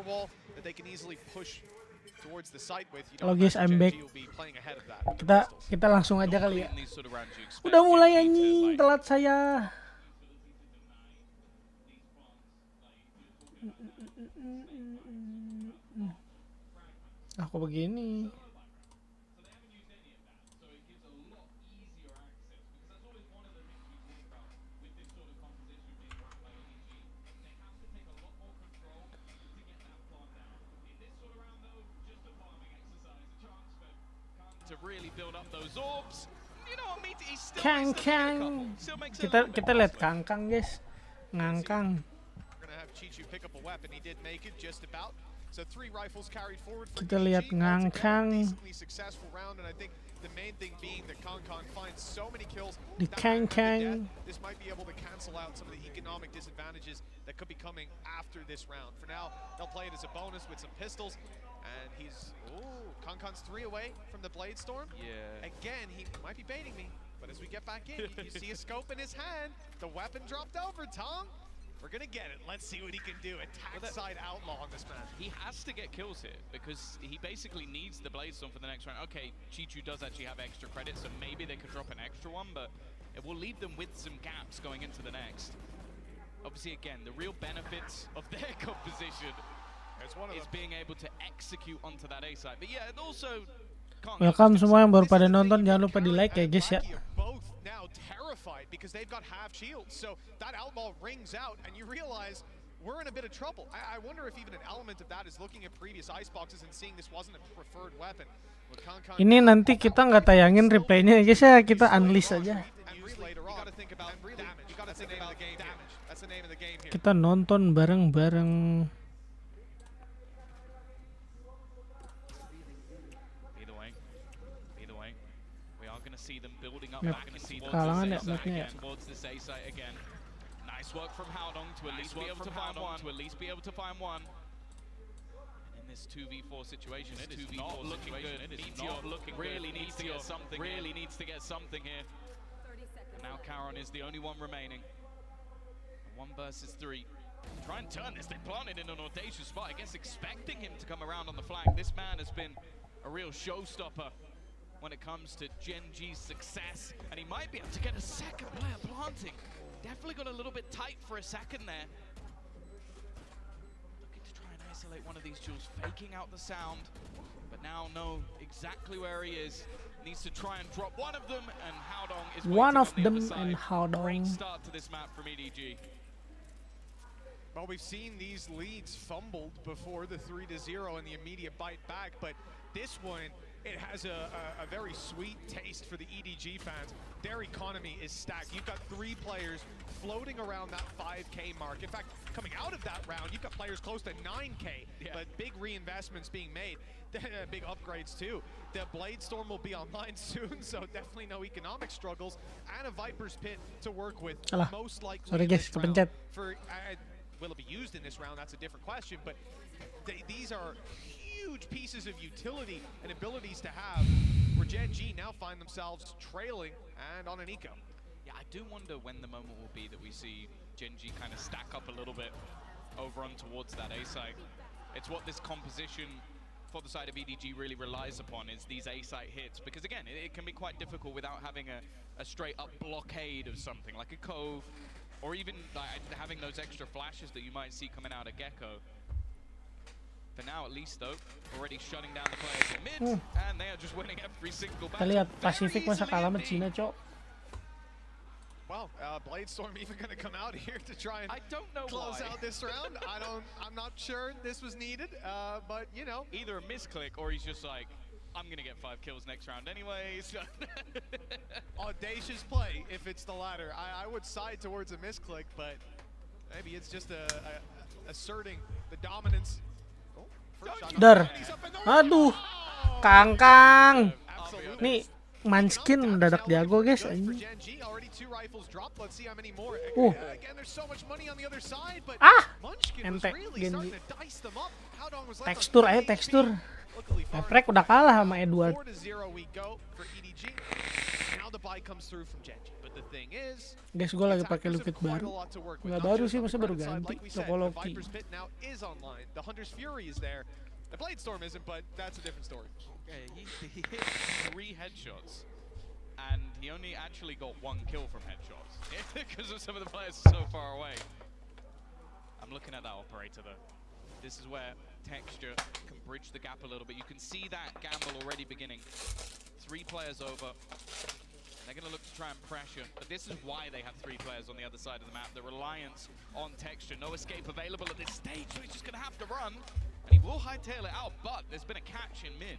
Wall that they can easily push towards the site with. Halo guys, I'm back. Kita langsung aja kali ya. Udah mulai anjing, telat saya. Aku begini. Kang. Kita lihat Kang guys. Ngangkang. Kita lihat ngangkang. Di Kang. This might be able to cancel out some of the economic disadvantages that could be coming after this round. For now, they'll play it as a bonus with some pistols. And he's, Kankan's 3 away from the Blade Storm. Yeah. Again, he might be baiting me, but as we get back in, you see a scope in his hand. The weapon dropped over, Tom. We're gonna get it. Let's see what he can do. Attack side outlaw on this man. He has to get kills here because he basically needs the Blade Storm for the next round. Okay, Chichu does actually have extra credits, so maybe they could drop an extra one, but it will leave them with some gaps going into the next. Obviously, again, the real benefits of their composition is being able to execute onto that A side. But yeah, it also welcome semua yang baru pada nonton, jangan lupa di like ya guys ya. Now terrified because they've got half shields. So that outlaw rings out and you realize we're in a bit of trouble. I wonder if even an element of that is looking at previous iceboxes and seeing this wasn't a preferred weapon. Ini nanti kita nggak tayangin replaynya guys ya, kita unleash aja. Kita nonton bareng-bareng. Kalangan ya mapnya ya. Nice work from Howdong to at least be able to find one. And in this 2v4 situation, it is not looking good. It is not looking good. Really needs to get something. Really needs to get something here. And now Caron is the only one remaining. 1 versus 3. Try and turn this. They planted in an audacious spot. I guess expecting him to come around on the flank. This man has been a real showstopper when it comes to Gen G's success, and he might be able to get a second player planting. Definitely got a little bit tight for a second there. Looking to try and isolate one of these jewels, faking out the sound, but now know exactly where he is. Needs to try and drop one of them, and Howdong is one of on the them other side. and Howdong. Great start to this map from EDG. Well, we've seen these leads fumbled before the 3-0 and the immediate bite back, but this one, it has a very sweet taste for the EDG fans. Their economy is stacked. You've got 3 players floating around that 5K mark. In fact, coming out of that round, you've got players close to 9K, but big reinvestments being made. Big upgrades too. The Blade Storm will be online soon, so definitely no economic struggles. And a Viper's Pit to work with. Most likely sorry guys, kepencet. Will it be used in this round? That's a different question, but these are huge pieces of utility and abilities to have, where Gen G now find themselves trailing and on an eco. Yeah, I do wonder when the moment will be that we see Gen G kind of stack up a little bit over on towards that A site. It's what this composition for the side of EDG really relies upon, is these A site hits, because again, it can be quite difficult without having a straight up blockade of something like a cove, or even having those extra flashes that you might see coming out of Gecko. For now, at least though, already shutting down the players in mid, and they are just winning every single battle. Kita lihat Pacific masa kalah sama Cina, cok. Well, Blade Storm even going to come out here to try and close out this round. I'm not sure this was needed, but you know, either a misclick or he's just like, I'm gonna get 5 kills next round anyway. So audacious play if it's the latter. I would side towards a misclick, but maybe it's just asserting the dominance. Oh, first shot. Dar. He's up in the- Aduh. Oh! Kangkang. Absolutely. Nih Munchkin mendadak jago guys For anjing. Gen G, already 2 rifles dropped. Let's see how many more. Again, there's so much money on the other side, but Munchkin was ente, really Gen starting G. to dice them up. How long was left on Tekstur aja HP? tekstur. Luckily, Fractal udah kalah sama Edward. 4-0 we go for EDG. Now the buy comes through from Gen G. But the thing is, Guys, gue lagi pakai lupit baru. Nggak baru sih, masa baru ganti. Loki. Viper's Pit now is online. The Hunter's Fury is there. The Bladestorm isn't, but that's a different story. okay, he hit 3 headshots. And he only actually got 1 kill from headshots because of some of the players so far away. I'm looking at that operator though. This is where Texture can bridge the gap a little bit. You can see that gamble already beginning. 3 players over. They're going to look to try and pressure, but this is why they have 3 players on the other side of the map. The reliance on Texture, no escape available at this stage, so he's just going to have to run. And he will hightail it out, but there's been a catch in mid.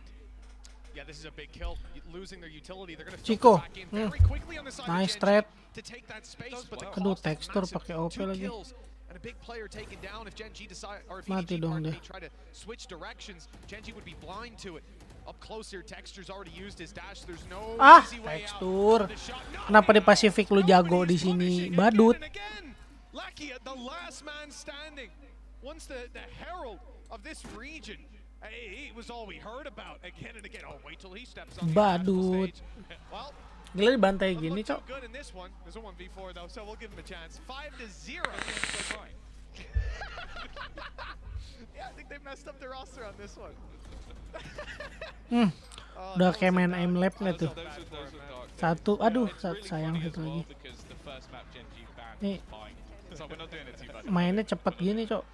Yeah, this is a big kill. Losing their utility, they're going to Chico. back in very quickly on the side Nice of Gen G trap. to take that space, but the Aduh, cost is tekstur massive. pakai OP 2 lagi. kills and a big player taken down. If Gen G decide, or if Mati EDG, dong pardon dia. me, try to switch directions, Gen G would be blind to it. Up close here, Texture's already used his dash. There's no easy way out. Tekstur. The shot, no, Kenapa di Pasifik lu jago di sini? Badut. Lucky at the last man standing. Once the herald of this region. It was all we heard about again and again. Oh, wait till he steps on the Badut. stage. Well, Gila dibantai doesn't gini, look too Cok. good in this one. There's a 1v4 though, so we'll give him a chance. 5-0. Yeah, I think they messed up their roster on this one. Udah kayak main aim lab nggak tuh? Those are dark. Satu, aduh, It's really sayang funny as satu well lagi. because the first map Gen G banned Nih. was fine. So we're not doing it too bad. Mainnya cepet gini, Cok.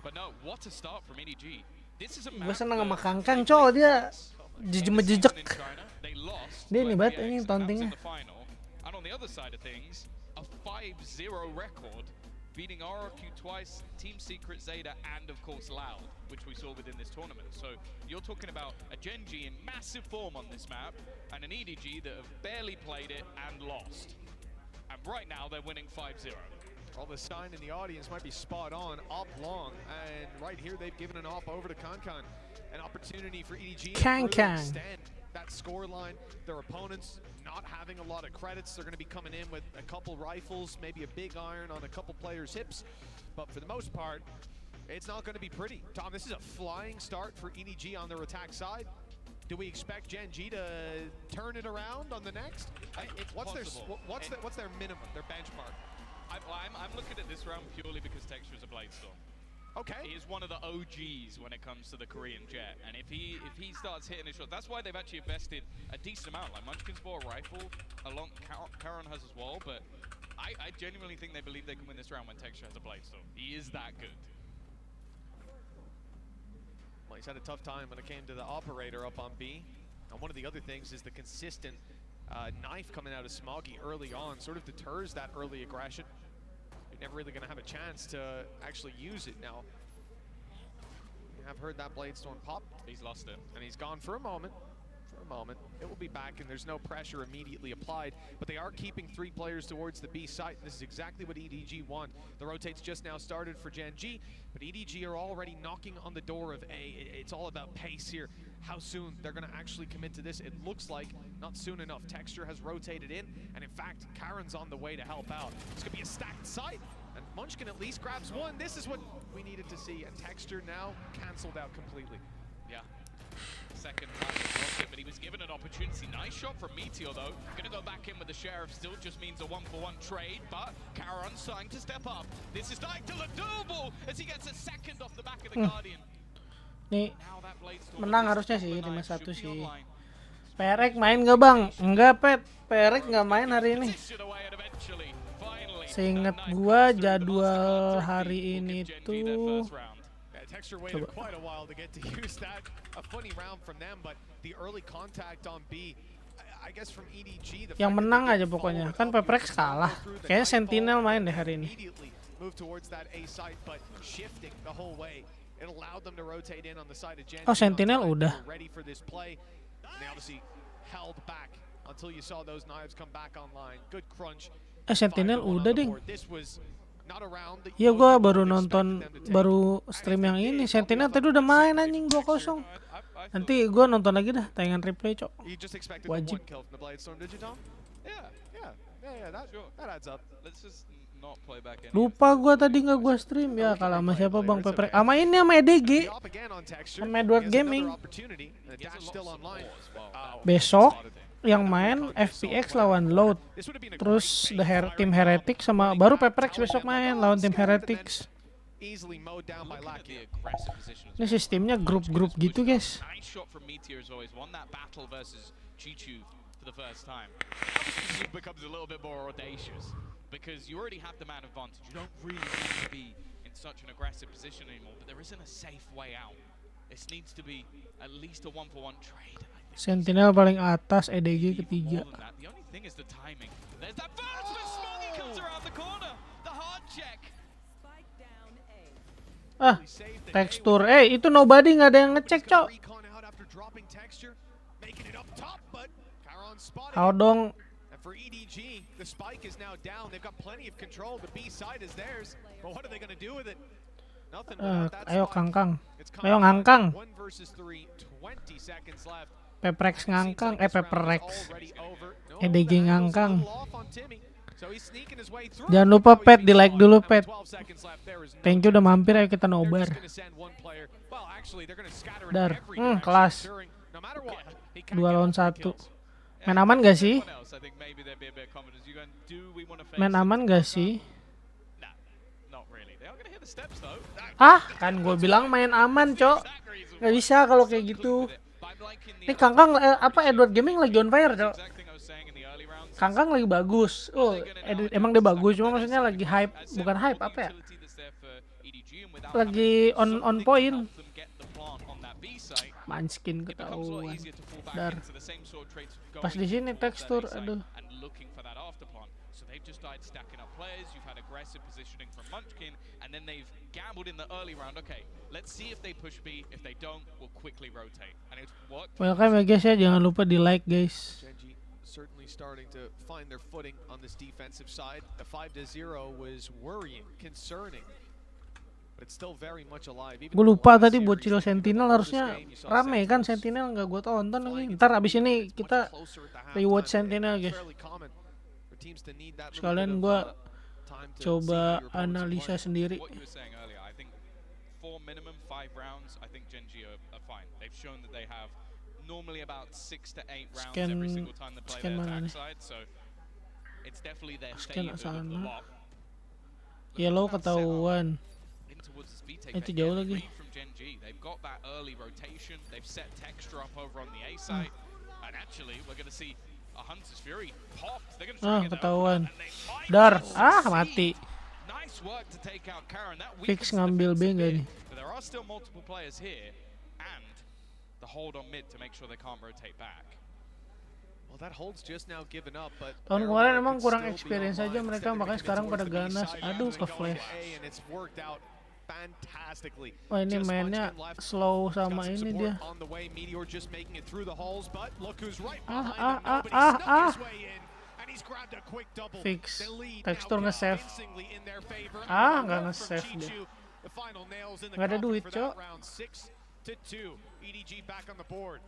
But no, what a start from EDG. This is a Gue map seneng sama that- Kangkang, Cok. Dia jejek. in China, they lost Dia to nih, Bat, FPX, ini and that was tauntingnya. in the final. And on the other side of things, a 5-0 record, beating RRQ twice, Team Secret, Zeta, and of course Loud, which we saw within this tournament. So you're talking about a Gen G in massive form on this map, and an EDG that have barely played it and lost. And right now they're winning 5-0. Well, the sign in the audience might be spot on, op long, and right here they've given an op over to Kankan. An opportunity for EDG to Kankan. further extend that score line. Their opponents not having a lot of credits. They're going to be coming in with a couple rifles, maybe a big iron on a couple players' hips. But for the most part, it's not going to be pretty. Tom, this is a flying start for EDG on their attack side. Do we expect Gen G to turn it around on the next? What's their minimum, their benchmark? I'm looking at this round purely because Texture is a Bladestorm. Okay. He is one of the OGs when it comes to the Korean jet, and if he starts hitting his shot, that's why they've actually invested a decent amount. Like Munchkin's bought a rifle, along Karon has as well, but I genuinely think they believe they can win this round when Texture has a Bladestorm. He is that good. Well, he's had a tough time when it came to the operator up on B. And one of the other things is the consistent knife coming out of Smoggy early on sort of deters that early aggression. You're never really going to have a chance to actually use it now. You have heard that Bladestorm pop. He's lost it. And he's gone for a moment. It will be back, and there's no pressure immediately applied. But they are keeping 3 players towards the B site, and this is exactly what EDG want. The rotates just now started for Gen G, but EDG are already knocking on the door of A. It's all about pace here. How soon they're going to actually commit to this. It looks like not soon enough. Texture has rotated in, and in fact, Karen's on the way to help out. It's going to be a stacked site, and Munchkin at least grabs one. This is what we needed to see, and Texture now cancelled out completely. Yeah. Second time he lost it, but he was given an opportunity. Nice shot from Meteor though. Gonna go back in with the Sheriff, still just means a 1-for-1 trade, but Karon starting to step up. This is starting to look doable as he gets a second off the back of the Guardian. Nih, Now that Bladestorm menang is harusnya top sih, of the night, 5-1 should be sih. online. Perek main nggak bang? Enggak, Pet. Perek nggak main hari ini. Position away and eventually, finally, Seingat that knife gua comes through. The jadwal master card hari will ini give Gen G their tuh first round. Texture waited quite a while to get to use that. A funny round from them, but the early contact on B, I guess from EDG, the yang menang aja pokoknya. Kan Peprex kalah. Kayaknya Sentinel main deh hari ini. Move towards that A site, but shifting the whole way. It allowed them to rotate in on the side of Gen Oh, G on Sentinel time. udah. They were ready for this play. And they obviously held back until you saw those knives come back online. Good crunch. Sentinel udah ding. This was not a round that Iya you gua most baru people nonton, expected them to take. baru stream yang ini. Sentinel tadi udah main anjing 2-0. Nanti gua nonton lagi dah tayangan replay, Cok. You just expected Wajib. one kill from the Bladestorm, did you, Tom? Yeah, that adds up. Let's just not play back any. Lupa gua tadi nggak gua stream ya, kalah sama siapa Bang Peprek. Sama ini sama EDG. Up again on texture. Sama Edward He has Gaming. another opportunity. The dash still online. Besok yang main FPX lawan Loud. This would have been a Terus great Team Heretics sama baru Peprex besok main lawan Team Heretics. easily mowed down by Looking at the Lakia. aggressive position as Ini sistemnya grup-grup gitu, guys. Nice shot from Meteor as always. Won that battle versus Chichu for the first time. Obviously, this becomes a little bit more audacious because you already have the man advantage. You don't really need to be in such an aggressive position anymore, but there isn't a safe way out. This needs to be at least a one-for-one trade. I think Sentinel paling atas, EDG ketiga. more than that. The only thing is the timing. There's that burst, but Smoggy comes around the corner. The hard check. Ah, tekstur. Itu nobody nggak ada yang ngecek, Cok. Dong. For EDG, the spike is now down. They've got plenty of control. The B side is theirs. But what are they going to do with it? Nothing without that Ayo spike. Kangkang. It's Ayo coming ngangkang. 1 versus 3, 20 seconds left. Peprex ngangkang, Peprex. Already over. No, EDG the handle's a ngangkang. little off on Timmy. So he's sneaking his way through. Jangan lupa Oh, Pet, he's di like being dulu caught. Pet. 12 seconds left. There is no Thank you udah chance. mampir, ayo kita They're nobar. just gonna send one player. Well, actually, they're gonna scatter in Dar. every direction, Kelas. ensuring no matter what, he can't 2 get lawan multiple 1. kills. Main aman gak sih? Everyone else, I think maybe there'd be a bit of confidence. You going, do we want to face Main it? aman gak sih? Nah, not really. They are going to hit the steps though. Kan gue bilang main aman, Cok. Gak bisa kalau kayak gitu. But I'm liking the Ini Kangkang Edward Gaming lagi on fire, Cok. exact thing I was saying in the early rounds. Kangkang lagi bagus. Emang dia bagus, cuma maksudnya lagi hype, bukan hype apa ya? Utility that's there for EDG, and without Lagi having on something to point. help them get the plant on that B site, Manskin it becomes a lot ketahuan. easier to fall back Dar. into the same sort of traits of Pas going di sini towards that tekstur, A site aduh. and looking for that after plant. So they've just started stacking up players. You've had aggressive positioning from Munchkin, and then they've gambled in the early round. Okay, let's see if they push B. If they don't, we'll quickly rotate. And it's worked. Welcome ya guys ya, jangan lupa di like guys. Genji certainly starting to find their footing on this defensive side. The 5-0 was worrying, concerning, but it's still very much alive. Even Gue in the lupa last tadi series, bocil they Sentinel controlled harusnya this game. You saw rame kan, Sentinels Sentinel nggak gue tonton lagi. flying Ntar into abis the ini much kita closer at the rewatch halftime. Sentinel, It's guys. fairly common for teams to need that little Sekalian bit of, gue time to coba see your opponents analisa play. sendiri. What you were saying earlier, I think for minimum 5 rounds, I think Genji are fine. They've shown that they have normally about 6 to 8 rounds Scan- every single time they play scan their mana nih? backside, so it's definitely their Scan favorite of the sana. lot. Yellow ketahuan. In towards this B take, Itu they jauh get lagi. free from Genji. They've got that early rotation. They've set texture up over on the A side, and actually we're going to see a Hunter's Fury popped. They're going to try and get that Ketahuan. open up, and they find Dar. it. Mati. Nice work to take out Karen. That weakens Fix the ngambil B defense a nggak bit, nih? but there are still multiple players here, and the hold on mid to make sure they can't rotate back. Well, that hold's just now given up, but Tahun Barrow kemarin could emang kurang still be experience online. aja mereka, Instead, they're makanya gonna sekarang get pada towards the B ganas. side, Aduh, rather ke than going flash. to A, and it's worked out fantastically. Wah ini Just mainnya Munchkin left. slow Got sama some ini support dia. on the way. Meteor just making it through the holes, but look who's right Ah, behind ah, him. ah, Nobody ah, snuck his ah. way in, and he's grabbed a quick double. Fix. The lead Tekstur now nge-save. convincingly in their favor. Ah, And nggak from nge-save dia. Chichu, the final nails in the Nggak ada coffin duit, for that Cok. round. 6-2. EDG back on the board.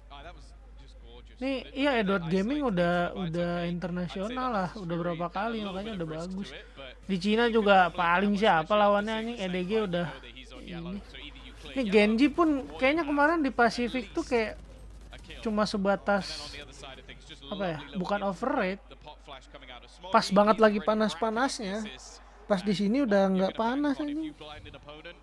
That was just gorgeous. Nih, They- iya they Edward Gaming isolated udah these fights, okay. internasional I'd say lah, that udah Fury berapa had a kali little makanya bit udah of risk bagus. to it, but Di Cina you juga can normally paling tell, siapa especially lawannya after anjing, seeing the EDG same udah fight, you know that he's on ini. yellow, so either you clear Nih yellow Genji pun or you kayaknya have kemarin di at Pasifik tuh least kayak a kill. cuma And then sebatas on the other side of things, just apa ya, lovely little bukan hit. overrate. The pop flash coming out of Smoggy, Pas banget he's lagi already racking up panas-panasnya. the assists. Pas di sini udah You're nggak gonna panas find if anjing. you blind an opponent.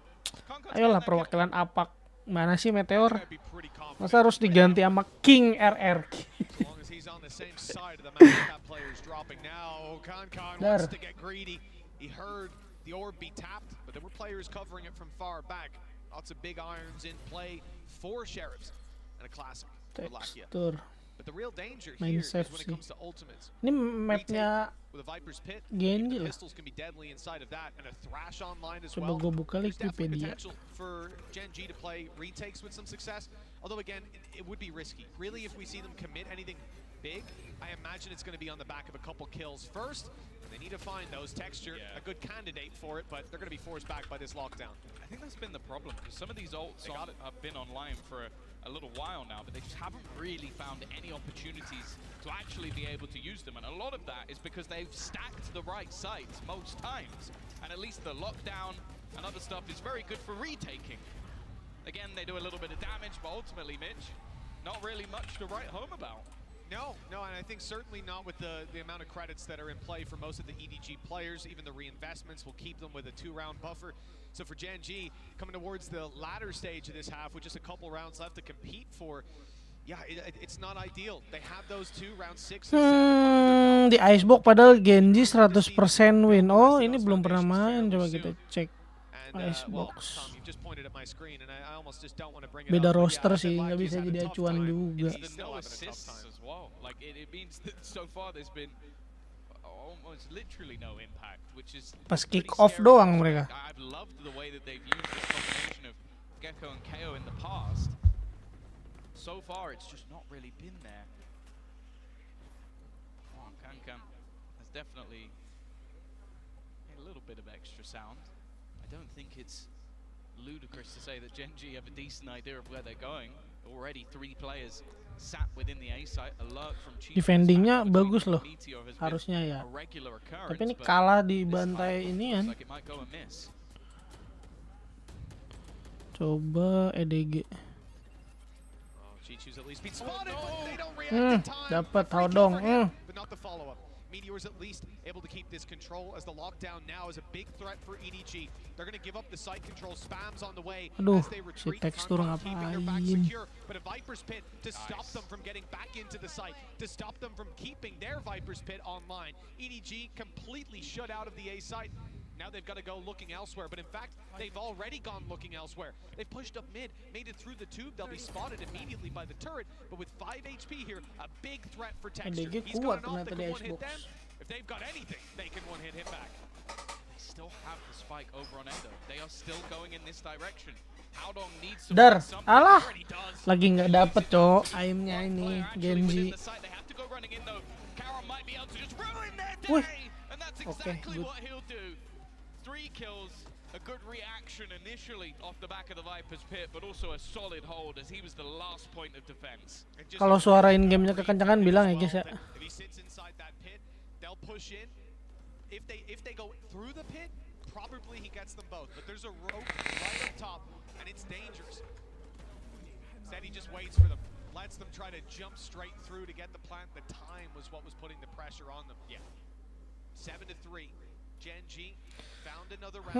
Conquer's Ayolah getting that kill. perwakilan apak. Mana sih Meteor? Gotta be pretty confident. Masa harus diganti sama King RRQ? As long as he's on the same side of the map, that player's dropping now. Concon Dar. wants to get greedy. He heard the orb be tapped, but there were players covering it from far back. Lots of big irons in play for Sheriffs, and a classic for Lakia. Tekstur. But the real danger Main here is safe when it sih. comes to ultimates. Ini mapnya with a Viper's Pit. Genji The lah. pistols can be deadly inside of that, and a Thrash online as Coba well. gue buka There's definitely Wikipedia. potential for Gen G to play retakes with some success. Although again, it would be risky. Really, if we see them commit anything big, I imagine it's going to be on the back of a couple kills first. And they need to find those. Texture, a good candidate for it, but they're going to be forced back by this lockdown. I think that's been the problem, because some of these ults have been online for a little while now, but they just haven't really found any opportunities to actually be able to use them. And a lot of that is because they've stacked the right sites most times. And at least the lockdown and other stuff is very good for retaking. Again, they do a little bit of damage, but ultimately, Mitch, not really much to write home about. No, and I think certainly not with the amount of credits that are in play for most of the EDG players. Even the reinvestments will keep them with a 2-round buffer. So for Gen G, coming towards the latter stage of this half with just a couple rounds left to compete for, yeah, it's not ideal. They have those 2 round 6 and 7. Di Icebox padahal Genji 100% win. Oh, ini belum pernah main. Coba kita cek Icebox. Beda roster sih, nggak bisa jadi acuan juga. Like it means that so far there's been almost literally no impact, which is Pas kick off doang mereka. I've loved the way that they've used this combination of Gecko and KO in the past. So far, it's just not really been there. Oh, Kankan has definitely a little bit of extra sound. I don't think it's ludicrous to say that Gen G have a decent idea of where they're going. Already 3 players sat within the A site. Alert from Chief. Defendingnya bagus loh, harusnya ya. Tapi ini kalah di bantai ini kan. Coba EDG. Dapat Hodong. Meteor's at least able to keep this control as the lockdown now is a big threat for EDG. They're going to give up the site control, spams on the way as they retreat. Tekstur Keeping their back ngapain? secure, but a Viper's Pit to stop them from getting back into the site, to stop them from keeping their Viper's Pit online. EDG completely shut out of the A site. Now they've got to go looking elsewhere, but in fact, they've already gone looking elsewhere. They've pushed up mid, made it through the tube. They'll be spotted immediately by the turret, but with 5 HP here, a big threat for Texture. He's got an off that can one-hit them. If they've got anything, they can one-hit him back. They still have the spike over on Endo. They are still going in this direction. Howdong needs to Dar, something. alah, lagi nggak dapet cowok aimnya ini Genji. They have to go running in though. Karam might be able to just ruin their Wih. day, and that's exactly what he'll do. 3 kills, a good reaction initially off the back of the Viper's Pit, but also a solid hold as he was the last point of defense. Kalau suara in-game-nya kekencangan bilang ya guys ya. If he sits inside that pit, they'll push in. If they go through the pit, probably he gets them both. But there's a rope right up top, and it's dangerous. Instead, he just waits for them, lets them try to jump straight through to get the plant. The time was what was putting the pressure on them. Yeah, 7-3. Gen G found another round.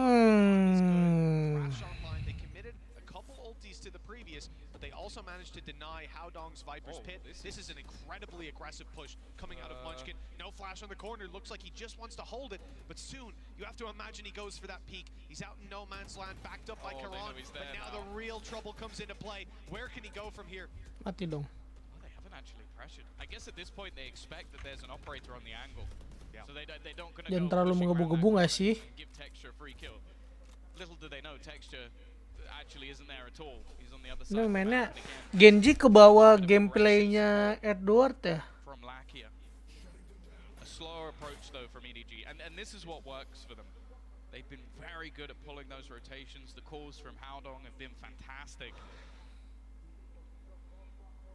Is good. Crash online. They committed a couple ultis to the previous, but they also managed to deny Howdong's Viper's Pit. This is an incredibly aggressive push coming out of Munchkin. No flash on the corner. Looks like he just wants to hold it, but soon you have to imagine he goes for that peak. He's out in no man's land, backed up by Karan, but now the real trouble comes into play. Where can he go from here? Mati dong. Well, they haven't actually pressured. I guess at this point they expect that there's an operator on the angle. So they don't gonna Jangan go terlalu pushing menggebu-gebu around nggak sih? give Texture a free kill. Little do they know Texture actually isn't there at all. He's on the other side. Ini mainnya Genji ke bawah gameplaynya Edward ya. From Lakia. A slower approach though from EDG, and this is what works for them. They've been very good at pulling those rotations. The calls from Howdong have been fantastic.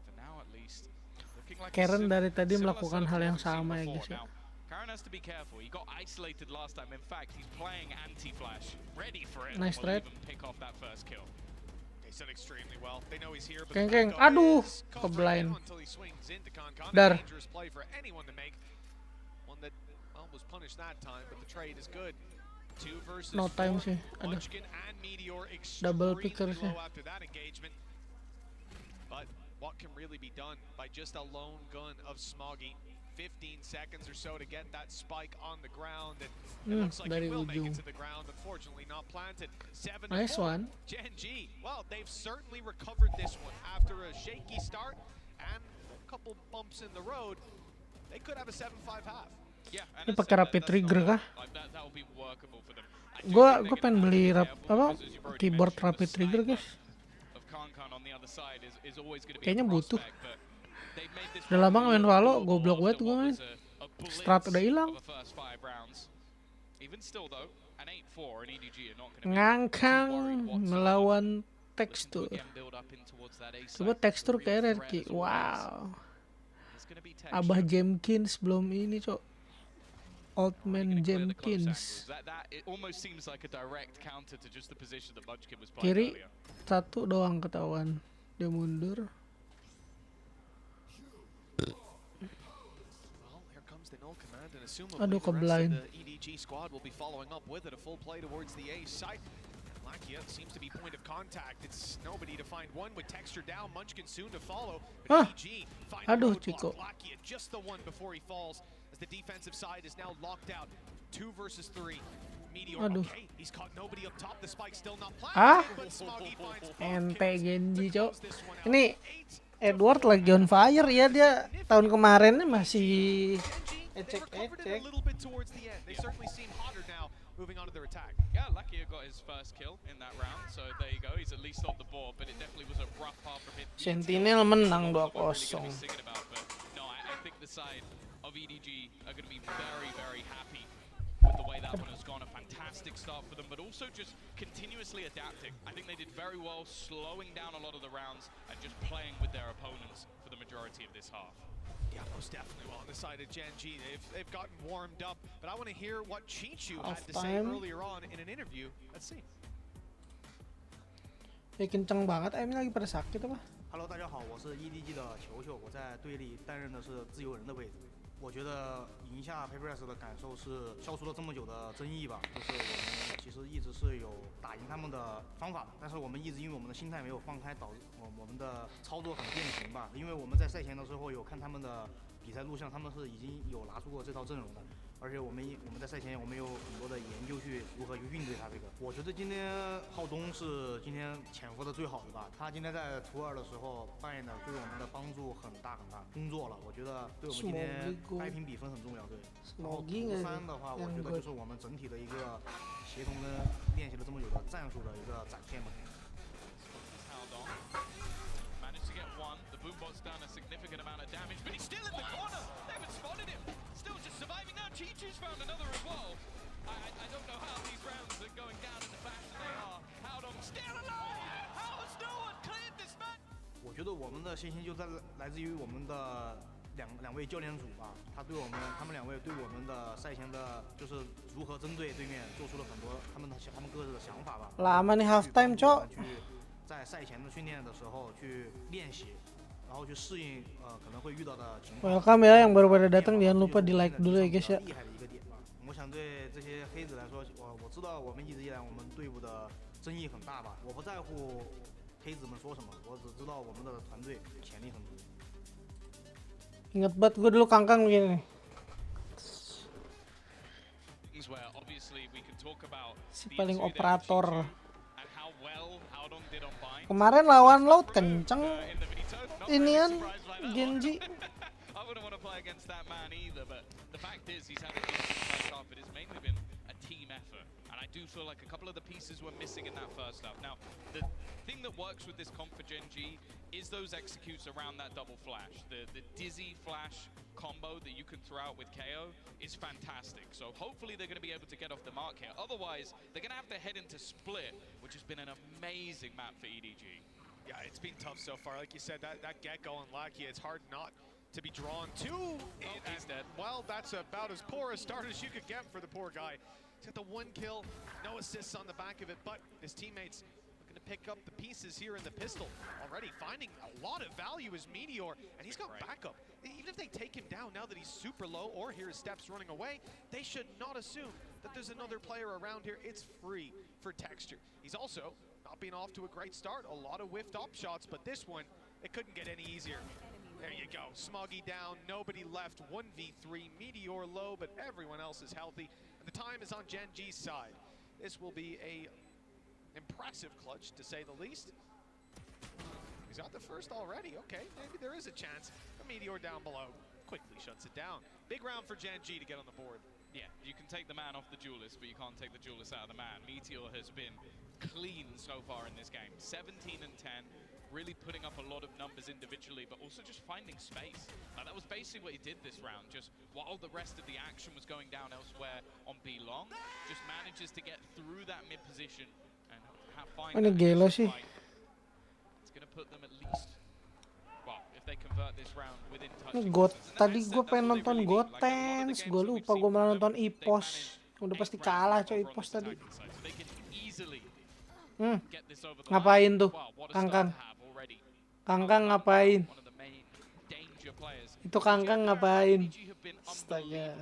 For now at least. Looking like Karen dari tadi melakukan hal yang sama ya guys ya. Karen has to be careful. He got isolated last time. In fact, he's playing anti-flash, ready for it. Nice Will trade. even pick off that first kill. He's done extremely well. They know he's here, but Keng, aduh, keblind. Dar. Dangerous play for anyone to make. One that was punished that time, but the trade is good. 2 versus No time 4. sih, ada Munchkin and Meteor double extremely picker sih. low after that engagement. But what can really be done by just a lone gun of Smoggy? 15 seconds or so to get that spike on the ground, and it looks like it will make it to the ground. Unfortunately, not planted. 7-4. Nice one. Gen G, well, they've certainly recovered this one after a shaky start and a couple bumps in the road. They could have a 7-5 half. Yeah, and Ini as I pakai said, rapid that's trigger not- kah? like that will be workable for them. I do Gua think they're pengen gonna beli have to be careful because as you've already keyboard mentioned, rapid the trigger, sniper guys. of Kankan on the other side is always going to be Kayaknya a butuh. prospect, but they've made this Udah one lama nggak main look Valo, doable goblok after banget what gua main. was a Strat blitz udah hilang. of the first 5 rounds. Even still though, an 8-4 and EDG are not going to be Ngangkang too worried whatsoever. melawan Looking to tekstur. again build up in towards that A Coba side. tekstur It's a real kayak threat Rerki. as always. Wow. It's gonna be Abah texture. Jenkins belum ini, Cok. Old Are we man gonna clear the close Jenkins. angles? That it almost seems like a direct counter to just the position that Munchkin was playing Kiri earlier. satu doang ketahuan. Dia mundur. Well, here comes the null command, and assumably Aduh, the rest ke-blind. of the EDG squad will be following up with it. A full play towards the A site. Lakia seems to be point of contact. It's nobody to find one with texture down. Munchkin soon to follow. Ah, But EDG find aduh, a roadblock. Chico. Lakia just the one before he falls, as the defensive side is now locked out. 2 versus 3. Meteor, Aduh. okay, he's caught nobody up top. The spike still not Ah. planted, but Smoggy finds both Ente kills Genji, to Cok. close this one out. Ini 8 Edward lagi on fire ya, dia tahun kemarin masih They recovered it a little bit towards the end. They certainly seem hotter now, moving on to their attack. Yeah, Lakia got his first kill in that round, so there you go. He's at least on the board, but it definitely was a rough part from him. Sentinel menang What we're really 2-0. gonna be singing about, but no, I think the side of EDG are going to be very, very happy with the way that one has gone. A fantastic start for them, but also just continuously adapting. I think they did very well, slowing down a lot of the rounds and just playing with their opponents for the majority of this half. Yeah, most definitely. Well, on the side of Gen G, they've gotten warmed up. But I want to hear what Chichu had to say Halftime. earlier on in an interview. Let's see. Ya kenceng banget, ini lagi pada sakit apa? Hello， 大家好，我是 EDG 的球球，我在队里担任的是自由人的位置。我觉得赢下 Paperless 的感受是消除了这么久的争议吧，就是我们其实一直是有打赢他们的方法的，但是我们一直因为我们的心态没有放开，导致我们的操作很变形吧。因为我们在赛前的时候有看他们的比赛录像，他们是已经有拿出过这套阵容的。而且我们在赛前我们有很多的研究去如何去应对他这个。我觉得今天浩东是今天潜伏的最好的吧，他今天在图2的时候扮演的对我们的帮助很大很大，工作了，我觉得对我们今天掰平比分很重要。对，然后图3的话，我觉得就是我们整体的一个协同跟练习了这么久的战术的一个展现吧。Managed to get one. The Boombot's done a significant amount of damage, but he's still in the corner. They haven't spotted him. Still just surviving now. Chichu's found another as well. I don't know how these rounds are going down in the fashion they are. Howdong still alive. How has no one cleared this match? 我觉得我们的信心就来自于我们的两位教练组吧，他们两位对我们的赛前的，就是如何针对对面做出了很多他们各自的想法吧。Lama nih halftime, Cok. 在赛前的训练的时候去练习，然后去适应可能会遇到的情况。 Welcome ya yang baru pada datang, jangan lupa di like dulu ya guys ya. 厉害的一个点吧。我想对这些黑子来说，我知道我们一直以来我们队伍的争议很大吧，我不在乎黑子们说什么，我只知道我们的团队潜力很足。 Ingat banget gue dulu kangkang begini nih. Where obviously we can talk about Si the paling issue there with operator. Chichu and how well Howdong did on bind. Kemarin lawan Laut kenceng. In the veto. Not Inian really surprised by that one. Genji. I wouldn't want to play against that man either, but the fact is he's had a decent first half. It has mainly been a team effort, and I do feel like a couple of the pieces were missing in that first half. Now, the thing that works with this comp for Gen G is those executes around that double flash. The dizzy flash combo that you can throw out with KO is fantastic. So hopefully they're going to be able to get off the mark here. Otherwise, they're going to have to head into Split, which has been an amazing map for EDG. Yeah, it's been tough so far. Like you said, that get-go on Lakia, it's hard not to be drawn to. He's dead. Well, that's about as poor a start as you could get for the poor guy. He's got the 1 kill, no assists on the back of it, but his teammates looking to pick up the pieces here in the pistol. Already finding a lot of value is Meteor, and he's got backup. Even if they take him down now that he's super low or hear his steps running away, they should not assume that there's another player around here. It's free for texture. He's also not been off to a great start. A lot of whiffed up shots, but this one, it couldn't get any easier. There you go. Smoggy down, nobody left. 1v3, Meteor low, but everyone else is healthy. And the time is on Gen G's side. This will be a impressive clutch, to say the least. He's got the first already. Okay, maybe there is a chance. A Meteor down below. quickly shuts it down. Big round for Gen G to get on the board. Yeah, you can take the man off the duelist, but you can't take the duelist out of the man. Meteor has been clean so far in this game. 17 and 10, really putting up a lot of numbers individually, but also just finding space. That was basically what he did this round, just while the rest of the action was going down elsewhere on B long, just manages to get through that mid position and find that initial fight. It's going to put them at least, well, if they convert this round within touching distance. Tadi gue pengen nonton Gotenks, gue lupa gue malah nonton Ipos. Udah pasti kalah coy Ipos tadi. Ngapain tuh Kangkang? Kangkang ngapain? Itu Kangkang ngapain? Astaga.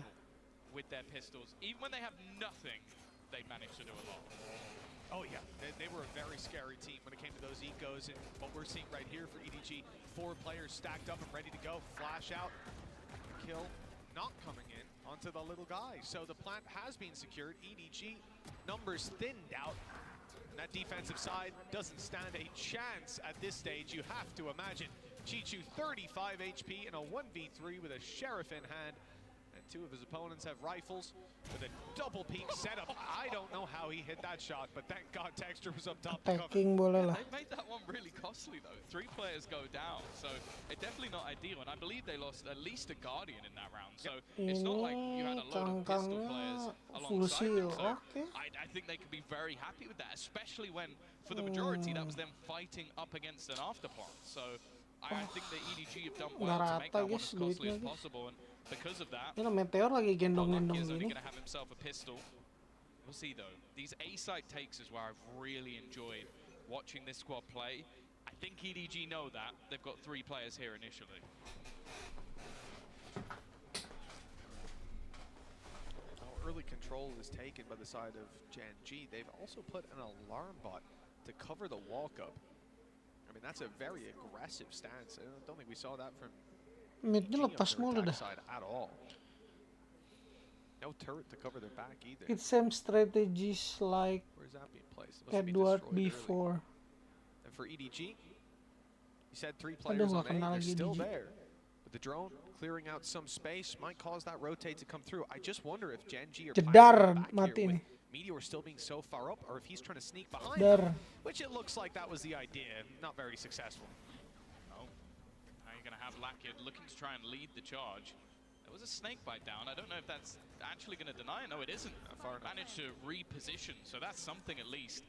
Oh yeah, they were a very scary team when it came to those ecos, and what we're seeing right here for EDG, 4 players stacked up and ready to go. Flash out, kill, not coming in onto the little guy. So the plant has been secured. EDG numbers thinned out. And that defensive side doesn't stand a chance at this stage. You have to imagine Chichu 35 HP in a 1v3 with a sheriff in hand. And 2 of his opponents have rifles with a double peak setup. I don't know how he hit that shot, but thank God Texture was up top to cover. They made that one really costly though. 3 players go down, so it's definitely not ideal. And I believe they lost at least a Guardian in that round. So it's not like you had a load of pistol players alongside them. So I think they could be very happy with that, especially when, for the majority, that was them fighting up against an afterpart. So I think the EDG have done well to make that one as costly as possible. And because of that, Meteor lagi gendong-gendong going gini. to have himself a pistol. We'll see though. These A-side takes is where I've really enjoyed watching this squad play. I think EDG know that. They've got 3 players here initially. Early control is taken by the side of Gen G. They've also put an alarm bot to cover the walk-up. I mean, that's a very aggressive stance. I don't think we saw that from Midnya lepas mulu dah. at all. No turret to cover their back either. It's same strategies like Where's that being placed? Edward before. And for EDG, you said 3 players on A, they're still there. But the drone clearing out some space might cause that rotate to come through. I just wonder if Gen G are Jedar mati here nih. with Meteor still being so far up, or if he's trying to sneak behind Dar. him, which it looks like that was the idea. Not very successful. Now you're going to have Lackid looking to try and lead the charge. There was a snake bite down. I don't know if that's actually going to deny it. No, it isn't. Managed to reposition, so that's something at least.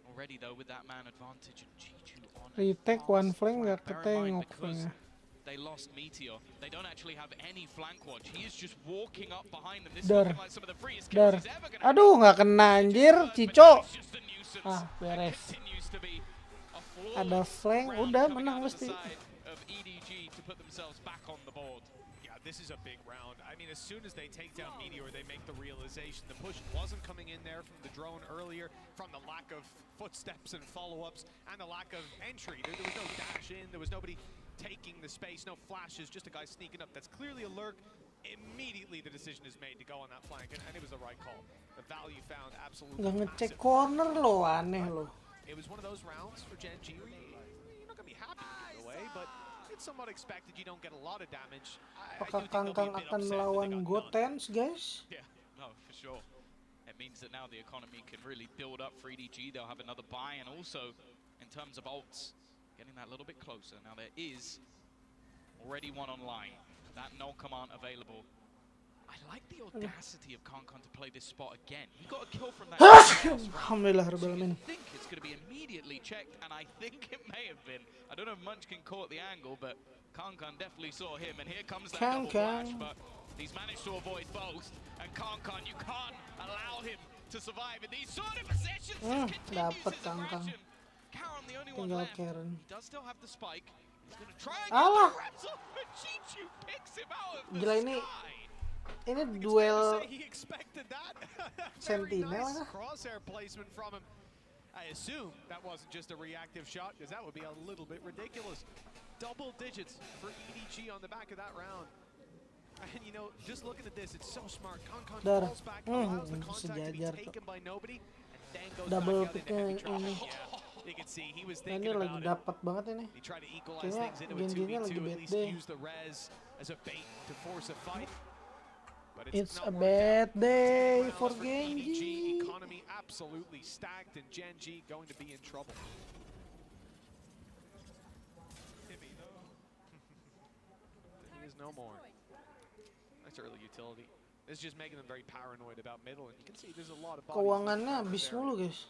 Already though with that man advantage and Chichu on Retake one flank gak ketengok flanknya. They lost Meteor. They don't actually have any flank watch. He is just walking up behind them. This is looking like some of the freest kills he's ever going to have. Aduh, nggak kena anjir, Cico. Ah, beres. Ada flank, udah menang pasti. This is a big round. I mean, as soon as they take down Meteor, they make the realization the push wasn't coming in there from the drone earlier, from the lack of footsteps and follow-ups, and the lack of entry. There was no dash in, there was nobody taking the space, no flashes, just a guy sneaking up. That's clearly a lurk. Immediately the decision is made to go on that flank, and it was the right call. The value found absolutely massive. Ngecek corner lo, aneh lo. It was one of those rounds for Gen G where you're not going to be happy either way, but it's somewhat expected. You don't get a lot of damage. Apakah Kangkang akan melawan Gotenks, guys? Yeah, no, for sure. It means that now the economy can really build up for EDG. They'll have another buy, and also in terms of ults, getting that little bit closer. Now there is already one online. That no command available. I like the audacity of Kankan to play this spot again. He got a kill from that. Alhamdulillah, Rabbil Alamin. I think it's going to be immediately checked, and I think it may have been. I don't know if Munchkin caught the angle, but Kankan definitely saw him, and here comes that double flash, but he's managed to avoid both, and Kankan, you can't allow him to survive in these sort of positions. Dapat Kangkang. Karen, the only one left. He does still have the spike. He's going to try and get the reps off, but Chichu picks him out of the sky. Ini duel Sentinel. Crosshair placement from him. I assume that wasn't just a reactive shot, because that would be a little bit ridiculous. Double digits for EDG on the back of that round. And you know, just looking at this, it's so smart. Kankan falls back, allows the contact to be taken by nobody, and then goes double back out into heavy trouble. You can see he was Nah, ini thinking lagi about it. dapat banget ini. He tried to equalize Kayaknya things into a Genjinya lagi 2v2, at bad least day. use the res as a bait to force a fight. But It's not a worked out. bad day 10 for rounds EDG. Genji. Economy absolutely stacked, and Genji going to be in trouble. Timmy, though. He is no more. That's early utility. This is just making them very paranoid about middle, and you can see there's a lot of bodies. Keuangannya habis mulu guys.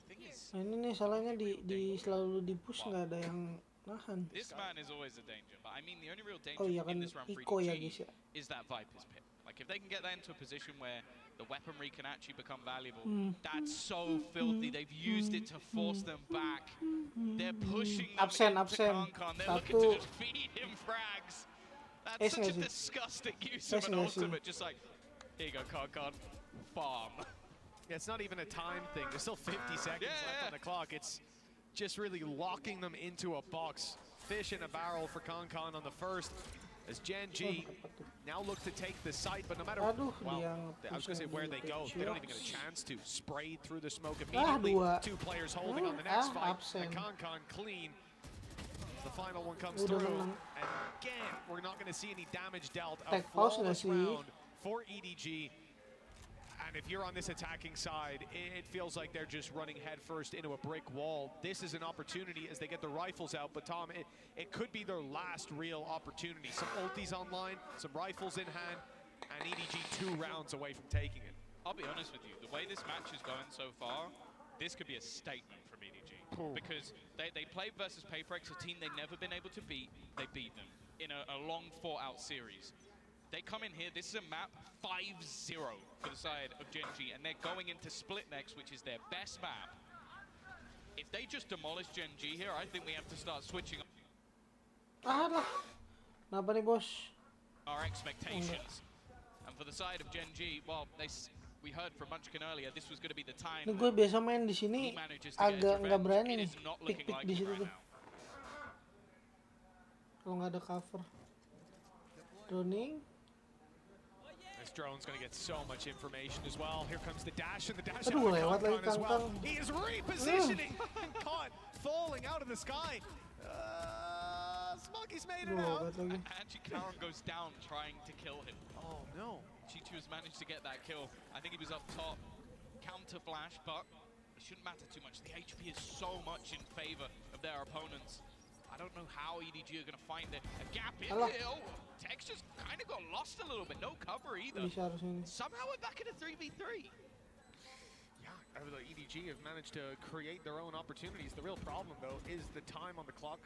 The thing is, Nah ini nih salahnya di selalu di push nggak ada yang nahan. this man is always a danger, but I mean the only real danger Oh iya in kan this round for Iko ya guys EDG ya. is that Viper's pit. Like if they can get that into a position where the weaponry can actually become valuable, that's so filthy. They've used it to force them back. They're pushing them Absen, into absen. Kankan. They're looking to Satu. just feed him frags. That's Es such a nggak sih? disgusting use Es of an nggak sih? ultimate. Just like, here you go, Kankan. Farm. Yeah, it's not even a time thing. There's still 50 seconds left on the clock. It's just really locking them into a box. Fish in a barrel for Kankan on the first. As Genji now look to take the site, but no matter Aduh, well, dia I was going to say where they go, they don't even get a chance to. Sprayed through the smoke immediately. Dua. Two players holding on the next fight. Absen. And Kankan clean. The final one comes Udah through. menang. And again, we're not going to see any damage dealt. A Tag pause nggak flawless sih? round for EDG. And if you're on this attacking side, it feels like they're just running headfirst into a brick wall. This is an opportunity as they get the rifles out, but Tom, it could be their last real opportunity. Some ultis online, some rifles in hand, and EDG 2 rounds away from taking it. I'll be honest with you, the way this match is going so far, this could be a statement from EDG. Because they played versus Payfrex, a team they've never been able to beat. They beat them in a long fought-out series. They come in here, this is a map 5-0 for the side of Genji, and they're going into Split next, which is their best map. If they just demolish Genji here, I think we have to start switching Alah. Kenapa nih bos? our expectations. And for the side of Genji, well, we heard from Munchkin earlier, this was going to be the time Ini gue biasa main di he sini manages to get his agak nggak revenge. berani It nih is not looking pik-pik like di it situ right tuh. now. Kalau nggak ada cover. Droning. This drone's going to get so much information as well. Here comes the dash, and the dash Aduh, out of lewat lagi Kankan as well. Kankan. He is repositioning and caught, falling out of the sky. Smokey's made it out. Lewat lagi. Angie Karen goes down trying to kill him. Oh no. Chichu has managed to get that kill. I think he was up top. Counter flash, but it shouldn't matter too much. The HP is so much in favor of their opponents. I don't know how EDG are going to find a gap in Alah. here. Oh, Tex just kind of got lost a little bit. No cover either. Bisa harus ini. Somehow we're back in a 3v3. Yeah, the EDG have managed to create their own opportunities. The real problem, though, is the time on the clock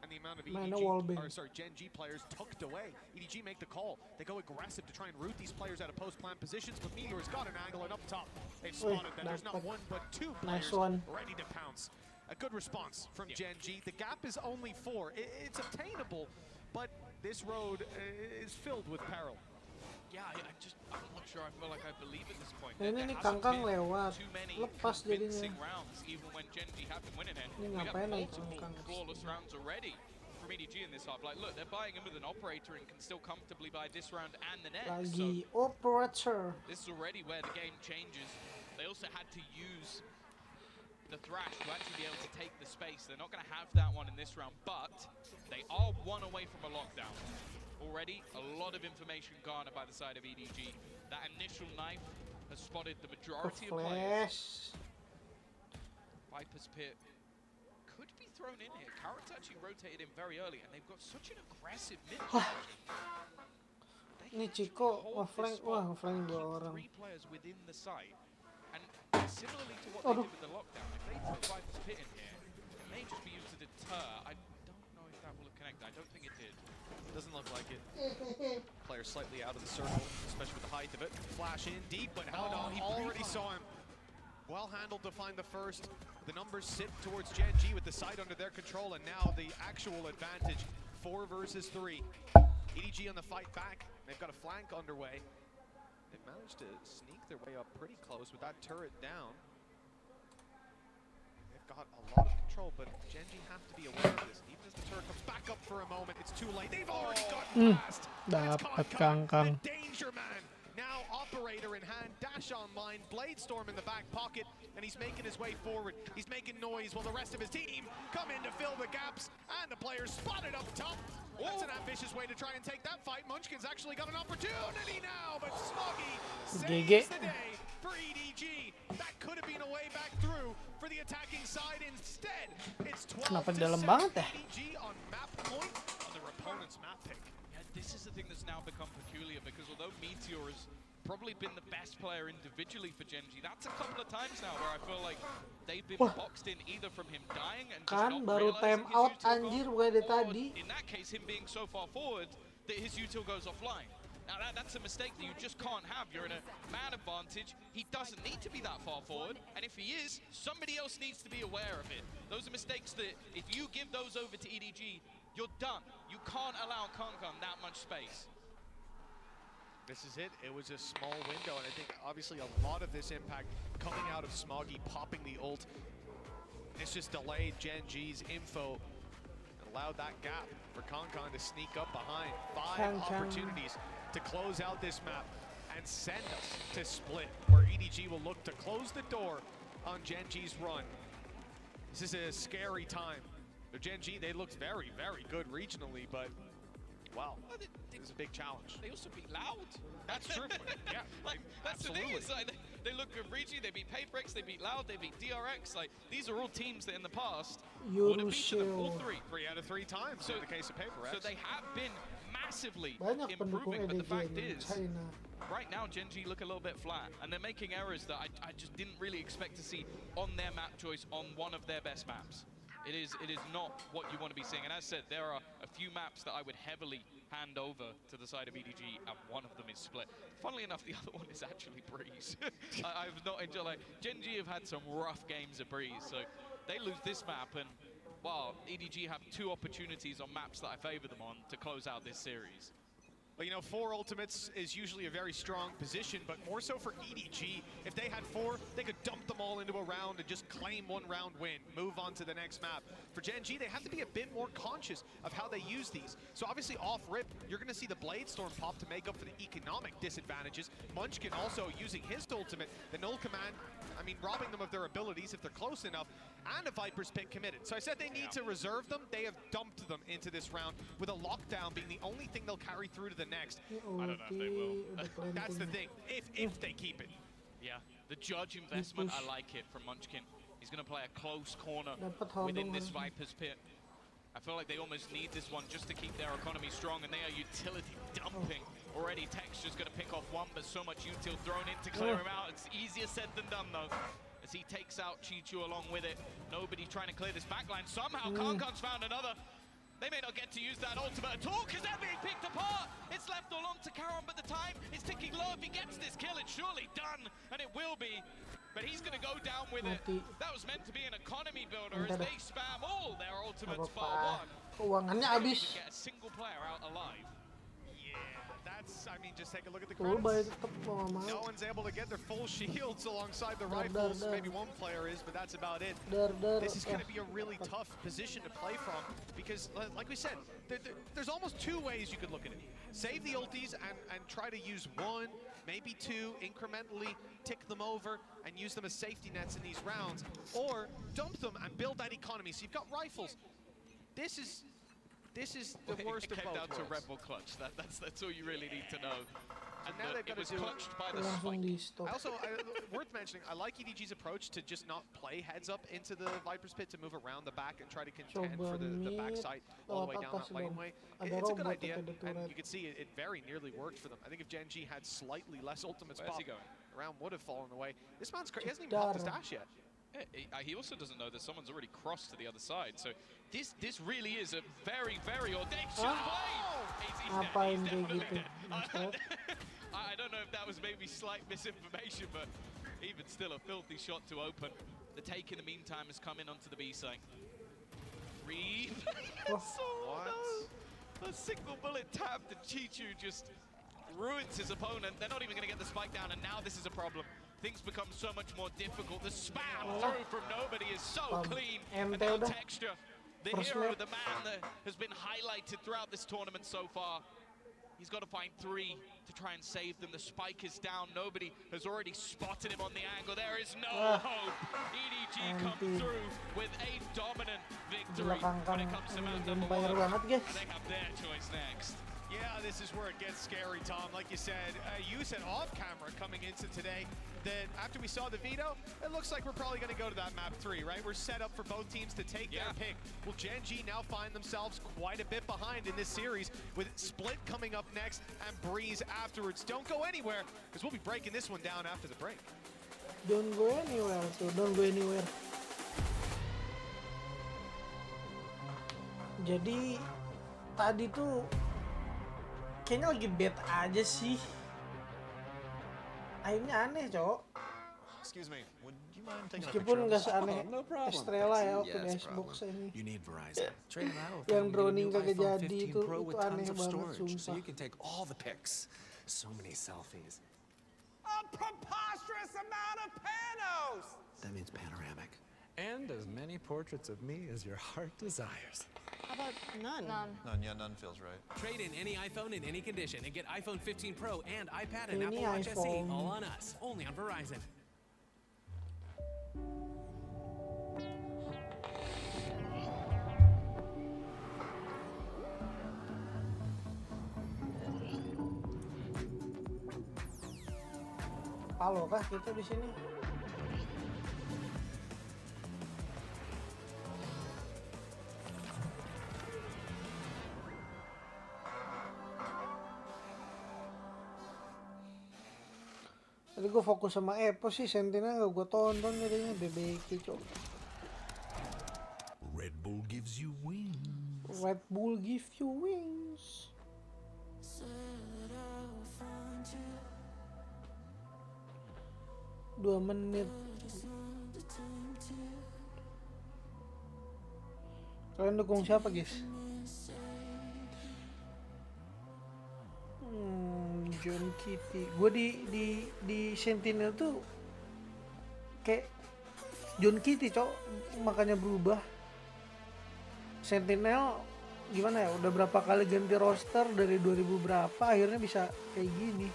and the amount of Man, no wallbang. Genji players tucked away. EDG make the call. They go aggressive to try and root these players out of post-plant positions, but Meteor's got an angle, and up top, they've spotted that there's not dapat. one but two Nice players one. ready to pounce. A good response from Genji. The gap is only 4. It's obtainable, but this road is filled with peril. Yeah, I'm not sure. I feel like I believe at this point. Nah, ini There nih hasn't Kangkang been lewat. too many Lepas convincing jadinya. rounds, even when Genji have been winning it. Ini We have ngapain lagi multiple Kangkang? flawless rounds already from EDG in this half. Like, look, they're buying in with an operator and can still comfortably buy this round and the next. So Lagi operator. this is already where the game changes. They also had to use the Thrash to actually be able to take the space. They're not going to have that one in this round, but they are one away from a lockdown. Already, a lot of information garnered by the side of EDG. That initial knife has spotted the majority of players. Flash. Viper's Pit could be thrown in here. Carrot's actually rotated in very early, and they've got such an aggressive mid. Ini Chico ngeflank, wah ngeflank 2 orang. 3 players within the site. And similarly to what they Aduh. did with the lockdown, if they put Viper's Pit in here, it may just be used to deter. I don't know if that will have connected. I don't think it did. Doesn't look like it. Player slightly out of the circle, especially with the height of it. Flash in deep, but Hadon already saw him. Well handled to find the first. The numbers sit towards Genji with the side under their control, and now the actual advantage, 4 versus 3. EDG on the fight back. They've got a flank underway. They've managed to sneak their way up pretty close with that turret down. They've got a lot of control, but Genji have to be aware of this. Even as the turret comes back up for a moment, it's too late. They've already gotten past. Dapat Kangkang. The danger man. Now operator in hand, dash online. line. Bladestorm in the back pocket, and he's making his way forward. He's making noise while the rest of his team come in to fill the gaps, and the players spotted up top. That's an ambitious way to try and take that fight. Munchkin's actually got an opportunity now, but Smoggy saves the day for EDG. That could have been a way back through for the attacking side. Instead, it's 12-7 EDG on map point on their opponent's map pick. Yeah, this is the thing that's now become peculiar, because although Meteor has probably been the best player individually for Gen.G, that's a couple of times now where I feel like they've been boxed in either from him dying and just not baru time realizing out his util anjir goal, bukan dari or tadi. in that case him being so far forward that his util goes offline. Now that's a mistake that you just can't have. You're in a man advantage. He doesn't need to be that far forward, and if he is, somebody else needs to be aware of it. Those are mistakes that if you give those over to EDG, you're done. You can't allow Kankan that much space. This is it. It was a small window, and I think obviously a lot of this impact coming out of Smoggy popping the ult. It's just delayed Gen.G's info and allowed that gap for Kankan to sneak up behind. 5 opportunities to close out this map and send us to split, where EDG will look to close the door on Gen.G's run. This is a scary time. The Gen.G, they looked very, very good regionally, but wow, this is a big challenge. They also beat Loud. That's true. Yeah, like, that's absolutely. the thing. It's like they look good regionally. They beat Paybreaks. They beat Loud. They beat DRX. Like, these are all teams that in the past would have beaten them all 3. 3 out of 3 times in the case of Paybreaks. So they have been massively Banyak pendukung improving. But the fact EDG is, China. right now Gen.G look a little bit flat, and they're making errors that I just didn't really expect to see on their map choice on one of their best maps. It is not what you want to be seeing. And as said, there are a few maps that I would heavily hand over to the side of EDG, and one of them is Split. Funnily enough, the other one is actually Breeze. I've not enjoyed, like, Gen.G have had some rough games of Breeze, so they lose this map, and, well, EDG have 2 opportunities on maps that I favor them on to close out this series. But you know, 4 ultimates is usually a very strong position, but more so for EDG. If they had 4, they could dump them all into a round and just claim 1 round win, move on to the next map. For Gen.G, they have to be a bit more conscious of how they use these. So obviously off rip, you're going to see the Bladestorm pop to make up for the economic disadvantages. Munchkin also using his ultimate, the null command, I mean, robbing them of their abilities if they're close enough, and a Viper's pick committed. So I said they need to reserve them. They have dumped them into this round, with a lockdown being the only thing they'll carry through to the next. I don't know if they will. That's the thing, if they keep it. Yeah, the judge investment, I like it from Munchkin. He's going to play a close corner within this Viper's pit. I feel like they almost need this one just to keep their economy strong, and they are utility dumping. Already Texture's going to pick off 1, but so much util thrown in to clear him out. It's easier said than done, though, as he takes out Chichu along with it. Nobody trying to clear this backline. Somehow Kankan's found another. They may not get to use that ultimate at all, because they're being picked apart. It's left all on to Karon, but the time is ticking low. If he gets this kill, it's surely done, and it will be. But he's going to go down with it. That was meant to be an economy builder as they spam all their ultimates bar 1. Keuangannya habis. Get a single player out alive. Yeah, that's, I mean, just take a look at the credits. No one's able to get their full shields alongside the rifles. Maybe 1 player is, but that's about it. This is going to be a really tough position to play from, because, like we said, there's almost 2 ways you could look at it. Save the ultis and try to use 1, maybe 2, incrementally tick them over and use them as safety nets in these rounds, or dump them and build that economy. So you've got rifles. This is the worst of both worlds. It came down to Red Bull clutch. That's all you really need to know. And now they've got to do clutched by the spike. Also, worth mentioning, I like EDG's approach to just not play heads up into the Viper's pit, to move around the back and try to contend for the backside all the way down that laneway. It's a good idea, and you can see it very nearly worked for them. I think if Gen.G had slightly less ultimates pop, round would have fallen away. This man's crazy. He hasn't even popped his dash yet. Yeah, he also doesn't know that someone's already crossed to the other side. So this really is a very, very audacious play. He's definitely dead. I don't know if that was maybe slight misinformation, but even still a filthy shot to open. The take in the meantime has come in onto the B site. Reed. No. A single bullet tapped, and Chichu just ruins his opponent. They're not even going to get the spike down, and now this is a problem. Things become so much more difficult. The spam through from nobody is so clean. And now Texture, the hero, the man that has been highlighted throughout this tournament so far. He's got to find 3 to try and save them. The spike is down. Nobody has already spotted him on the angle. There is no hope. EDG come through with a dominant victory when it comes to map number 1. And they have their choice next. Yeah, this is where it gets scary, Tom. Like you said, you said off camera coming into today that after we saw the veto, it looks like we're probably going to go to that map 3, right? We're set up for both teams to take their pick. Will Gen G now find themselves quite a bit behind in this series with Split coming up next and Breeze afterwards? Don't go anywhere because we'll be breaking this one down after the break. Don't go anywhere, so don't go anywhere. Jadi tadi tuh kayaknya lagi bad aja sih. Akhirnya aneh, Cok. Excuse me, would you mind taking a Meskipun picture of nggak this? seaneh Estrella ya waktu di Xbox ini. You need Verizon. Trade it out. Yang droning kagak iPhone jadi 15 itu Pro with aneh tons of banget, storage, so sumpah. you can take all the pics. So many selfies. A preposterous amount of panos! That means panoramic. And as many portraits of me as your heart desires. How about none? None feels right. Trade in any iPhone in any condition and get iPhone 15 Pro and iPad and Any Apple Watch SE iPhone. all on us, only on Verizon. Halo kah kita di sini? Tadi gue fokus sama Epo sih, Sentinel gak gue tonton jadinya BBQ, Cok. Red Bull gives you wings. Red Bull give you wings. Dua menit. Kalian dukung siapa, guys? John Kitty. Gue di Sentinel tuh kayak John Kitty, Cok, makanya berubah. Sentinel gimana ya? Udah berapa kali ganti roster dari 2000 berapa akhirnya bisa kayak gini.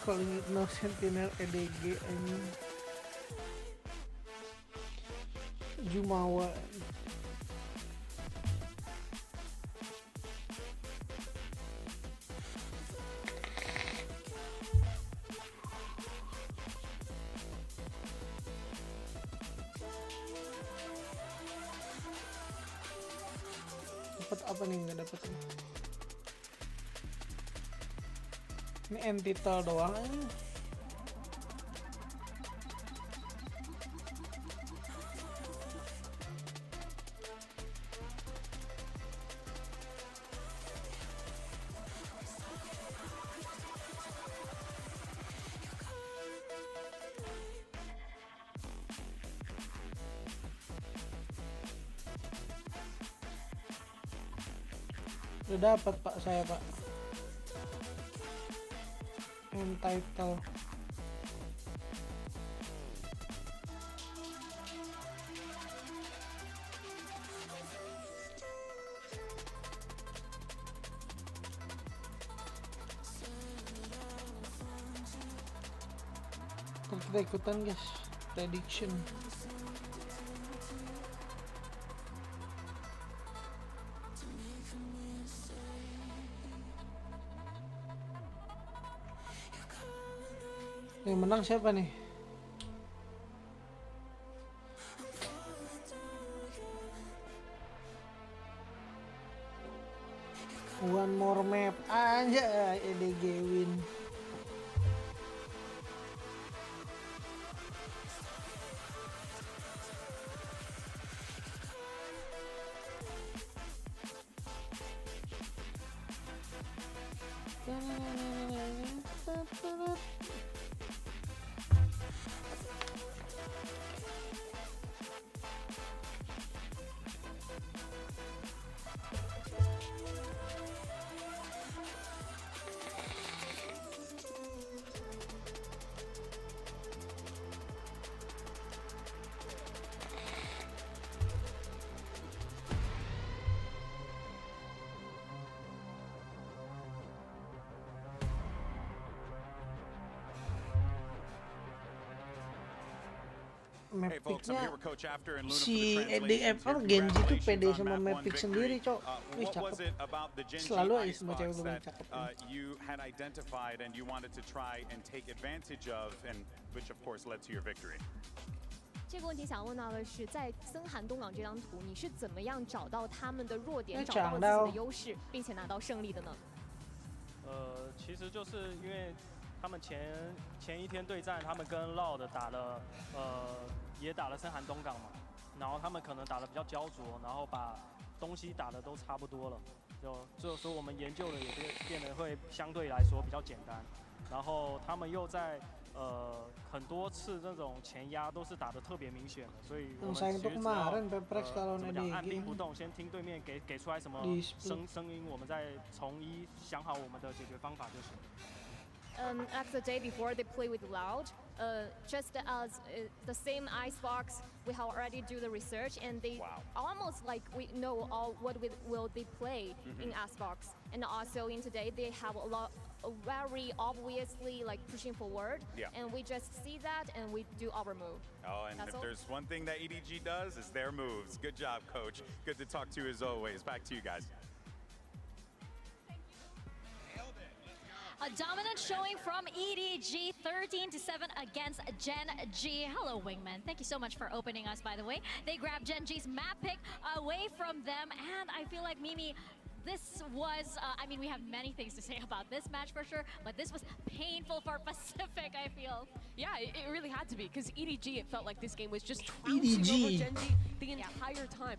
Calling it no Sentinel EDG ini. Jumawa. Dapat apa nih? Nggak dapat nih. Ini entitle doang ini. Udah dapat Pak saya, Pak. Entitle. Kita ikutan, guys. Prediction. Yang menang siapa nih? One more map aja EDG win. map Hey folks, I'm picknya here with Coach After and Luna si for the EDF translations. Genji tuh pede Congratulations sama on map that pick one sendiri, victory. Cok. Wih, What was cakep. it about the Genji Selalu aja semua icebox cewek gue that cakep. you had identified and you wanted to try and take advantage of, and which of course led to your victory? 这个问题想问到的是，在森韩东港这张图，你是怎么样找到他们的弱点，找到了自己的优势，并且拿到胜利的呢？其实就是因为他们前一天对战，他们跟 Loud 打了也打了森韩东港嘛，然后他们可能打得比较焦灼，然后把东西打得都差不多了，所以我们研究的也变得会相对来说比较简单，然后他们又在很多次那种前压都是打得特别明显的，所以我们其实只要怎么讲按兵不动，先听对面给出来什么声音，我们再从一想好我们的解决方法就行。Like the day before they play with Loud, just as the same icebox, we have already do the research and they almost like we know all what will they play in icebox. And also in today they have very obviously like pushing forward, and we just see that and we do our move. Oh, and if there's one thing that EDG does, is their moves. Good job, Coach. Good to talk to you as always. Back to you guys. A dominant showing from EDG, 13-7 against Gen G. Hello, Wingman. Thank you so much for opening us, by the way. They grabbed Gen G's map pick away from them, and I feel like Mimi, this was, I mean, we have many things to say about this match for sure, but this was painful for Pacific, I feel. Yeah, it really had to be, because EDG, it felt like this game was just trouncing over Gen G the entire time.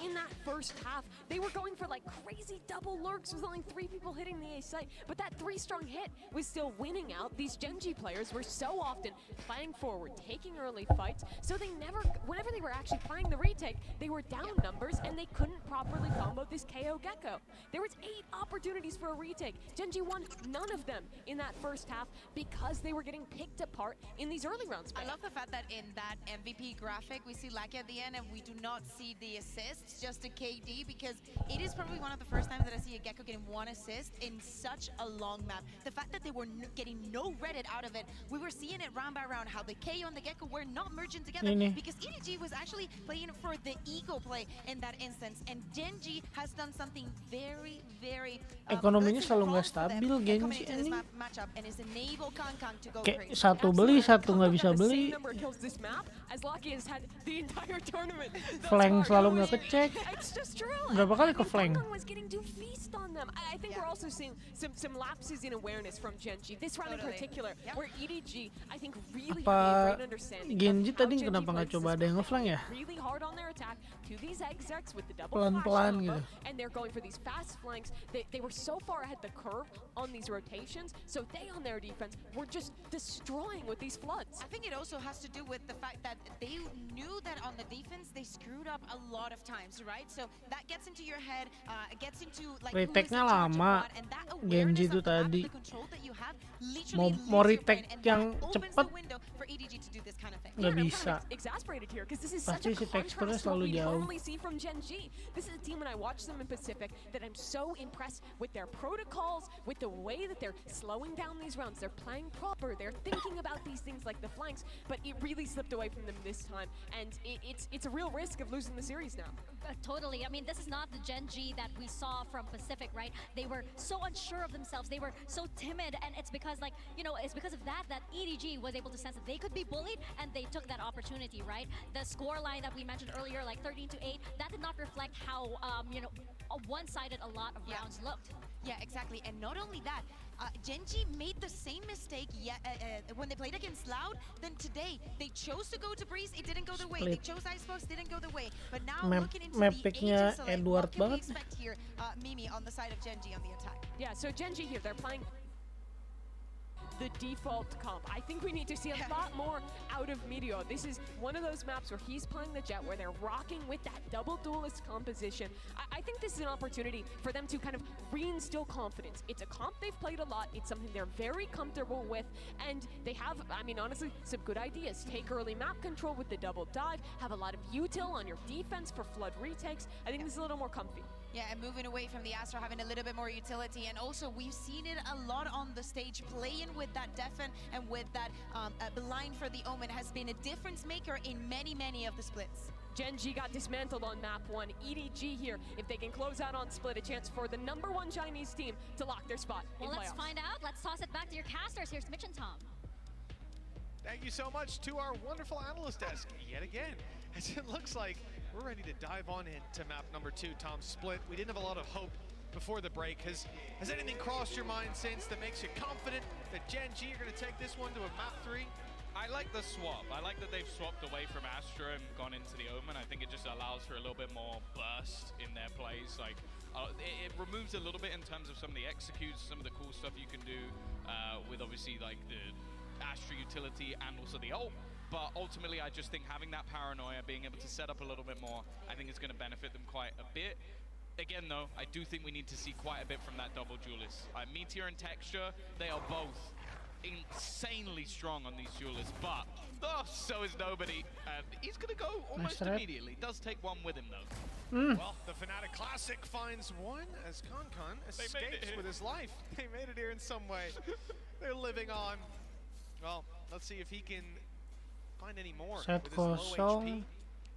In that first half, they were going for like crazy double lurks with only 3 people hitting the A site, but that 3-strong hit was still winning out. These Gen G players were so often playing forward, taking early fights, so they never, whenever they were actually playing the retake, they were down numbers and they couldn't properly combo this KO Gecko. There was 8 opportunities for a retake. Gen G won none of them in that first half because they were getting picked apart in these early rounds. I love the fact that in that MVP graphic, we see Lucky at the end and we do not see the assists, just a KD, because it is probably one of the first times that I see a Gecko getting 1 assist in such a long map. The fact that they were getting no Reddit out of it, we were seeing it round by round, how the KO and the Gecko were not merging together because EDG was actually playing for the ego play in that instance, and Gen G has done something very, very ekonominya selalu nggak stabil Genji ini. Kayak satu beli satu nggak bisa beli. Flank selalu nggak kecek. Berapa kali ke flank? I think we're also seeing some lapses in awareness from Gen G. This round in particular, where EDG, I think, really have a great understanding. Genji tadi kenapa nggak coba ada yang nge-flank ya? Really hard on their attack to these execs with the double pelan-pelan gitu. And they're going for these fast flanks. They were so far ahead the curve on these rotations, so they on their defense were just destroying with these floods. I think it also has to do with the fact that they knew that on the defense they screwed up a lot of times, right? So that gets into your head, gets into like retake-nya lama. Genji itu tadi mau retake yang cepet nggak bisa. Pasti si teksturnya selalu jauh. This is a team when I watch them in Pacific that I'm so impressed with their protocols, with the way that they're slowing down these rounds. They're playing proper. They're thinking about these things like the flanks, but it really slipped away from them this time, and it's a real risk of losing the series now. Totally. I mean, this is not the Gen G that we saw from Pacific, right? They were so unsure of themselves. They were so timid, and it's because, like, you know, it's because of that EDG was able to sense that they could be bullied, and they took that opportunity, right? The score line that we mentioned earlier, like 13-8, that did not reflect how, you know, one-sided a lot of rounds looked. Yeah, exactly. And not only that, Gen G made the same mistake when they played against Loud. Then today, they chose to go to Breeze. It didn't go their way. They chose Icebox. Didn't go their way. But now looking into the Acer select, what can we expect here, Mimi, on the side of Gen G on the attack? Yeah, so Gen G here, they're playing the default comp. I think we need to see a lot more out of Meteor. This is one of those maps where he's playing the Jet, where they're rocking with that double duelist composition. I think this is an opportunity for them to kind of reinstill confidence. It's a comp they've played a lot. It's something they're very comfortable with, and they have, I mean, honestly, some good ideas. Take early map control with the double dive, have a lot of util on your defense for flood retakes. I think this is a little more comfy. Yeah, and moving away from the Astra, having a little bit more utility. And also, we've seen it a lot on the stage, playing with that Deafen and with that blind for the Omen has been a difference maker in many of the splits. Gen.G got dismantled on map 1. EDG here, if they can close out on split, a chance for the #1 Chinese team to lock their spot in Well, let's playoffs. find out. Let's toss it back to your casters. Here's Mitch and Tom. Thank you so much to our wonderful analyst desk yet again. As it looks like we're ready to dive on into map number 2, Tom Split. We didn't have a lot of hope before the break. Has anything crossed your mind since that makes you confident that Gen.G are going to take this one to a map 3? I like the swap. I like that they've swapped away from Astra and gone into the Omen. I think it just allows for a little bit more burst in their plays. Like it removes a little bit in terms of some of the executes, some of the cool stuff you can do with obviously like the Astra utility and also the ult. But ultimately, I just think having that paranoia, being able to set up a little bit more, I think is going to benefit them quite a bit. Again, though, I do think we need to see quite a bit from that double duelist. Meteor and Texture, they are both insanely strong on these duelists, but so is Nobody. He's going to go almost immediately. Does take one with him, though. Well, the Fnatic Classic finds one as Concon escapes with his life. They made it here in some way. They're living on. Well, let's see if he can find any more with his low HP.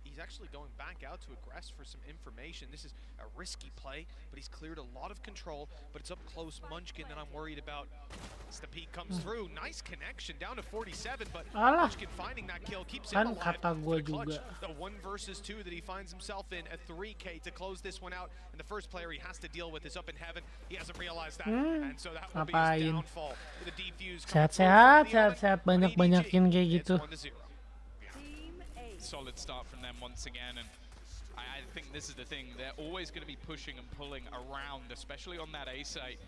He's actually going back out to aggress for some information. This is a risky play, but he's cleared a lot of control, but it's up close Munchkin that I'm worried about. As the peak comes through, nice connection down to 47, but Munchkin finding that kill keeps him alive. The 1 versus 2 that he finds himself in, a 3K to close this one out, and the first player he has to deal with is up in heaven. He hasn't realized that, and so that will be his downfall. With a defuse sehat, banyak-banyakin kayak gitu. Solid start from them once again, and I think this is the thing. They're always going to be pushing and pulling around, especially on that A site.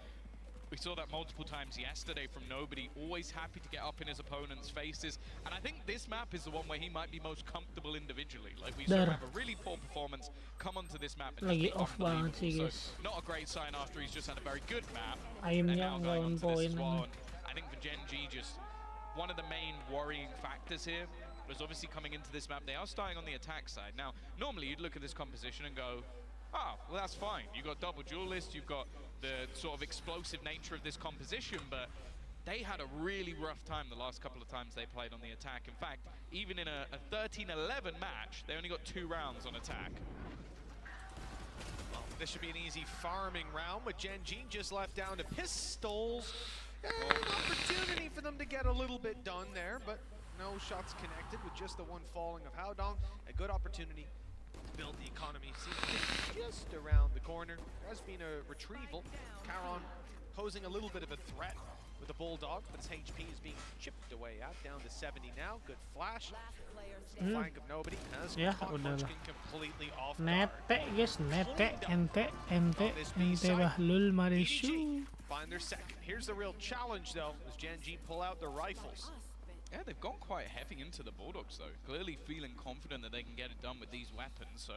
We saw that multiple times yesterday from Nobody, always happy to get up in his opponent's faces. And I think this map is the one where he might be most comfortable individually. Like we saw him have a really poor performance come onto this map and lagi just be off banget sih, guys. So, not a great sign after he's just had a very good map. Ayamnya nggak on point. I think for Gen.G, just one of the main worrying factors here was obviously coming into this map. They are starting on the attack side. Now, normally you'd look at this composition and go, oh, well, that's fine. You've got double duelist, you've got the sort of explosive nature of this composition, but they had a really rough time the last couple of times they played on the attack. In fact, even in a 13-11 match, they only got 2 rounds on attack. Well, this should be an easy farming round, with Gen.G just left down to pistols. An opportunity for them to get a little bit done there, but no shots connected with just the 1 falling of Haodong. A good opportunity to build the economy. See, just around the corner. There has been a retrieval. Caron posing a little bit of a threat with the Bulldog, but his HP is being chipped away at, down to 70 now. Good flash. The flank of Nobody has caught Munchkin completely off guard. Nete guys, nete, ente Bahlul Marisu. Find their second. Here's the real challenge though, as Gen.G pull out their rifles. Yeah, they've gone quite heavy into the Bulldogs though, clearly feeling confident that they can get it done with these weapons, so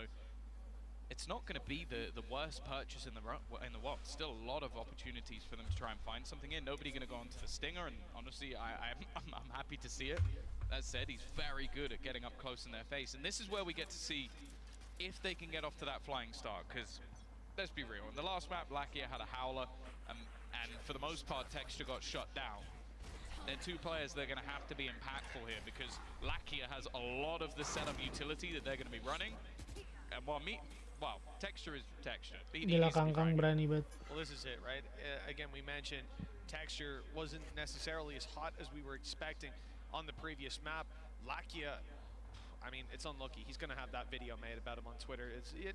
it's not going to be the worst purchase in the world. Still a lot of opportunities for them to try and find something in. Nobody going to go onto the Stinger, and honestly, I'm happy to see it. That said, he's very good at getting up close in their face, and this is where we get to see if they can get off to that flying start, because let's be real, in the last map, Lakia had a Howler, and for the most part, Texture got shut down. They're 2 players that are going to have to be impactful here, because Lakia has a lot of the setup utility that they're going to be running, and well, Texture is Texture. Gila Kangkang berani banget. Well, this is it, right? Again, we mentioned Texture wasn't necessarily as hot as we were expecting on the previous map. Lakia, I mean, it's unlucky. He's going to have that video made about him on Twitter.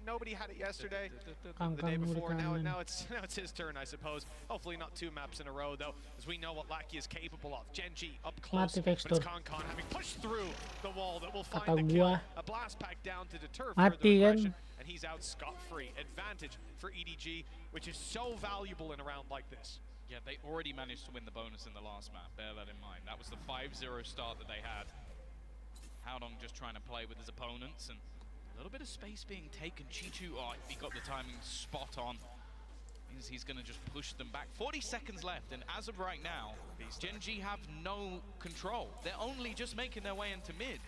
Nobody had it yesterday, the day before. Now it's his turn, I suppose. Hopefully not 2 maps in a row, though, as we know what Lakia is capable of. Gen.G up close, but it's Concon having pushed through the wall that will find the kill. A blast pack down to deter further aggression, and he's out scot-free. Advantage for EDG, which is so valuable in a round like this. Yeah, they already managed to win the bonus in the last map. Bear that in mind. That was the 5-0 start that they had. Haodong just trying to play with his opponents, and a little bit of space being taken. Chichu, he got the timing spot on. Means he's going to just push them back. 40 seconds left, and as of right now, Gen.G have no control. They're only just making their way into mid.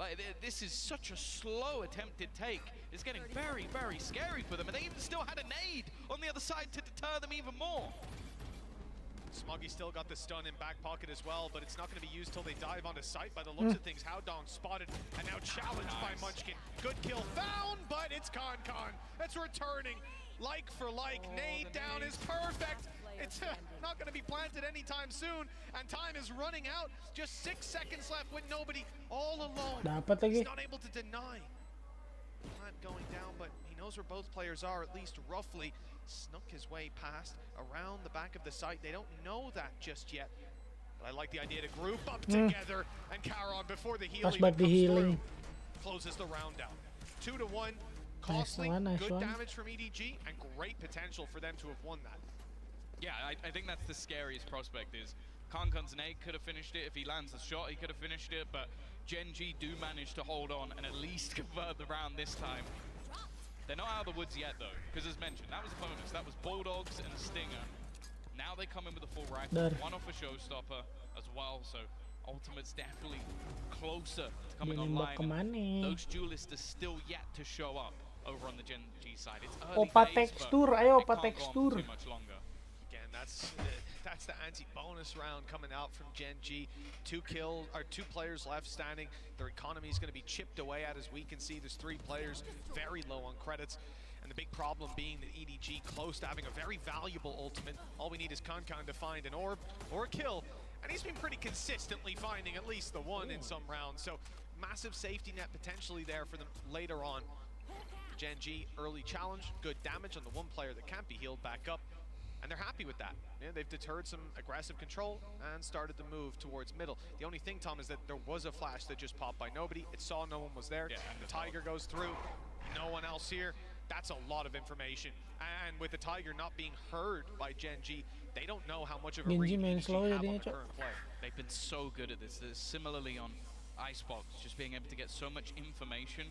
Like, this is such a slow attempted take. It's getting very, very scary for them, and they even still had a nade on the other side to deter them even more. Smoggy still got the stun in back pocket as well, but it's not going to be used till they dive onto site. By the looks of things, Howdong spotted and now challenged by Munchkin. Good kill found, but it's Con. That's returning like for like. Nade down is perfect. It's not going to be planted anytime soon, and time is running out. Just 6 seconds left with nobody, all alone. He's not able to deny plant going down, but he knows where both players are, at least roughly. Snuck his way past around the back of the site. They don't know that just yet, but I like the idea to group up together, and Caron, before the heal even comes through, closes the round out. 2-1, costly, good damage from EDG, and great potential for them to have won that. Yeah, I think that's the scariest prospect is Concon's nade could have finished it. If he lands the shot, he could have finished it, but Gen G do manage to hold on and at least convert the round this time. They're not out of the woods yet, though, because as mentioned, that was a bonus. That was Bulldogs and a Stinger. Now they come in with a full rifle, one off a Showstopper as well, so Ultimate's definitely closer to coming online. Those duelists are still yet to show up over on the Gen G side. It's early days, but it can't go on too much longer. Again, that's the anti-bonus round coming out from Gen G. 2 players left standing. Their economy is going to be chipped away at, as we can see. There's 3 players very low on credits, and the big problem being that EDG close to having a very valuable ultimate. All we need is Con to find an orb or a kill, and he's been pretty consistently finding at least the one in some rounds. So massive safety net potentially there for them later on. Gen G early challenge, good damage on the one player that can't be healed back up. And they're happy with that. Yeah, they've deterred some aggressive control and started to move towards middle. The only thing, Tom, is that there was a flash that just popped by nobody. It saw no one was there. Yeah, the Tiger goes through, no one else here. That's a lot of information. And with the Tiger not being heard by Gen G, they don't know how much of a read EDG have on the current play. They've been so good at this. Similarly on Icebox, just being able to get so much information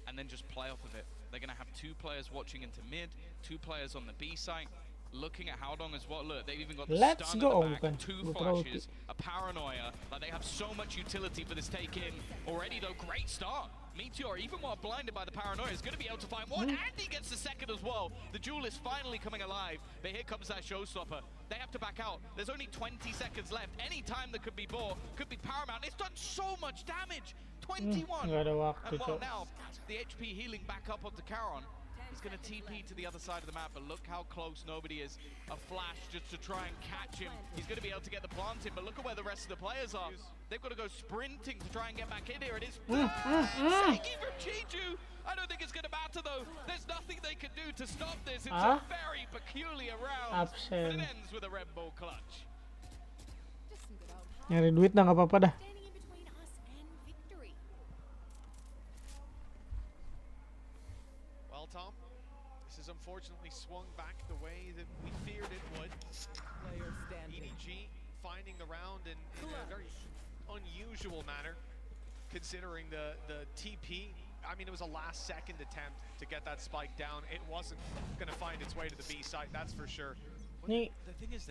and then just play off of it. They're going to have 2 players watching into mid, 2 players on the B site. Looking at Howdong as well. Look, they've even got the stun at the back, 2 flashes, a paranoia. Like, they have so much utility for this take-in already, though. Great start. Meteor, even while blinded by the paranoia, is going to be able to find one, and he gets the second as well. The duelist finally coming alive, but here comes that Showstopper. They have to back out. There's only 20 seconds left. Any time that could be bought could be paramount. It's done so much damage. 21. And well, now the HP healing back up onto Caron. He's going to TP to the other side of the map, but look how close nobody is. A flash just to try and catch him. He's going to be able to get the plant in, but look at where the rest of the players are. They've got to go sprinting to try and get back in here. It is Seki from Chiju. I don't think it's going to matter, though. There's nothing they can do to stop this. It's a very peculiar round, but it ends with a Red Bull clutch. Nyari duit dah, nggak apa-apa dah. Well, Tom, this has unfortunately swung back the way that we feared it would. EDG finding the round in a very unusual manner, considering the TP. I mean, it was a last-second attempt to get that spike down. It wasn't going to find its way to the B site, that's for sure. Nih,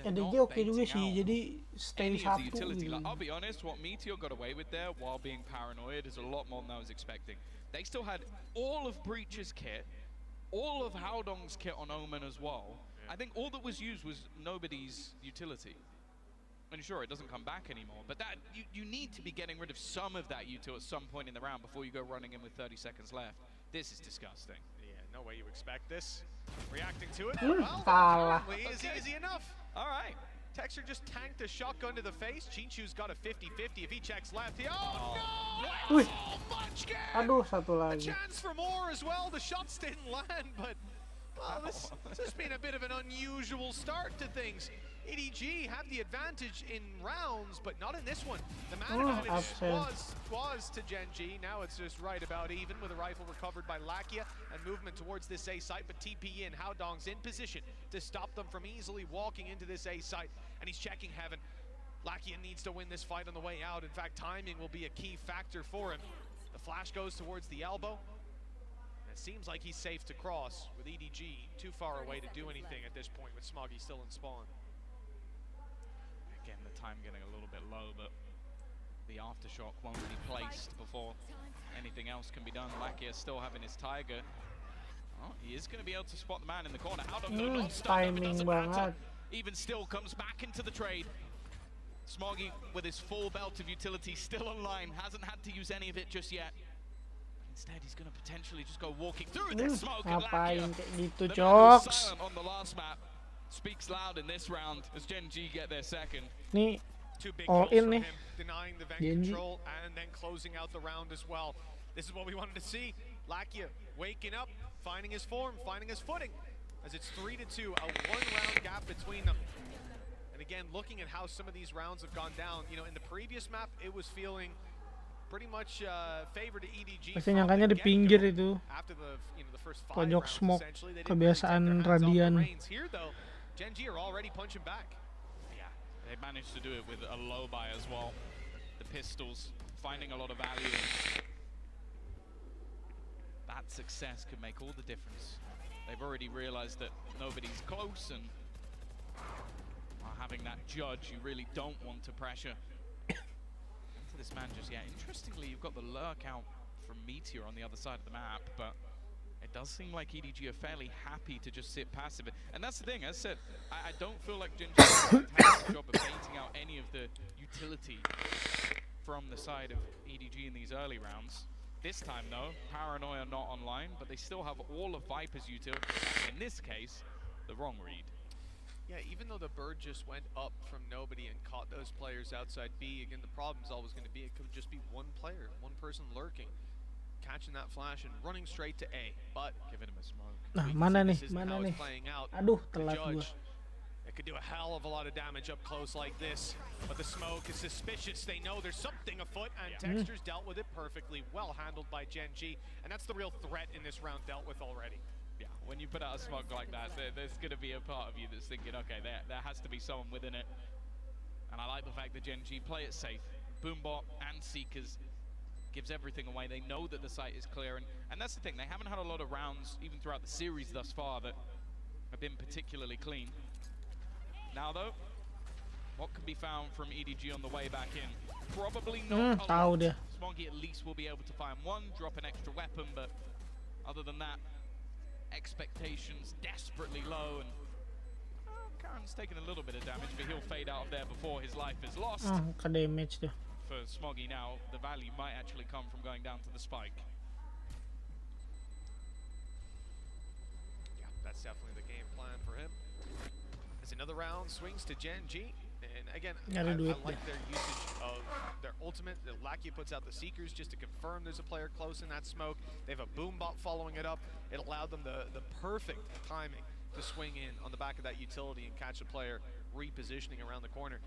EDG oke juga sih, jadi stay satu. Like, I'll be honest, what Meteor got away with there while being paranoid is a lot more than I was expecting. They still had all of Breach's kit, all of Howdong's kit on Omen as well. I think all that was used was nobody's utility. And sure, it doesn't come back anymore, but that you need to be getting rid of some of that util at some point in the round before you go running in with 30 seconds left. This is disgusting. Yeah, no way you expect this. Reacting to it, well, apparently is easy enough. All right. Texture just tanked a shotgun to the face. Chinchu's got a 50-50. If he checks left, no! Munchkin! Aduh, satu lagi. A chance for more as well. The shots didn't land, but well, this has been a bit of an unusual start to things. EDG have the advantage in rounds, but not in this one. The man advantage was to Gen G. Now it's just right about even with a rifle recovered by Lakia and movement towards this A site, but TP in. Howdong's in position to stop them from easily walking into this A site, and he's checking heaven. Lakia needs to win this fight on the way out. In fact, timing will be a key factor for him. The flash goes towards the elbow. It seems like he's safe to cross with EDG too far away to do anything at this point with Smoggy still in spawn. Again, the time getting a little bit low, but The aftershock won't be placed before anything else can be done. Lakia still having his Tiger. Oh, he is going to be able to spot the man in the corner. Out of the timing banget. Even still comes back into the trade. Smoggy with his full belt of utility still online. Hasn't had to use any of it just yet. Instead, he's going to potentially just go walking through this smoke. And Lakia, gitu, the man who's silent on the last map, speaks loud in this round as Gen G get their second. Nih, Two big all kills in from nih. him, denying the vent Gen G. control and then closing out the round as well. This is what we wanted to see. Lakia waking up, finding his form, finding his footing, as it's 3-2, a one-round gap between them. And again, looking at how some of these rounds have gone down, you know, in the previous map, it was feeling pretty much favored to EDG. Pasti nyangkanya di pinggir itu. After the, you know, the first 5 Pojok rounds, smoke, essentially, they didn't really take kebiasaan their hands off the Radian. reins. Here, though, Gen G are already punching back. Yeah, they managed to do it with a low buy as well. The pistols finding a lot of value. That success could make all the difference. They've already realized that nobody's close, and having that judge, you really don't want to pressure into this man just yet. Interestingly, you've got the lurk out from Meteor on the other side of the map, but it does seem like EDG are fairly happy to just sit passive. And that's the thing, as I said, I don't feel like Ginger has a fantastic job of baiting out any of the utility from the side of EDG in these early rounds. This time, though, Paranoia not online, but they still have all of Viper's utility. In this case, the wrong read. Yeah, even though the bird just went up from nobody and caught those players outside B, again, the problem is always going to be it could just be one player, one person lurking, catching that flash and running straight to A. But giving him a smoke. Nah, mana nih? Aduh, telat gua. It could do a hell of a lot of damage up close like this, but the smoke is suspicious. They know there's something afoot, and Textures dealt with it perfectly, well handled by Gen G, and that's the real threat in this round dealt with already. Yeah, when you put out a smoke like that, there's going to be a part of you that's thinking, okay, there has to be someone within it. And I like the fact that Gen G play it safe. Boombot and Seekers gives everything away. They know that the site is clear, and that's the thing. They haven't had a lot of rounds, even throughout the series thus far, that have been particularly clean. Now, though, what can be found from EDG on the way back in? Probably not a lot. Smoggy at least will be able to find one, drop an extra weapon, but other than that, expectations desperately low, and Karen's taking a little bit of damage, but he'll fade out of there before his life is lost. Ke-damage tuh. For Smoggy now, the value might actually come from going down to the spike. Yeah, that's definitely the game plan for him. As another round swings to Gen G, and again, I like their usage of their ultimate. Lakia puts out the Seekers just to confirm there's a player close in that smoke. They have a Boombot following it up. It allowed them the perfect timing to swing in on the back of that utility and catch a player repositioning around the corner.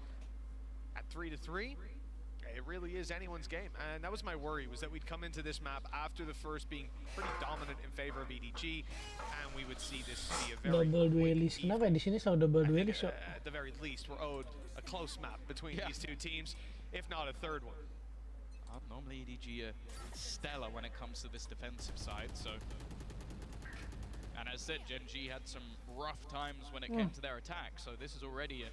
At 3-3, it really is anyone's game, and that was my worry, was that we'd come into this map after the first being pretty dominant in favor of EDG, and we would see this be a very double duelist. Kenapa di sini selalu double duelist? At the very least, we're owed a close map between these two teams, if not a third one. Normally EDG are stellar when it comes to this defensive side, so... And as said, Gen G had some rough times when it came to their attack, so this is already a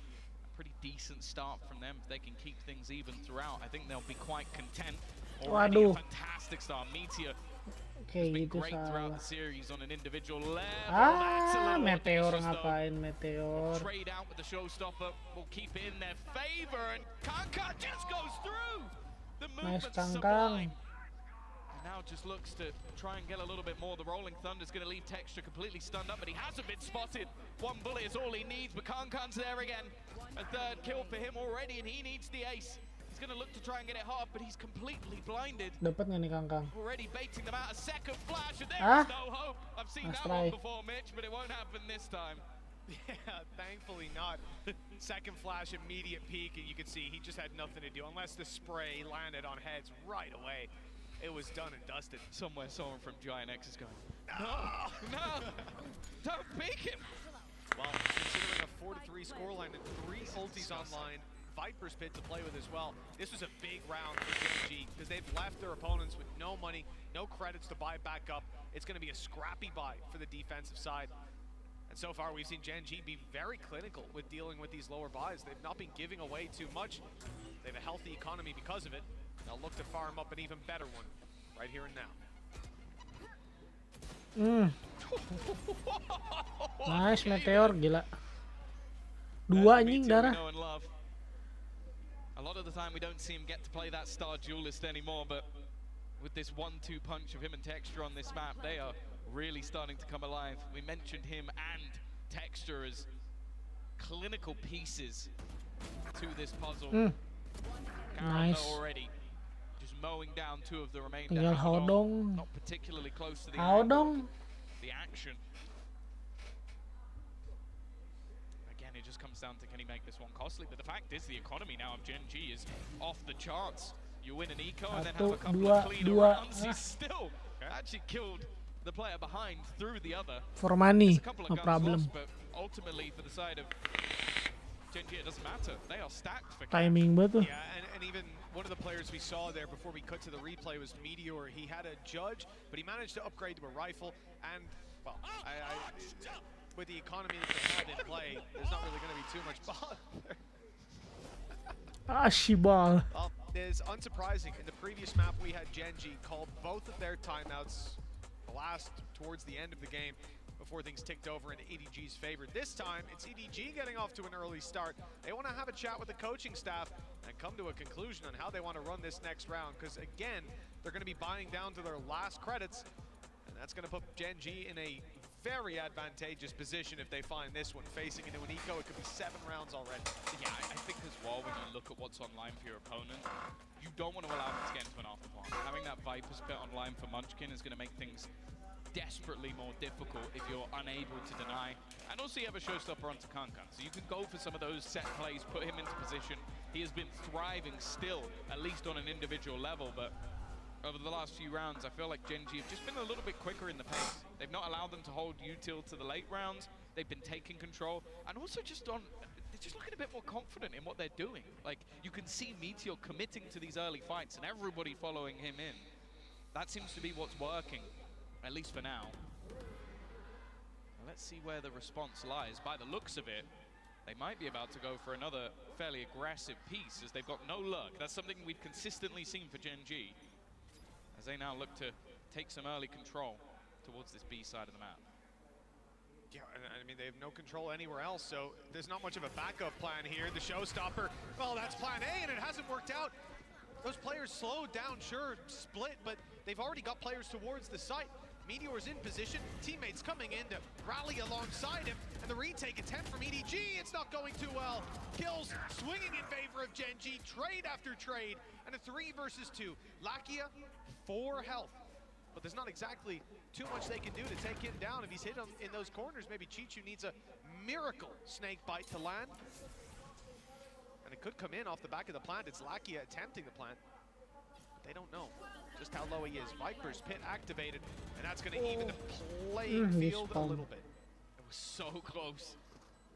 pretty decent start from them. If they can keep things even throughout, I think they'll be quite content. Already a fantastic start. Meteor has been great throughout the series on an individual level. Meteor ngapain, Meteor? Trade out with the showstopper will keep it in their favor, and Kankan just goes through. The movement's sublime. And now just looks to try and get a little bit more. The Rolling Thunder's going to leave Texture completely stunned up, but he hasn't been spotted. One bullet is all he needs, but Kankan's there again. A third kill for him already, and he needs the ace. He's going to look to try and get it hard, but he's completely blinded. Dapat nggak nih Kangkang? Already baiting them out. A second flash, and there's no hope. I've seen that one before, Mitch, but it won't happen this time. Yeah, thankfully not. Second flash, immediate peek, and you can see he just had nothing to do unless the spray landed on heads right away. It was done and dusted. Somewhere someone from Giant X is going, no, don't peek him. Well, considering a 4-3 scoreline and 3 ultis online, Viper's pit to play with as well. This was a big round for Gen G because they've left their opponents with no money, no credits to buy back up. It's going to be a scrappy buy for the defensive side. And so far, we've seen Gen G be very clinical with dealing with these lower buys. They've not been giving away too much. They have a healthy economy because of it. They'll look to farm up an even better one right here and now. Nice Meteor, gila. Dua anjing darah. A lot of the time we don't see him get to play that star duelist anymore, but with this 1-2 punch of him and Texture on this map, they are really starting to come alive. We mentioned him and Texture as clinical pieces to this puzzle. Nice. Already just mowing down two of the remainder. Tinggal Hodong. Not particularly close to the action. Again, it just comes down to can he make this one costly, but the fact is the economy now of Gen G is off the charts. You win an eco and then have a couple of clean rounds. He still actually killed the player behind through the other. For money, no problem. Lost, but ultimately for the side of Gen G, it doesn't matter. They are stacked for Timing betul. Yeah, and even one of the players we saw there before we cut to the replay was Meteor. He had a judge, but he managed to upgrade to a rifle. And, well, with the economy that they had in play, there's not really going to be too much ball there. Shibal. Well, it's unsurprising. In the previous map, we had Gen G called both of their timeouts towards the end of the game before things ticked over into EDG's favor. This time, it's EDG getting off to an early start. They want to have a chat with the coaching staff and come to a conclusion on how they want to run this next round, because again, they're going to be buying down to their last credits, and that's going to put Gen G in a very advantageous position if they find this one. Facing into an eco, it could be 7 rounds already. Yeah, I think as well, when you look at what's online for your opponent, you don't want to allow them to get into an afterpart. Having that Viper's Pit online for Munchkin is going to make things desperately more difficult if you're unable to deny. And also you have a showstopper onto Kankan, so you can go for some of those set plays, put him into position. He has been thriving still, at least on an individual level, but over the last few rounds, I feel like Gen G have just been a little bit quicker in the pace. They've not allowed them to hold util to the late rounds. They've been taking control, and also they're just looking a bit more confident in what they're doing. Like, you can see Meteor committing to these early fights and everybody following him in. That seems to be what's working, at least for now. Let's see where the response lies. By the looks of it, they might be about to go for another fairly aggressive piece, as they've got no luck. That's something we've consistently seen for Gen G, as they now look to take some early control towards this B side of the map. Yeah, I mean, they have no control anywhere else, so there's not much of a backup plan here. The showstopper, well, that's plan A, and it hasn't worked out. Those players slowed down, sure, split, but they've already got players towards the site. Meteor's in position, teammates coming in to rally alongside him, and the retake attempt from EDG, it's not going too well. Kills swinging in favor of Gen G, trade after trade, and a 3 versus 2. Lakia, 4 health, but there's not exactly too much they can do to take him down. If he's hit in those corners, maybe Chichu needs a miracle snake bite to land. And it could come in off the back of the plant. It's Lakia attempting the plant. They don't know just how low he is. Viper's Pit activated, and that's going to even the playing field a little bit. It was so close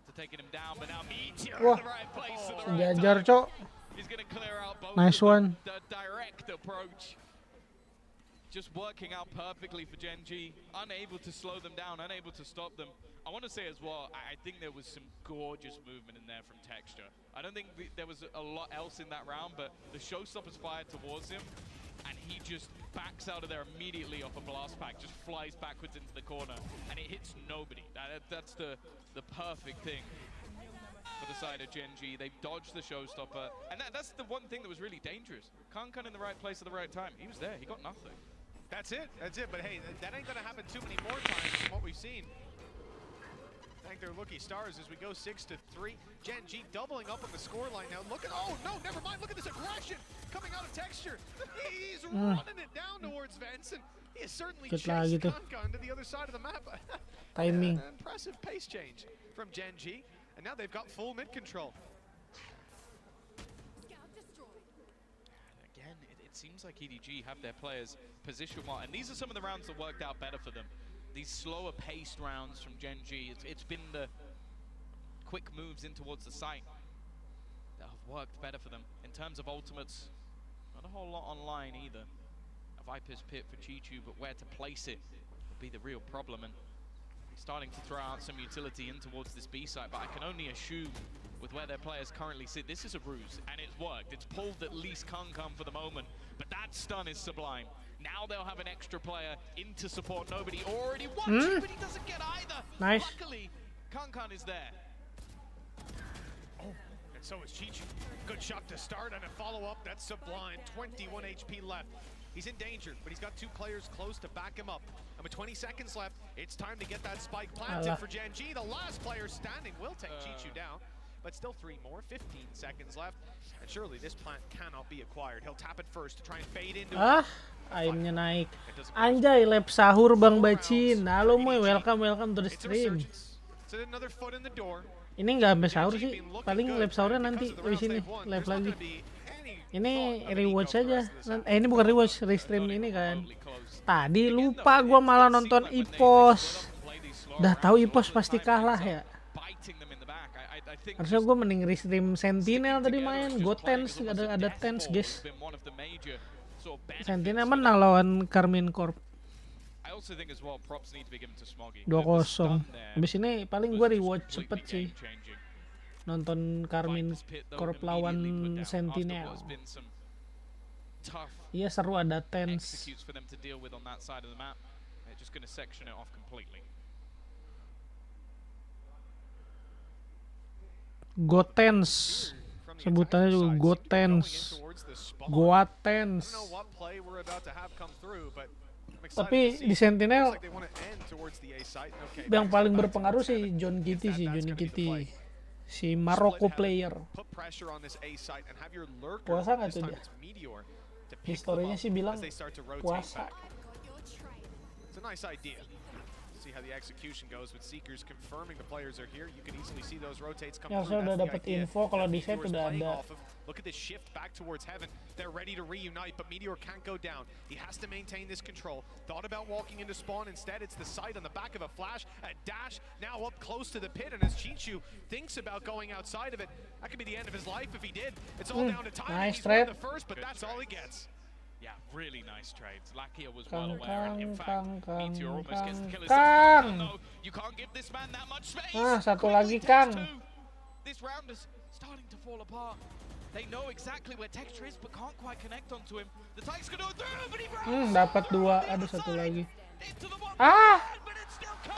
to taking him down, but now Meteor in the right place at the right Jajar, time. Cok. He's going to clear out both Nice of them. one. The direct approach just working out perfectly for Gen G. Unable to slow them down, unable to stop them. I want to say as well, I think there was some gorgeous movement in there from Texture. I don't think there was a lot else in that round, but the showstoppers fired towards him, and he just backs out of there immediately off a blast pack, just flies backwards into the corner, and it hits nobody. That's the perfect thing for the side of Gen G. They've dodged the showstopper, and that's the one thing that was really dangerous. Kankan in the right place at the right time. He was there, he got nothing. That's it, but hey, that ain't gonna happen too many more times from what we've seen. Thank their lucky stars as we go 6-3. Gen G doubling up on the scoreline now. Look at, oh no, never mind, look at this aggression coming out of Texture. He's running it down towards Vance, and he has certainly chased Kankan to the other side of the map. Timing. An impressive pace change from Gen G, and now they've got full mid control. Again, it seems like EDG have their players positioned well, and these are some of the rounds that worked out better for them. These slower paced rounds from Gen G, it's been the quick moves in towards the site that have worked better for them. In terms of ultimates, not a whole lot online either. A Viper's Pit for Chichu, but where to place it will be the real problem. And starting to throw out some utility in towards this B site, but I can only assume with where their players currently sit, this is a ruse, and it's worked. It's pulled at least Kankan for the moment, but that stun is sublime. Now they'll have an extra player in to support. Nobody already watching, but he doesn't get either. Nice. Luckily, Kankan is there. Oh, and so is Chichu. Good shot to start and a follow-up. That's sublime. 21 HP left. He's in danger, but he's got two players close to back him up. And with 20 seconds left, it's time to get that spike planted for Gen G. The last player standing will take Chichu down, but still 3 more, 15 seconds left. And surely this plant cannot be acquired. He'll tap it first to try and fade into it. Aimnya naik. Anjay, lab sahur Bang Bacin. Halo Moy, welcome to the stream. Ini nggak sampai sahur sih, paling lab sahurnya nanti di sini live lagi. Ini rewatch saja. Ini bukan rewatch, restream ini kan. Tadi lupa gua malah nonton IPOS. Udah tahu IPOS pasti kalah ya. Harusnya gua mending restream Sentinel tadi main. Go Tens, ada Tens guys. Sentinel menang lawan Karmin Corp. 2-0. Habis ini paling gua rewatch cepet sih. Nonton Karmin Corp lawan Sentinel. Iya seru, ada Tens. Gotens. Sebutannya juga Gotens. Goatens. Tapi di Sentinel yang paling berpengaruh sih Johnny Kitty. Si Maroko player. Puasa nggak tuh dia? Historinya sih bilang puasa. See how the execution goes with Seekers confirming the players are here. You can easily see those rotates come through. Ya, saya udah dapat info kalau di set udah ada. Look at this shift back towards heaven. They're ready to reunite, but Meteor can't go down. He has to maintain this control. Thought about walking into spawn. Instead, it's the sight on the back of a flash. A dash now up close to the pit, and as Chichu thinks about going outside of it, that could be the end of his life if he did. It's all down to time. Nice He's won the first, but that's all he gets. Yeah, really nice trades. Lakia was well aware, and in fact, Meteor almost gets the kill himself. No, you can't give this man that much space. Satu lagi Kang. This round is starting to fall apart. They know exactly where Texture is, but can't quite connect onto him. The Tykes can do it through, but he breaks. Dapat 2, ada satu lagi.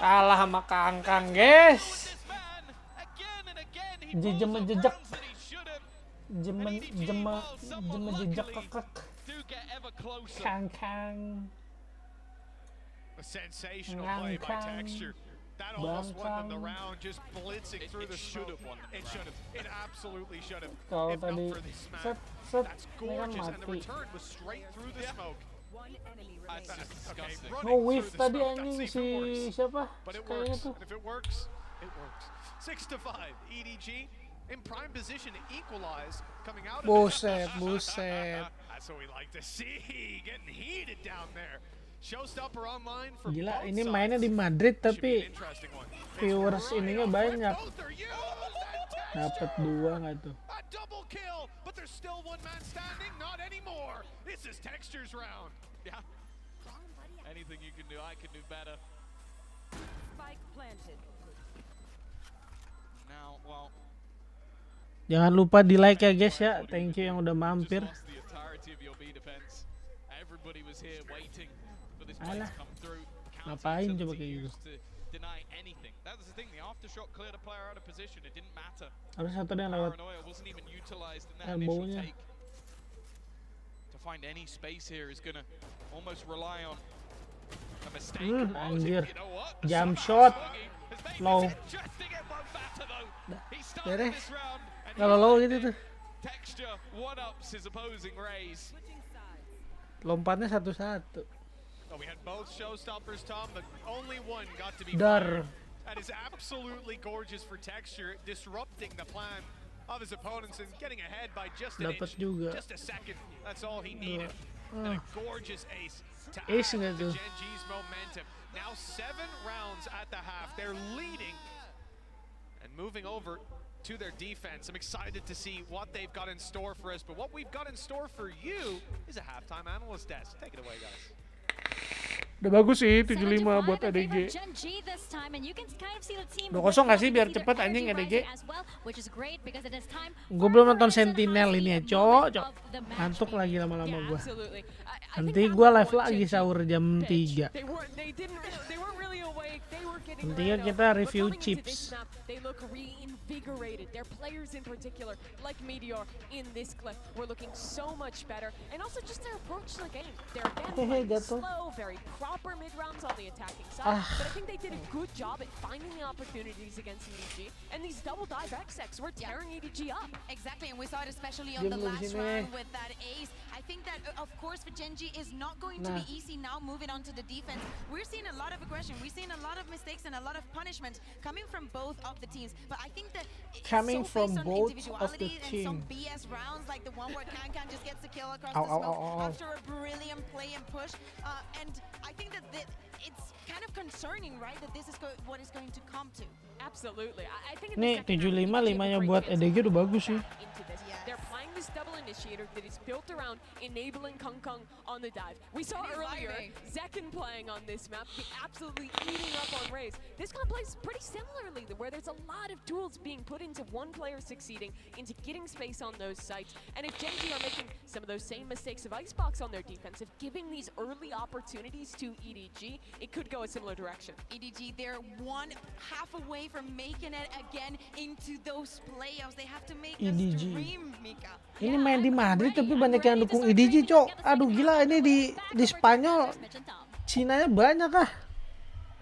Kalah sama Kang, guys. Jejak. Jejak kakak. Kang. A sensational play by Texture. That almost won them the round, just blitzing through the smoke. It should have. It absolutely should have. If not for this man. That's gorgeous, and the return was straight through the smoke. That's just disgusting. Whiff tadi anjing si siapa? But it works. And if it works, it works. 6-5. EDG in prime position to equalize, coming out of Buset. That's what we like to see. Getting heated down there. Showstopper online for Gila, ini mainnya di Madrid tapi viewers ininya banyak. Dapat 2 nggak tuh? A double kill, but there's still one man standing. Not anymore. This is Texture's round. Yeah. Anything you can do, I can do better. Spike planted. Now, well. Jangan lupa di like ya guys ya. Thank you yang udah mampir. Alah, ngapain coba kayak gitu? Harus satu yang lewat elbow-nya. Anjir, jump shot, low. Beres. Kalau low gitu tuh. Lompatnya satu-satu. We had both showstoppers, Tom, but only one got to be Dar. That is absolutely gorgeous for Texture, disrupting the plan of his opponents and getting ahead by just an inch, just a second. That's all he needed. And a gorgeous ace to add to Gen G's momentum. Now 7 rounds at the half. They're leading and moving over to their defense. I'm excited to see what they've got in store for us, but what we've got in store for you is a halftime analyst desk. Take it away, guys. Udah bagus sih 75 buat ADG. 2-0 nggak sih biar cepet anjing ADG. Gue belum nonton Sentinel ini ya, cok. Ngantuk lagi lama-lama gue. Nanti gue live lagi sahur jam 3. Intinya kita review chips. They look reinvigorated. Their players in particular, like Meteor in this clip, were looking so much better. And also just their approach to the game. They're again playing slow, very proper mid-rounds on the attacking side. But I think they did a good job at finding the opportunities against EDG. And these double dive XX were tearing EDG up. Exactly, and we saw it especially on the last round with that ace. I think that, of course, for Genji is not going to be easy now moving on to the defense. We're seeing a lot of aggression. We're seeing a lot of mistakes and a lot of punishment coming from both of the teams. But I think that coming from both of the teams. Some BS rounds like the one where Kankan just gets a kill across the smoke after a brilliant play and push. And I think that it's kind of concerning, right? That this is what is going to come to. Absolutely. I think nih 75 5-nya buat EDG udah bagus sih. They're playing this double initiator that is built around enabling Kung Kung on the dive. We saw earlier Zekken playing on this map, absolutely eating up on Raze. This one plays pretty similarly, where there's a lot of tools being put into one player succeeding, into getting space on those sites. And if Genji are making some of those same mistakes of Icebox on their defense, of giving these early opportunities to EDG, it could go a similar direction. EDG, they're one half away from making it again into those playoffs. They have to make a stream, Mika. Ini main di Madrid tapi banyak yang dukung EDG, cok. Aduh gila, ini di Spanyol Cinanya banyak ah.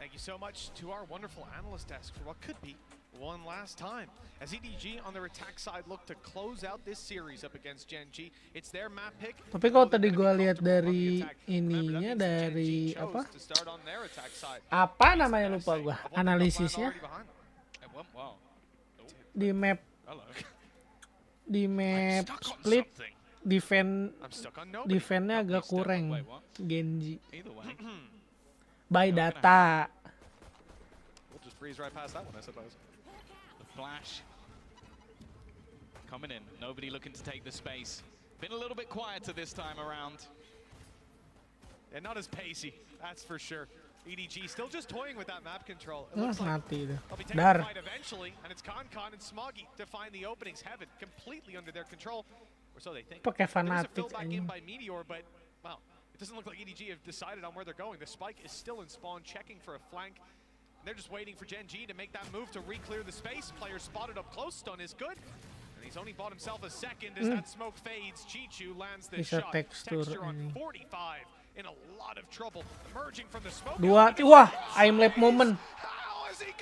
Thank you so much to our wonderful analyst desk for what could be one last time. As EDG on their attack side look to close out this series up against Genji, it's their map pick. Tapi kalau tadi gua lihat dari ininya, dari apa namanya lupa gua, analisisnya di map split defense-nya agak kurang Genji by data. We'll just breeze right past that one, I suppose. The flash coming in, nobody looking to take the space. Been a little bit quieter this time around. And not as pacey, that's for sure. EDG still just toying with that map control. It looks like they'll be taking the fight eventually, and it's Concon and Smoggy to find the openings. Heaven completely under their control, or so they think. Pakai There's a fanatik fill back in by Meteor, but well, it doesn't look like EDG have decided on where they're going. The spike is still in spawn, checking for a flank. They're just waiting for Gen G to make that move to re-clear the space. Player spotted up close, stun is good. And he's only bought himself a second as that smoke fades. Chichu lands this shot. Texture on 45. In a lot of trouble, emerging from the smoke. Wah, aim lap moment.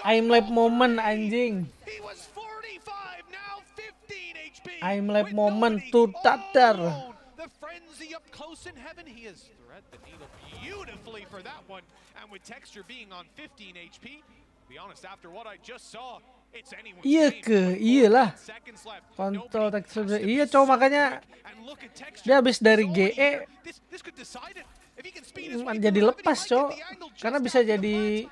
Aim lap moment anjing. He was 45, now 15 HP. Aim lap moment to tatar. The frenzy up close in heaven. He has thread the needle beautifully for that one. And with Texture being on 15 HP, to be honest, after what I just saw, it's anyone's game. Iyalah. Kontrol Texture. Iya, cowok makanya dia habis dari GE jadi lepas, cowok. Karena bisa jadi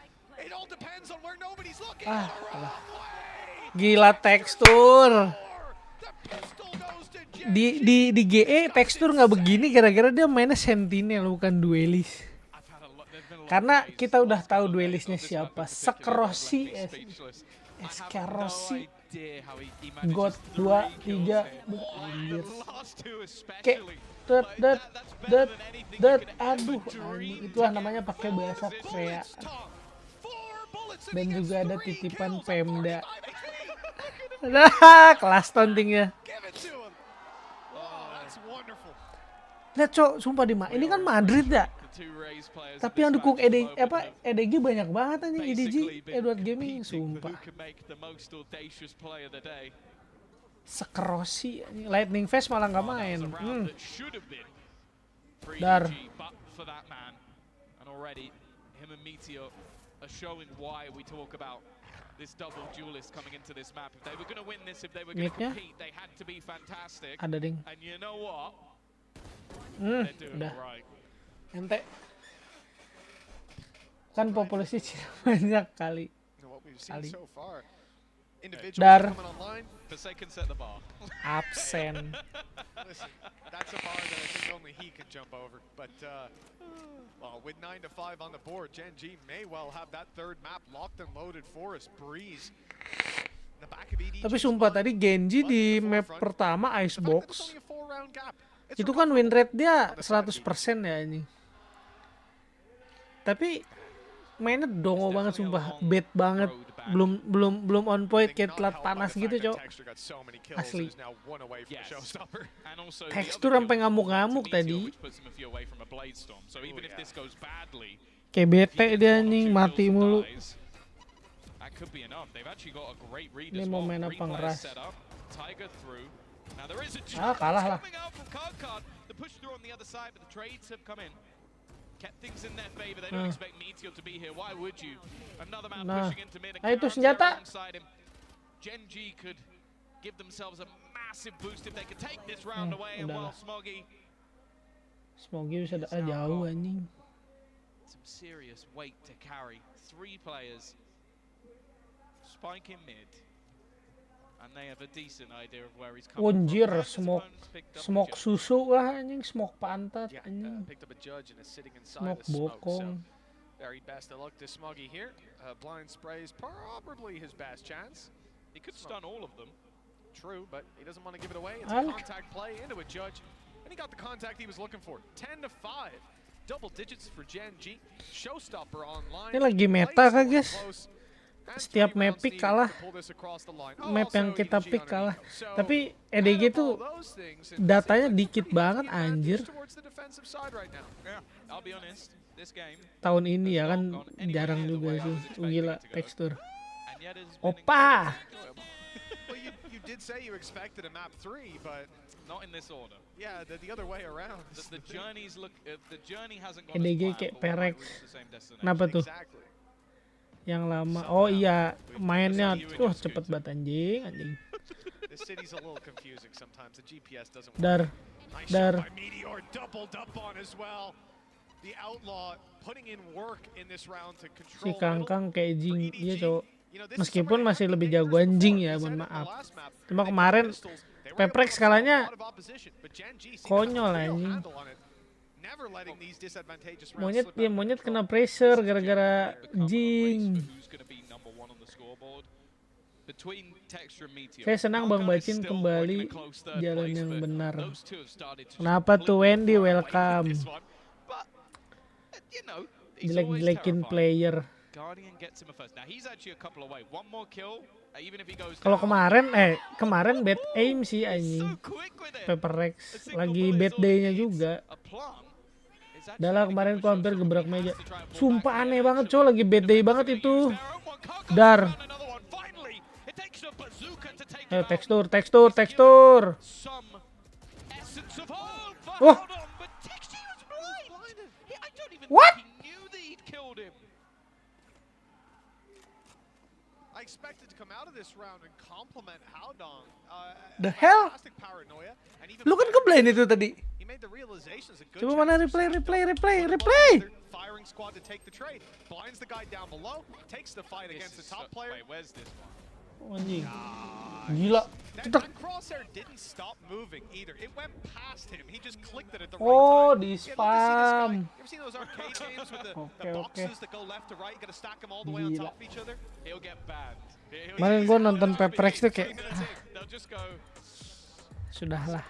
gila tekstur. Di GE tekstur nggak begini gara-gara dia mainnya Sentinel bukan duelis. Karena kita udah tahu duelisnya siapa, Skrosi, Skrosi, God 2, 3, anjir. Kayak aduh, itulah namanya pakai bahasa Korea. Dan juga ada titipan Pemda. Nah, kelas tauntingnya. Lihat cok, sumpah ini kan Madrid ya. Tapi yang dukung EDG banyak banget aja. EDG, Edward Gaming, sumpah. Skrosi, Lightning Fast malah nggak main. Dar. Nicknya ada ding. Udah. Ente kan populasi Cina banyak kali. individuals Dar. coming online. Forsaken set the bar. Absen. Listen, that's a bar that I think only he can jump over. But well, with 9 to 5 on the board, Gen G may well have that third map locked and loaded for us. Breeze. In the back of EDG. Tapi sumpah tadi Genji di map pertama Icebox itu kan win rate dia 100% ya ini. Tapi mainnya dongo banget sumpah, bad banget. Belum on point, kayak telat panas gitu, Cok. Asli. Tekstur sampai ngamuk-ngamuk tadi. Kayak bete dia anjing, mati mulu. Ini mau main apa ngeras? Ah, kalah lah. Nah, itu senjata. Udah. Smoggy bisa jauh anjing. Some serious weight to carry. 3 players. Spike in mid. And they have a decent idea of where he's coming Anjir, from. smoke susu lah anjing, smoke pantat anjing. Smoke bokong. Very best of luck to Smoggy here. Blind spray is probably his best chance. He could stun all of them. True, but he doesn't want to give it away. It's a contact play into a judge. And he got the contact he was looking for. 10 to 5. Double digits for Gen G. Showstopper online. Ini lagi meta kah, guys? Setiap map pick kalah, map yang kita pick kalah. Tapi EDG tuh datanya dikit banget anjir. Tahun ini ya kan jarang juga sih. Gila tekstur. Opa. You did say you expected a map 3, but not in this order. Yeah, the other way around. The journeys look. The journey hasn't gone EDG kayak Perex. Kenapa tuh? Yang lama. Oh iya, mainnya cepet banget anjing. Dar. Si Kangkang kayak Jing, iya cowok. Meskipun masih lebih jago anjing ya, mohon maaf. Cuma kemarin Peprex kalahnya konyol anjing. Monyet kena pressure gara-gara Jing. Saya senang Bang Bacin kembali jalan yang benar. Kenapa tuh Wendy, welcome. Jelek-jelekin player. Kalau kemarin bad aim sih anjing. Peprex lagi bad day-nya juga. Adalah kemarin aku hampir gebrak meja. Sumpah aneh banget cow, lagi bad day banget itu. Dar. Ayo tekstur. Wah. What? I expected to come out of this round and compliment Howdong. The hell? Lu kan ke-blind itu tadi. Coba mana replay. Firing squad to take the trade. Blinds the guy down below, takes the fight against the top player. Wait, where's this one? Anjing. Gila. That crosshair didn't stop moving either. It went past him. He just clicked it at the right Oh, time. di spam. You ever seen those arcade games with the boxes that go left to right? You gotta stack them all the way on top of each other. He'll get banned. Kemarin gue nonton Peprex tuh kayak sudahlah.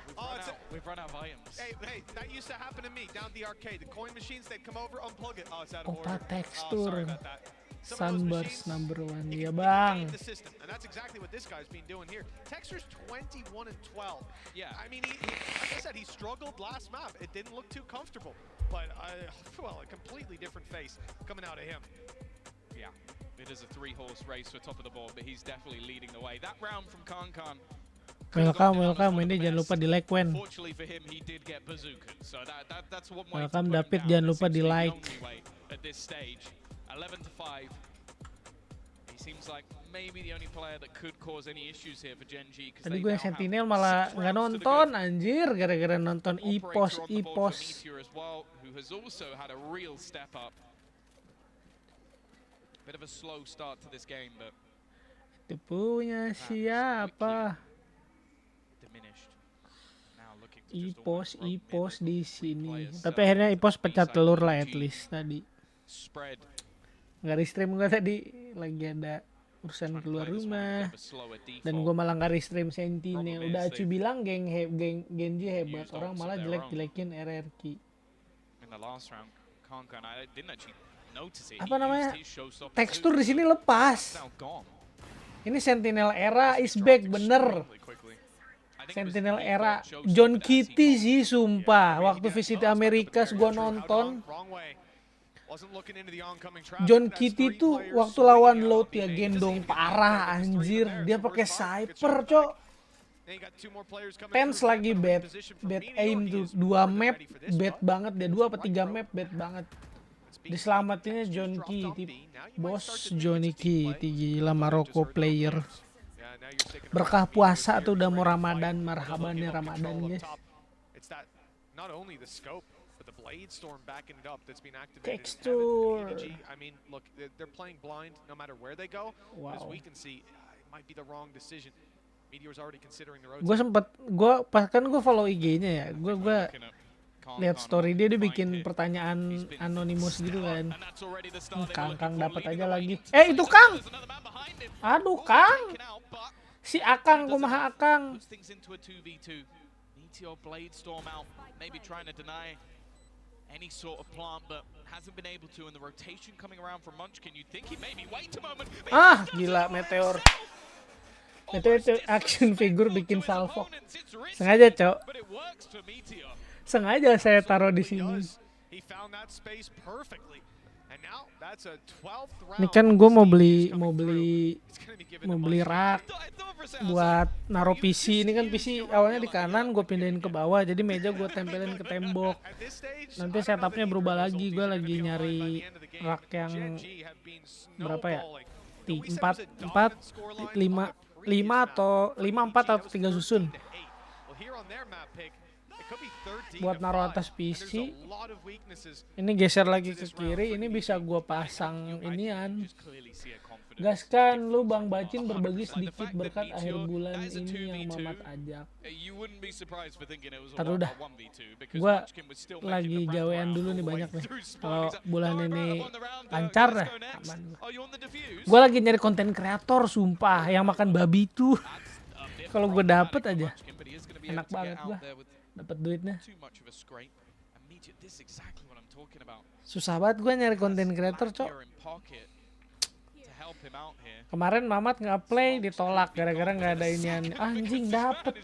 We've run out of items. Hey, that used to happen to me down at the arcade. The coin machines, they'd come over, unplug it. Oh, it's out of order. Opa tekstur. Sorry about that. Sunburst number 1 ya bang. And that's exactly what this guy's been doing here. Texture's 21 and 12. Yeah, I mean, like I said, he struggled last map. It didn't look too comfortable, but well, a completely different face coming out of him. Yeah, it is a 3-horse race for top of the board, but he's definitely leading the way. That round from Kankan. Welcome. Ini jangan lupa di like Wen. Fortunately for him, he did get bazookaed. So that's one way. Welcome David, jangan lupa di like. At this stage. 11 to 5. He seems like maybe the only player that could cause any issues here for Gen G. Tadi gue yang Sentinel malah nggak nonton anjir gara-gara nonton ipos. Who has also had a real step up. Bit of a slow start to this game, but Itu punya siapa? Ipos di sini. Tapi akhirnya Ipos pecah telur lah at least tadi. Nggak restream gue tadi, lagi ada urusan keluar rumah. Dan gue malah nggak restream Sentinel. Udah Acu bilang Genji hebat, orang malah jelek-jelekin RRQ. Apa namanya? Tekstur di sini lepas. Ini Sentinel era is back, bener. Sentinel era John Kitty sih, sumpah. Waktu VCT Amerika gua nonton, John Kitty tuh waktu lawan Load ya gendong parah anjir. Dia pakai sniper, cok. Tense lagi bad aim tuh, 2 map bad banget dia, 2 apa 3 map bad banget. Diselamatinnya John Kitty, bos Johnny Kitty, gila Maroko player. Berkah puasa tuh udah mau Ramadan, marhabannya Ramadan guys. CX2. Wow. Gue follow IG-nya ya, gue lihat story dia bikin pertanyaan anonimus gitu kan. Kang dapat aja lagi. Itu Kang. Aduh Kang. Si Akang, kumaha Akang. Gila meteor. Itu action figure bikin salvo. Sengaja, Cok. Sengaja saya taruh di sini. Ini kan gue mau beli rak buat naruh PC. Ini kan PC awalnya di kanan, gue pindahin ke bawah, jadi meja gue tempelin ke tembok. Nanti setupnya berubah lagi. Gue lagi nyari rak yang berapa ya? 4, 5 atau 3 susun. Buat naruh atas PC. Ini geser lagi ke kiri, ini bisa gua pasang inian. Gaskan lu Bang Bacin berbagi sedikit berkat akhir bulan ini yang Mamat ajak. Taruh dah. Gua lagi gawean dulu nih banyak nih. Kalau bulan ini lancar dah, aman. Gua lagi nyari konten kreator sumpah yang makan babi tuh. Kalau gua dapet aja, enak banget gua. Dapat duitnya. Susah banget gue nyari konten kreator, Cok. Kemarin Mamat nge-play ditolak gara-gara nggak ada inian. Anjing dapet.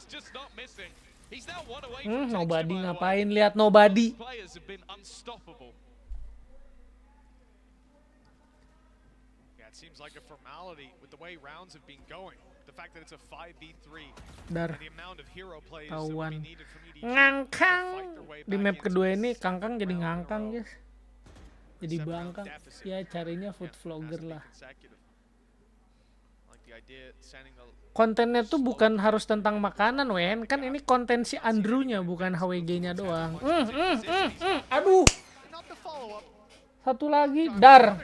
Nobody ngapain, lihat nobody. Dar tawan ngangkang di map kedua ini. Kangkang jadi ngangkang guys, jadi bangkang ya. Carinya food vlogger lah. Kontennya tuh bukan harus tentang makanan wen, kan ini konten si Andrew-nya bukan HWG-nya doang. Aduh, satu lagi dar.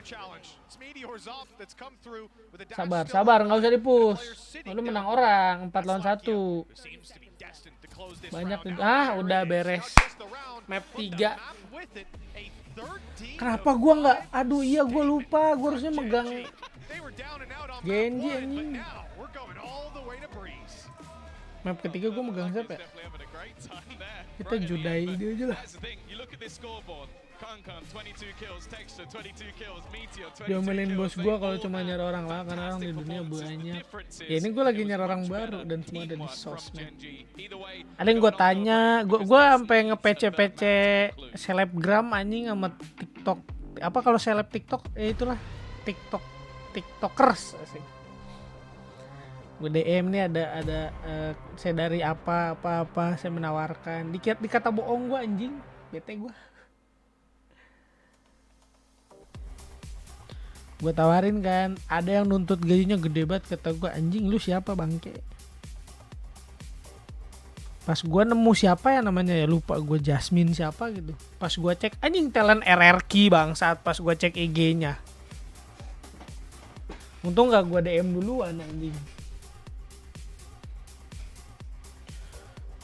Sabar, nggak usah dipush. Lu menang orang 4 lawan 1. Banyak udah beres. Map 3. Kenapa gua nggak? Aduh iya gua lupa, gua harusnya megang Genji anjing. Map ketiga gua megang siapa ya? Kita judai dia aja lah. Diomelin bos gue kalau cuma nyari orang lah, karena orang di dunia banyak. Ya ini gue lagi nyari orang baru dan semua ada di sosmed. Ada yang gue tanya, gue sampai nge-PC selebgram anjing sama TikTok. Apa kalau seleb TikTok? Itulah TikTokers asik. Gue DM nih ada saya dari apa saya menawarkan. Dikata bohong gue anjing, bete gue. Gue tawarin kan, ada yang nuntut gajinya gede banget, kata gue anjing lu siapa bangke. Pas gue nemu siapa ya namanya ya lupa gue, Jasmine siapa gitu. Pas gue cek anjing talent RRQ bang, saat pas gue cek IG-nya. Untung nggak gue DM duluan anjing.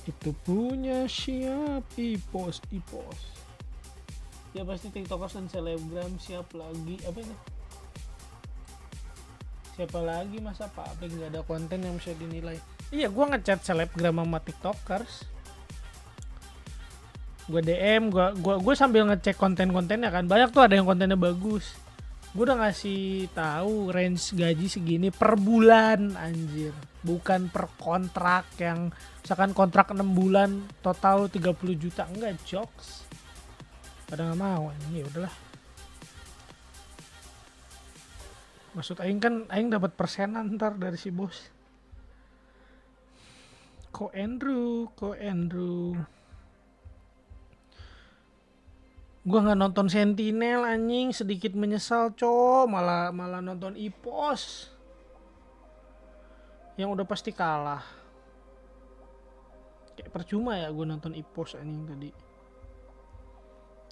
Itu punya siap ipos. Ya pasti tiktokers dan selebgram siap lagi apa itu? Siapa lagi masa publik nggak ada konten yang bisa dinilai? Iya, gue ngechat selebgram sama tiktokers. Gue DM, gue sambil ngecek konten-kontennya kan. Banyak tuh ada yang kontennya bagus. Gue udah ngasih tahu range gaji segini per bulan anjir. Bukan per kontrak yang misalkan kontrak 6 bulan total 30 juta. Enggak, jokes. Pada nggak mau anjing, ya udahlah. Maksud aing kan aing dapat persenan ntar dari si bos. Ko Andrew. Gua nggak nonton Sentinel anjing, sedikit menyesal malah nonton ipos yang udah pasti kalah. Kayak percuma ya gue nonton ipos anjing tadi.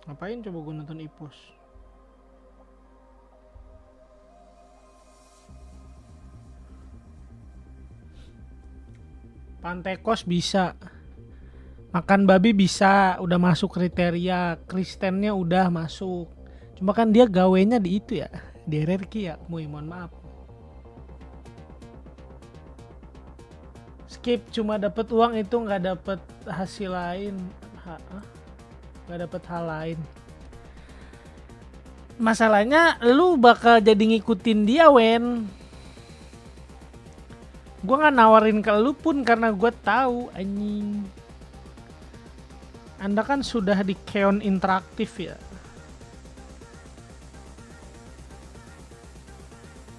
Ngapain coba gue nonton ipos? Pantai kos bisa, makan babi bisa, udah masuk kriteria. Kristennya udah masuk. Cuma kan dia gawenya di itu ya, di RRQ ya. Mohon maaf. Skip, cuma dapat uang itu nggak dapat hasil lain. Nggak dapat hal lain. Masalahnya lu bakal jadi ngikutin dia, Wen. Gue nggak nawarin ke lu pun karena gue tahu anjing. Anda kan sudah di Keon interaktif ya.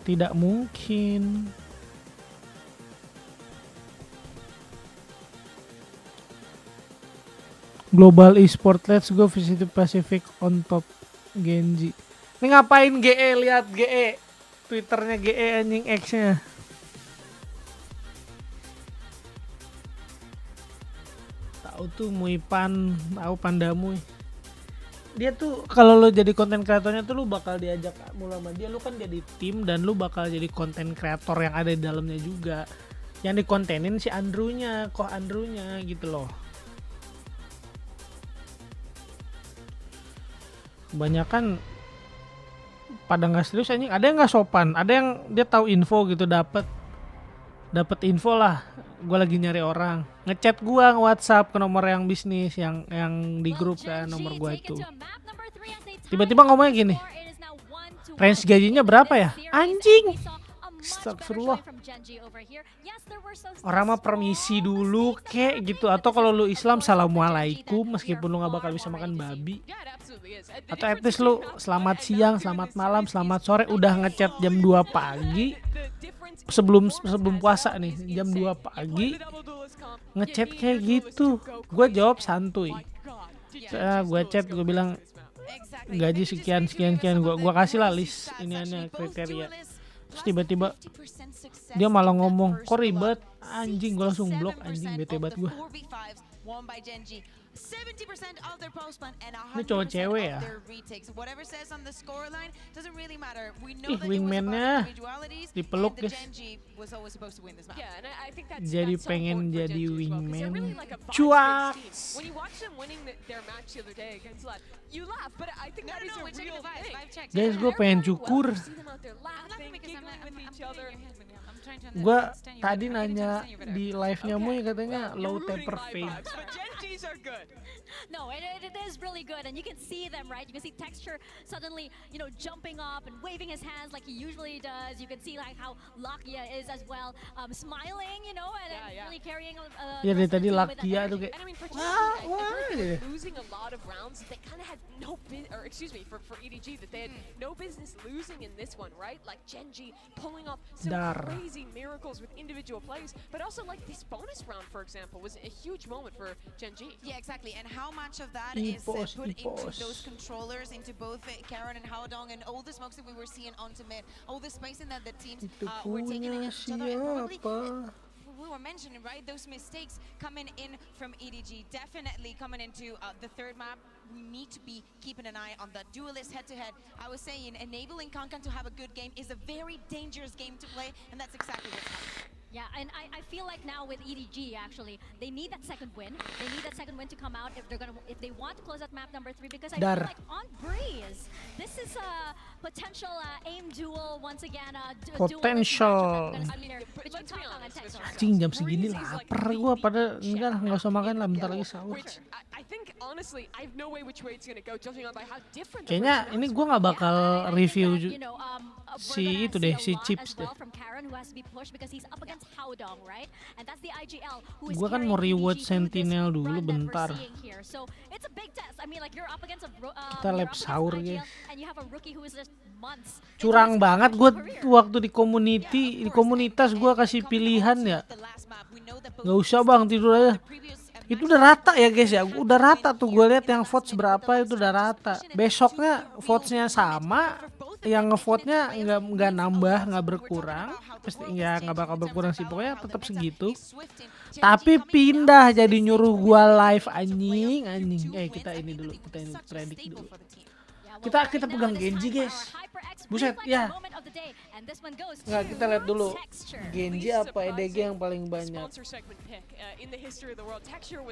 Tidak mungkin. Global Esport, let's go VCT Pacific on top Genji. Ini ngapain GE? Lihat GE. Twitternya GE anjing X-nya. Tahu tuh Muipan, tahu Pandamuy. Dia tuh kalau lo jadi konten kreatornya tuh lu bakal diajak mulai sama dia, lu kan jadi tim dan lu bakal jadi konten kreator yang ada di dalamnya juga. Yang dikontenin si Andrewnya gitu loh. Kebanyakan pada nggak serius anjing, ada yang nggak sopan, ada yang dia tahu info gitu, dapat info lah. Gue lagi nyari orang, ngechat gua nge-WhatsApp ke nomor yang bisnis yang di grup kan, nomor gua itu. Tiba-tiba ngomongnya gini, range gajinya berapa ya? Anjing. Astagfirullah. Orang mah permisi dulu kek gitu, atau kalau lu Islam assalamualaikum meskipun lu nggak bakal bisa makan babi. Atau at least lu selamat siang, selamat malam, selamat sore, udah ngechat jam 2 pagi. Sebelum puasa nih, jam 2 pagi ngechat kayak gitu. Gue jawab santuy. Gue chat, gue bilang gaji sekian, gue kasih lah list ini kriteria. Terus tiba-tiba dia malah ngomong, kok ribet anjing, gue langsung blok anjing, bete banget gue. Ini cowok cewek ya. Ih, wingman-nya dipeluk guys. Jadi pengen jadi wingman. Cuak. Guys, gue pengen cukur. Gue tadi nanya di live-nya Muy, katanya low temper fade. No, it is really good, and you can see them, right? You can see Texture suddenly, jumping up and waving his hands like he usually does. You can see like how Lakia is as well, smiling, and really carrying. Ya dari tadi Lakia tuh kayak. Losing a lot of rounds, they kind of had for EDG that they had no business losing in this one, right? Like Genji pulling off some crazy miracles with individual plays, but also like this bonus round, for example, was a huge moment for Genji. Yeah, exactly. And how much of that is put into those controllers, into both Karen and Haodong, and all the smokes that we were seeing onto mid, all the spacing that the teams were taking against each other, and probably we were mentioning, right, those mistakes coming in from EDG, definitely coming into the third map. we need to be keeping an eye on the duelist head-to-head. I was saying, enabling Kankan to have a good game is a very dangerous game to play, and that's exactly what's happening. Yeah, and I feel like now with EDG actually, they need that second win. They need that second win to come out if they want to close out map number 3, because I feel like on Breeze, this is a potential aim duel once again. Potential. Anjing jam segini lapar gua, pada enggak usah makan lah, bentar lagi sahur. Kayaknya ini gua nggak bakal review si itu deh, si chips deh. Gua kan mau reward Sentinel dulu bentar. Kita lab sahur guys. Curang banget gue waktu di komunitas gue kasih pilihan ya. Nggak usah bang, tidur aja. Itu udah rata ya guys ya, udah rata tuh, gue lihat yang votes berapa itu udah rata. Besoknya votesnya sama, yang ngevote-nya nggak nambah, nggak berkurang, pasti ya nggak bakal berkurang sih, pokoknya tetap segitu. Tapi pindah jadi nyuruh gue live anjing. Kita ini dulu, kita ini predik dulu. Kita pegang Genji guys. Buset ya. Nggak, kita lihat dulu Genji apa EDG yang paling banyak.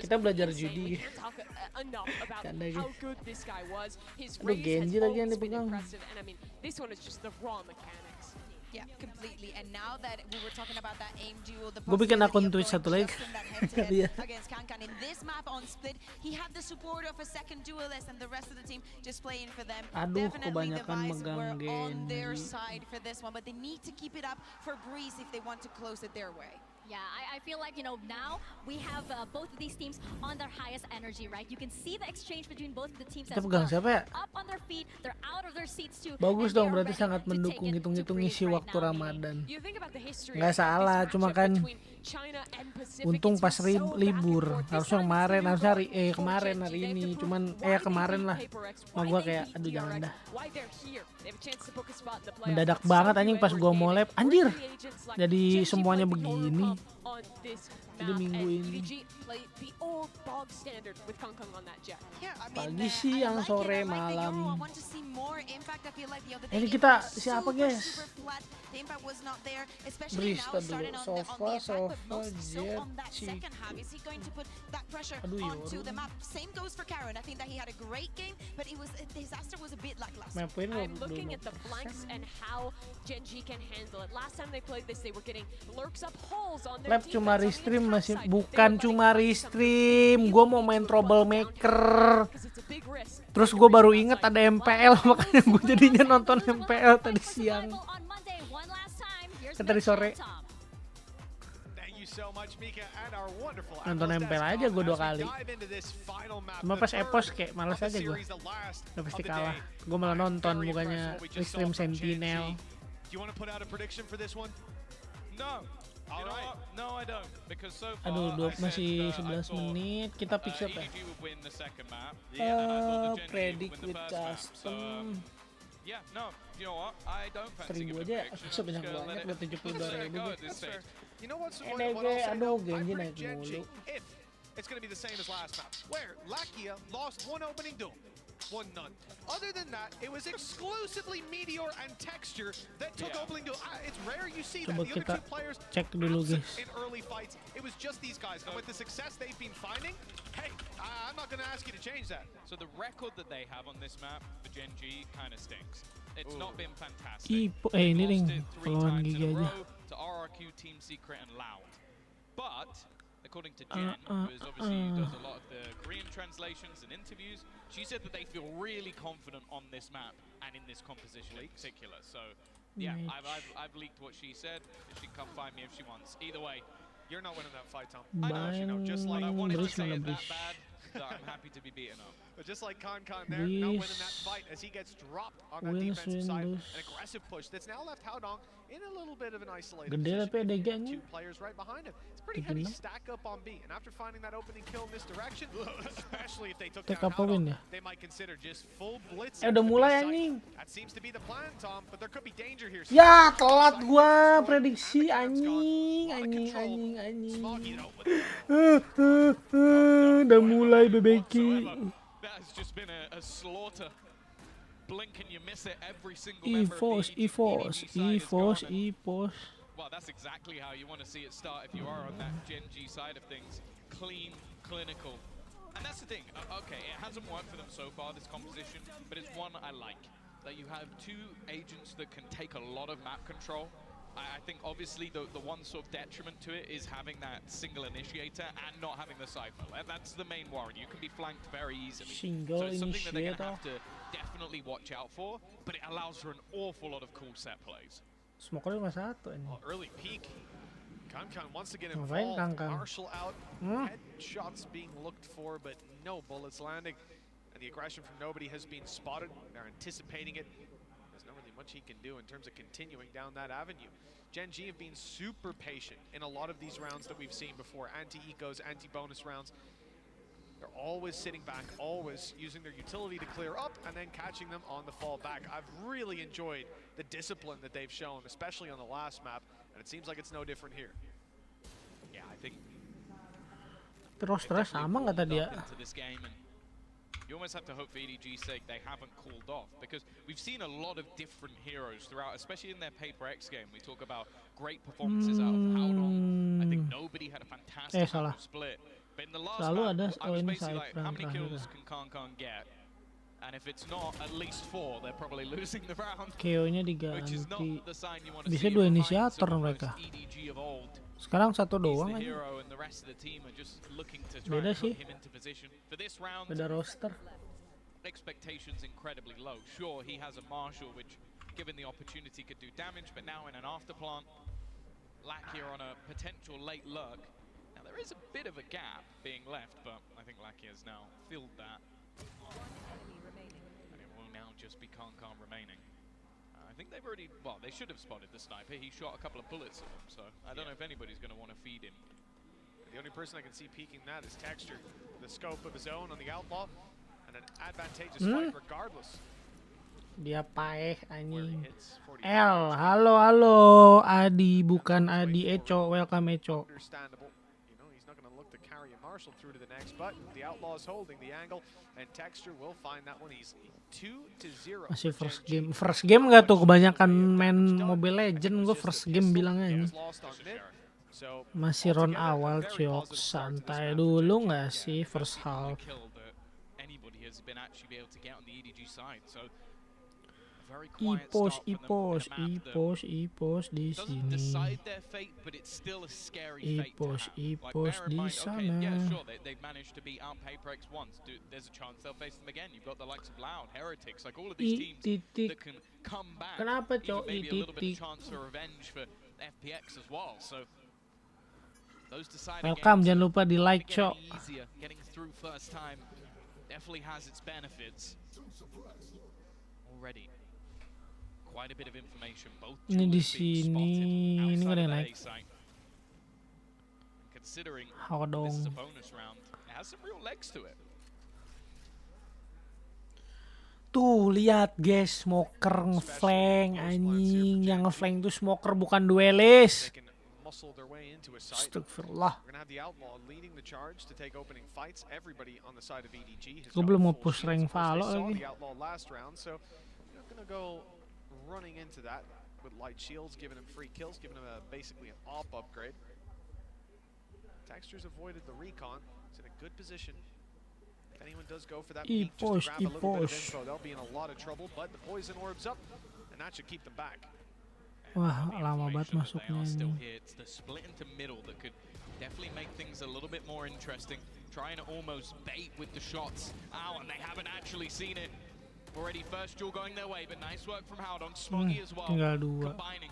Kita belajar judi. Canda guys. Aduh, Genji lagi yang dipegang. Yeah, completely. And now that we were talking about that aim duel, the gue bikin akun Twitch satu lagi. Against Kankan in this map on split, he had the support of a second duelist and the rest of the team just playing for them. Aduh, definitely the kebanyakan VCT were megang on their Genji. side for this one, but they need to keep it up for Breeze if they want to close it their way. Yeah, I feel like, now we have both of these teams on their highest energy, right? You can see the exchange between both of the teams. Kita pegang siapa ya? Up on their feet, they're out of their seats too. Bagus dong, berarti sangat mendukung hitung-hitung isi waktu Ramadan. Nggak salah, cuma kan untung pas libur. Harusnya kemarin hari ini, cuman kemarin lah. Mau gua kayak aduh jangan dah. Mendadak banget anjing pas gua mau lab, anjir. Jadi semuanya begini. Jadi minggu ini. Pagi, siang, sore, malam. Ini kita siapa guys? Brista dulu, Sofa, Jet, Chico. Aduh Yoru. Mapin Lab cuma Restream masih, bukan cuma Restream. Gue mau main troublemaker. Terus gue baru inget ada MPL, makanya gue jadinya nonton MPL tadi siang. Tadi sore. Nonton MPL aja gue 2 kali. Cuma pas epos kayak males aja gue. Udah pasti kalah. Gue malah nonton, bukannya Restream Sentinel. Aduh, masih 11 menit. Kita pick siapa ya? Predict with custom. 1000 aja, sebanyak banget, udah 72.000. NDG, aduh Genji naik mulu. It's going to be the same as last map, where Lakia lost one opening duel, one none. Other than that, it was exclusively Meteor and Texture that took opening duel. It's rare you see that. The other 2 players cek dulu guys. In early fights, it was just these guys. And with the success they've been finding, hey, I'm not going to ask you to change that. So the record that they have on this map for Gen G kind of stinks. It's not been fantastic. Ini nih, peluang Giga aja. To RRQ, Team Secret, and Loud. But according to Jen, who is obviously does a lot of the Korean translations and interviews, she said that they feel really confident on this map and in this composition in particular. So yeah, I've leaked what she said. She can come find me if she wants. Either way, you're not winning that fight, Tom. I know, just like I wanted to say it that bad, that I'm happy to be beaten up. But just like Kankan there, not winning that fight as he gets dropped on that defensive side. An aggressive push that's now left Haodong in a little bit of an isolated position. 2 players right behind him. It's pretty heavy stack up on B. And after finding that opening kill in this direction, especially if they took down Haodong, they might consider just full blitz. Udah mulai anjing. That seems to be the plan, Tom, but there could be danger here. Ya, telat gua prediksi anjing. Udah mulai bebeki. been a slaughter. Blink and you miss it. Every single member EVOS, of the EVOS, EVOS, EVOS. Well, that's exactly how you want to see it start if you are on that Gen G side of things. Clean, clinical. And that's the thing. Okay, it hasn't worked for them so far, this composition, but it's one I like. That you have two agents that can take a lot of map control. I think obviously the one sort of detriment to it is having that single initiator and not having the cypher. That's the main worry. You can be flanked very easily. Single so it's something that they're going to initiator. have to definitely watch out for, but it allows for an awful lot of cool set plays. Smoker cuma satu ini. Early peak. Kankan once again Ngapain involved. Kankan? Marshall out. Headshots being looked for, but no bullets landing. And the aggression from nobody has been spotted. They're anticipating it. There's not really much he can do in terms of continuing down that avenue. Gen G have been super patient in a lot of these rounds that we've seen before. Anti-ecos, anti-bonus rounds. They're always sitting back, always using their utility to clear up and then catching them on the fall back. I've really enjoyed the discipline that they've shown, especially on the last map, and it seems like it's no different here. Yeah, I think Terus sama nggak tadi ya? You almost have to hope for EDG's sake they haven't cooled off, because we've seen a lot of different heroes throughout, especially in their Paper X game. We talk about great performances out of Howdong. I think nobody had a fantastic split. But in the last map, I was basically like, how many kills can Kankan get? And if it's not at least 4, they're probably losing the round. KO-nya Which is not diganti. the sign you want to Bisa see. dua inisiator mereka. EDG of old. Sekarang satu He's doang the aja. hero and the rest of the team are just looking to try Beda and sih. put him into position. For this round, Beda roster. expectations incredibly low. Sure, he has a Marshall, which, given the opportunity, could do damage, but now in an afterplant, Lack here on a potential late lurk. Now there is a bit of a gap being left, but I think Lackey has now filled that. And it will now just be Kankan remaining. I think they've already, well, they should have spotted the sniper. He shot a couple of bullets at him, so I don't know if anybody's going to want to feed him. The only person I can see peeking that is Texture. The scope of his own on the outlaw, and an advantageous fight regardless. Dia paeh anjing. Halo Adi, bukan Adi Eco, welcome Eco. Understandable. You know, he's not going to look to carry a Marshall through to the next, but the outlaw is holding the angle, and Texture will find that one easily. 2-0. Masih first game gak tuh, kebanyakan main Mobile Legend gue first game bilangnya ini. Masih round awal Ciok, santai dulu gak sih first half. Ipos di sini. Ipos di sana. Titik. Kenapa Cok titik? Welcome, jangan lupa di like Cok. Quite a bit of information, both ini di sini, ini nggak ada yang naik. Considering Howdong. this is a bonus round, it has some real legs to it. Tuh lihat guys, smoker ngeflank anjing, yang ngeflank tuh smoker bukan duelis. Astagfirullah. Gue belum mau push rank Valo lagi. Running into that with light shields, giving him free kills, giving him basically an AWP upgrade. Texture's avoided the recon. He's in a good position. If anyone does go for that peek just to grab a little bit of info, they'll be in a lot of trouble, but the poison orb's up, and that should keep them back. Wah, lama banget masuknya ini. It's the split into middle that could definitely make things a little bit more interesting. Trying to almost bait with the shots out, and they haven't actually seen it. Already first duel going their way, but nice work from Howdong. Smoggy as well, tinggal dua. combining.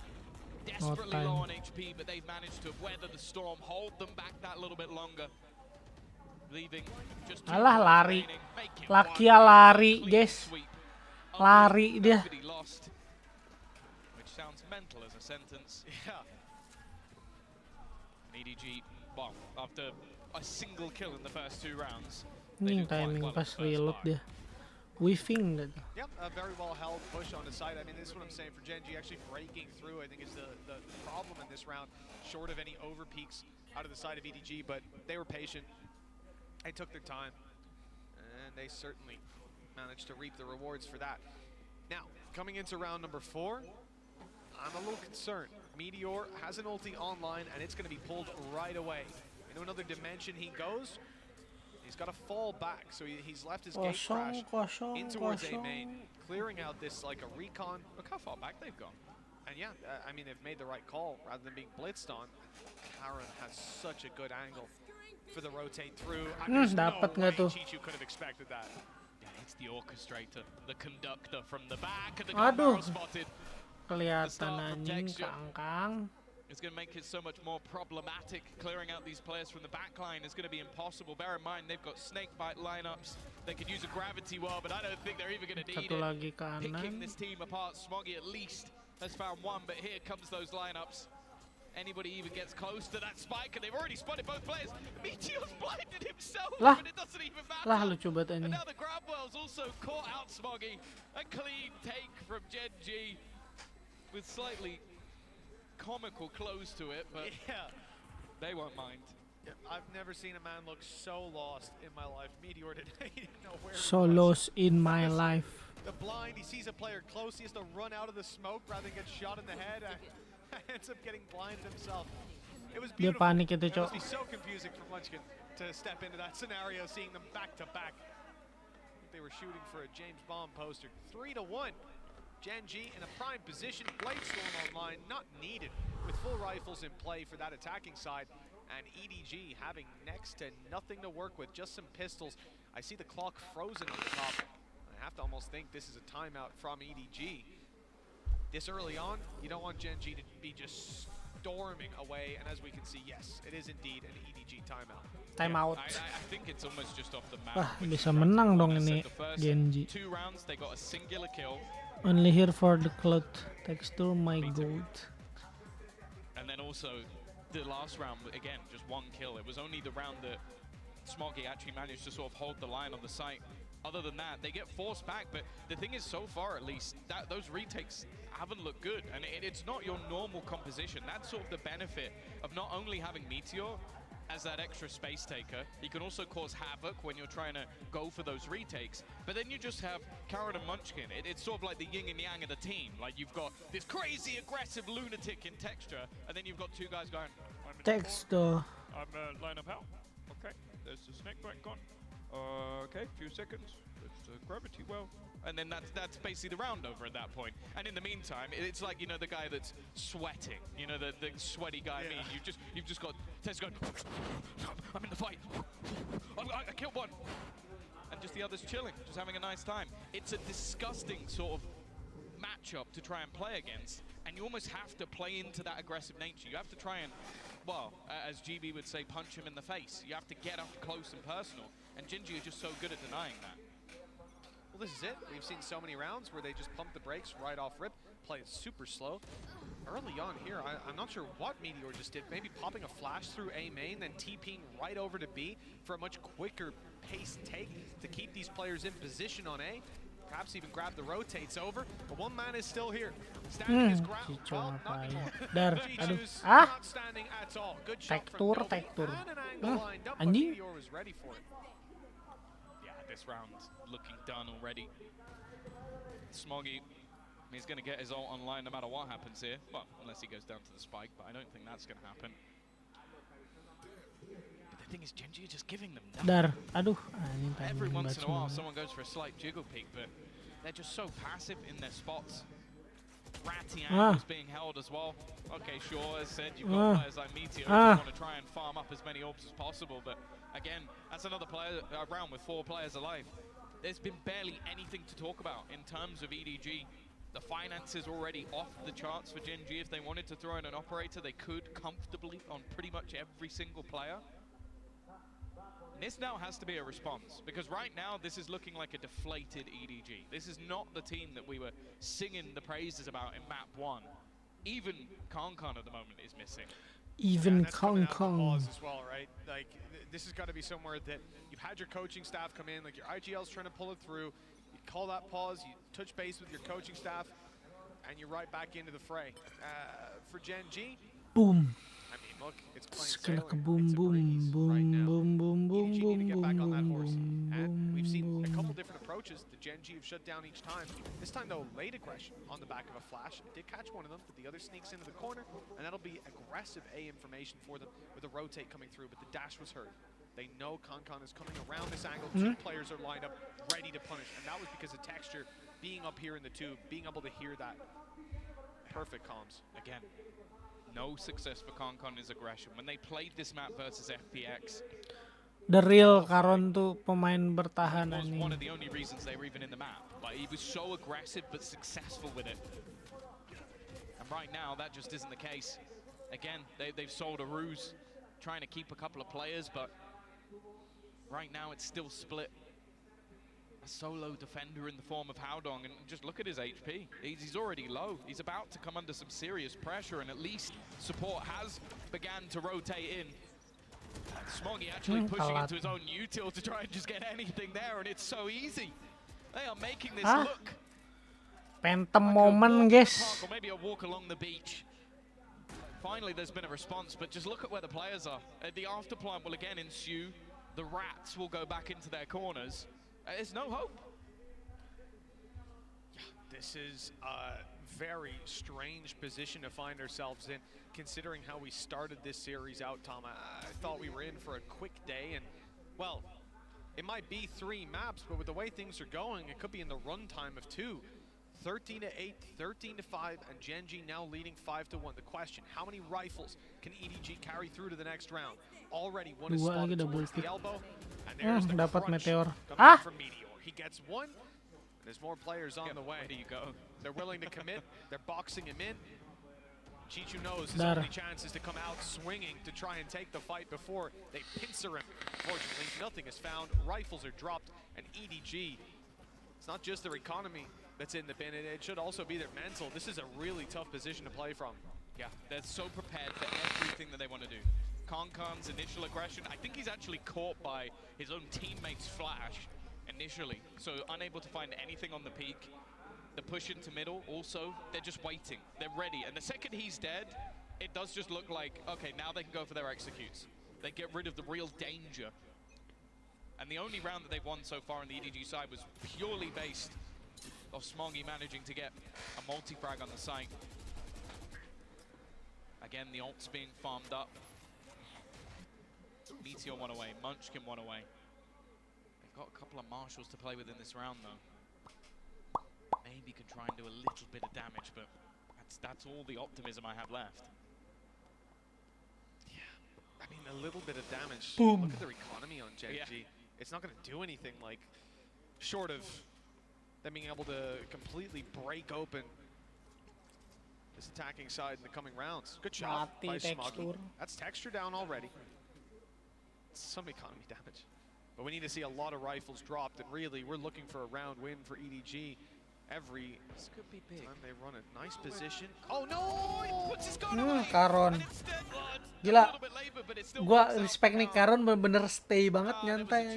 Desperately low on HP, but they've managed to weather the storm, hold them back that little bit longer. Leaving just Alah lari. Lakia lari, guys. Lari dia. Which sounds mental as a sentence. Yeah. EDG, well, after a single kill in the first 2 rounds. Ini timing pas reload dia. Wifi that. Yep, a very well held push on the side. I mean, this is what I'm saying for Gen G actually breaking through. I think is the problem in this round, short of any over peaks out of the side of EDG, but they were patient. They took their time, and they certainly managed to reap the rewards for that. Now, coming into round number 4, I'm a little concerned. Meteor has an ulti online, and it's going to be pulled right away. Into another dimension he goes. He's got to fall back, so he's left his gate crash in towards A main, clearing out this like a recon. Look how far back they've gone. And yeah, I mean, they've made the right call rather than being blitzed on. Aaron has such a good angle for the rotate through. There's no way Chichu could have expected that. Yeah, it's the orchestrator, the conductor from the back, and the gun barrel spotted. Kelihatan anjing kangkang. It's going to make it so much more problematic. Clearing out these players from the back line is going to be impossible. Bear in mind, they've got snakebite lineups. They could use a gravity well, but I don't think they're even going to need it. Picking this team apart, Smoggy at least has found one, but here comes those lineups. Anybody even gets close to that spike, and they've already spotted both players. Meteor's blinded himself, but it doesn't even matter. And now the Grabwell's also caught out Smoggy. A clean take from Gen.G with slightly comical close to it, but they won't mind. I've never seen a man look so lost in my life. Meteor today, he didn't know where so lost in my life. The blind, he sees a player close, he has to run out of the smoke rather than get shot in the head. Ends up getting blinded himself. It was beautiful. Dia panik itu, It Cok. must be so confusing for Munchkin to step into that scenario, seeing them back to back. They were shooting for a James Bond poster. 3-1. Gen.G in a prime position. Bladestorm online, not needed, with full rifles in play for that attacking side. And EDG having next to nothing to work with, just some pistols. I see the clock frozen on the top. I have to almost think this is a timeout from EDG. This early on, you don't want Gen.G to be just storming away. And as we can see, yes, it is indeed an EDG timeout. Timeout. I think it's almost just off the map. Wah, bisa menang dong ini Gen.G. 2 rounds, they got a singular kill. Only here for the cloud texture, my god. And then also the last round, again, just 1 kill. It was only the round that Smoggy actually managed to sort of hold the line on the site. Other than that, they get forced back, but the thing is, so far at least, that those retakes haven't looked good, and it's not your normal composition. That's sort of the benefit of not only having Meteor as that extra space taker, he can also cause havoc when you're trying to go for those retakes, but then you just have Karen and Munchkin. It's sort of like the yin and yang of the team. Like, you've got this crazy aggressive lunatic in texture, and then you've got 2 guys going, Texture. I'm line up out. Okay, there's the snake back gone. Okay, few seconds. It's gravity well. And then that's basically the round over at that point. And in the meantime, it's like, you know, the guy that's sweating. You know, the sweaty guy. I mean, you've just got Tess going, I'm in the fight. I killed one. And just the others chilling, just having a nice time. It's a disgusting sort of matchup to try and play against. And you almost have to play into that aggressive nature. You have to try and, well, as GB would say, punch him in the face. You have to get up close and personal. And Gen.G is just so good at denying that. Well, this is it. We've seen so many rounds where they just pump the brakes right off rip, play it super slow. Early on here, I'm not sure what Meteor just did. Maybe popping a flash through A main, then TPing right over to B for a much quicker pace take to keep these players in position on A. Perhaps even grab the rotates over, but one man is still here, standing his ground. Well, not anymore. Chichu's not standing at all. Good shot from Novi, and an angle lined up, but Meteor was ready for it. Yeah, this round's looking done already. Smoggy, he's going to get his ult online no matter what happens here. Well, unless he goes down to the spike, but I don't think that's going to happen. But the thing is, Gen.G just giving them nothing. Every once in a while, someone goes for a slight jiggle peek, but they're just so passive in their spots. Ratty angles being held as well. Okay, sure, as said, you've got players like Meteor who want to try and farm up as many orbs as possible, but again, that's another player round with 4 players alive. There's been barely anything to talk about in terms of EDG. The finances already off the charts for Gen.G. If they wanted to throw in an operator, they could comfortably on pretty much every single player. This now has to be a response, because right now this is looking like a deflated EDG. This is not the team that we were singing the praises about in map 1. Even Kong at the moment is missing. Even Kong. As well, right? Like, this has got to be somewhere that you've had your coaching staff come in, like your IGL's trying to pull it through. You call that pause, you touch base with your coaching staff, and you're right back into the fray. For Gen.G, boom. I mean, look, it's plain sailing. Boom, boom, boom, boom, boom, boom, EDG need to get back on that horse. boom, And we've seen boom. a couple different approaches approaches. The Gen G have shut down each time. This time, though, late aggression on the back of a flash. Did catch one of them, but the other sneaks into the corner, and that'll be aggressive A information for them with a rotate coming through, but the dash was heard. They know Concon is coming around this angle. Two players are lined up, ready to punish, and that was because of Texture being up here in the tube, being able to hear that. Perfect comms. Again, no success for Concon is aggression. When they played this map versus FPX, the real Karon tuh pemain bertahan was ini. one of the only reasons they were even in the map. Like, he was so aggressive but successful with it. And right now, that just isn't the case. Again, they've sold a ruse, trying to keep a couple of players, but right now it's still split. A solo defender in the form of Howdong, and just look at his HP. He's already low. He's about to come under some serious pressure, and at least support has began to rotate in. Smoggy actually pushing into his own util to try and just get anything there, and it's so easy. They are making this look. Phantom moment, guys. Or maybe a walk along the beach. Finally, there's been a response, but just look at where the players are. The afterplant will again ensue. The rats will go back into their corners. There's no hope. This is a very strange position to find ourselves in, considering how we started this series out, Tom. I thought we were in for a quick day, and, well, it might be 3 maps, but with the way things are going, it could be in the runtime of 2. 13-8, 13-5, and Gen G now leading 5-1. The question, how many rifles can EDG carry through to the next round? Already one is spotted towards the elbow, and there's the dapat crunch meteor. coming from Meteor. He gets one, and there's more players on the way. Where do you go? They're willing to commit. They're boxing him in. Chichu knows his only chance is to come out swinging to try and take the fight before they pincer him. Fortunately, nothing is found. Rifles are dropped, and EDG, it's not just their economy that's in the bin, it should also be their mental. This is a really tough position to play from. Yeah, they're so prepared for everything that they want to do. Concon's initial aggression, I think he's actually caught by his own teammate's flash initially, so unable to find anything on the peak. The push into middle, also, they're just waiting. They're ready, and the second he's dead, it does just look like, okay, now they can go for their executes. They get rid of the real danger. And the only round that they've won so far on the EDG side was purely based of Smoggy managing to get a multi-frag on the site. Again, the ult's being farmed up. Meteor one away, Munchkin one away. They've got a couple of marshals to play with in this round, though. Maybe can try and do a little bit of damage, but that's all the optimism I have left. Yeah, I mean, a little bit of damage. Boom. Look at their economy on Gen G. It's not going to do anything, like, short of them being able to completely break open this attacking side in the coming rounds. Good job by Smoggy. That's Texture down already. Some economy damage. But we need to see a lot of rifles dropped, and really, we're looking for a round win for EDG every time they run a nice position. Oh no! He puts his gun away! Karon. Gila. Gua respect nih Karon bener-bener stay banget nyantai.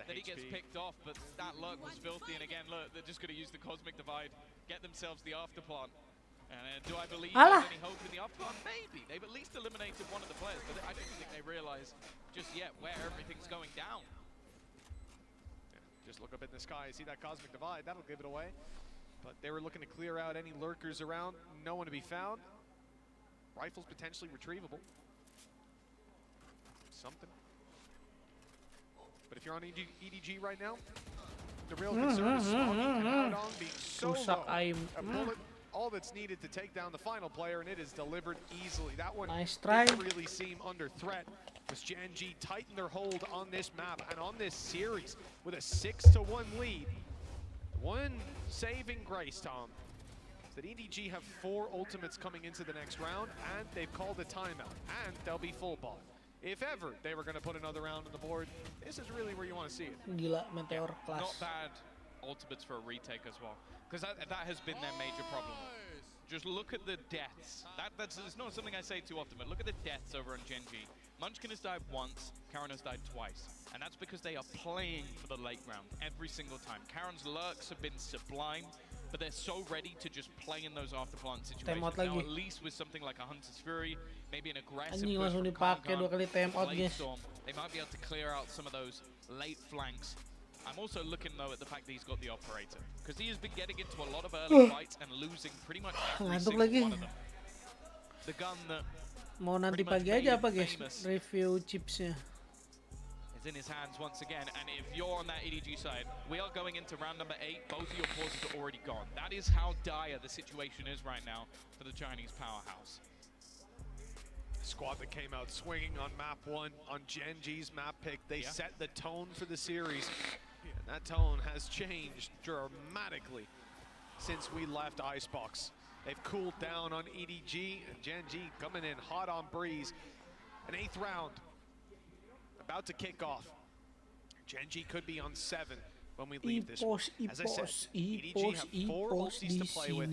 That he gets picked off, but that luck was filthy, and again, look, they're just going to use the Cosmic Divide, get themselves the afterplant. And do I believe there's any hope in the afterplant? Maybe. They've at least eliminated one of the players, but I don't think they realize just yet where everything's going down. Just look up in the sky, see that Cosmic Divide, that'll give it away. But they were looking to clear out any lurkers around, no one to be found. Rifles potentially retrievable. Something. But if you're on EDG right now, the real concern is Smoggy and Howdong being so low. A bullet, all that's needed to take down the final player, and it is delivered easily. That one didn't really seem under threat. As Gen G tighten their hold on this map and on this series with a 6-1 lead. One saving grace, Tom, is that EDG have 4 ultimates coming into the next round, and they've called a timeout, and they'll be full bought. If ever they were going to put another round on the board, this is really where you want to see it. Gila, Meteor class. Not bad ultimates for a retake as well, because that has been their major problem. Just look at the deaths. It's not something I say too often, but look at the deaths over on Gen G. Munchkin has died once, Karon has died twice. And that's because they are playing for the late round every single time. Karon's lurks have been sublime, but they're so ready to just play in those afterplant situations. Now, at least with something like a Hunter's Fury, maybe an aggressive push from Concon, Storm, they might be able to clear out some of those late flanks I'm also looking though at the fact that he's got the operator, because he has been getting into a lot of early fights and losing pretty much every Ngantuk single lagi. one of them. The gun that Mau nanti pagi aja apa guys review chipsnya. is in his hands once again, and if you're on that EDG side, we are going into round number 8. Both of your pauses are already gone. That is how dire the situation is right now for the Chinese powerhouse. Squad that came out swinging on map 1 on Gen.G's map pick. They set the tone for the series. And that tone has changed dramatically since we left Icebox. They've cooled down on EDG, and Gen.G coming in hot on Breeze. An 8th round about to kick off. Gen.G could be on 7 when we leave this one. As I said, EDG have 4 ultis to play with.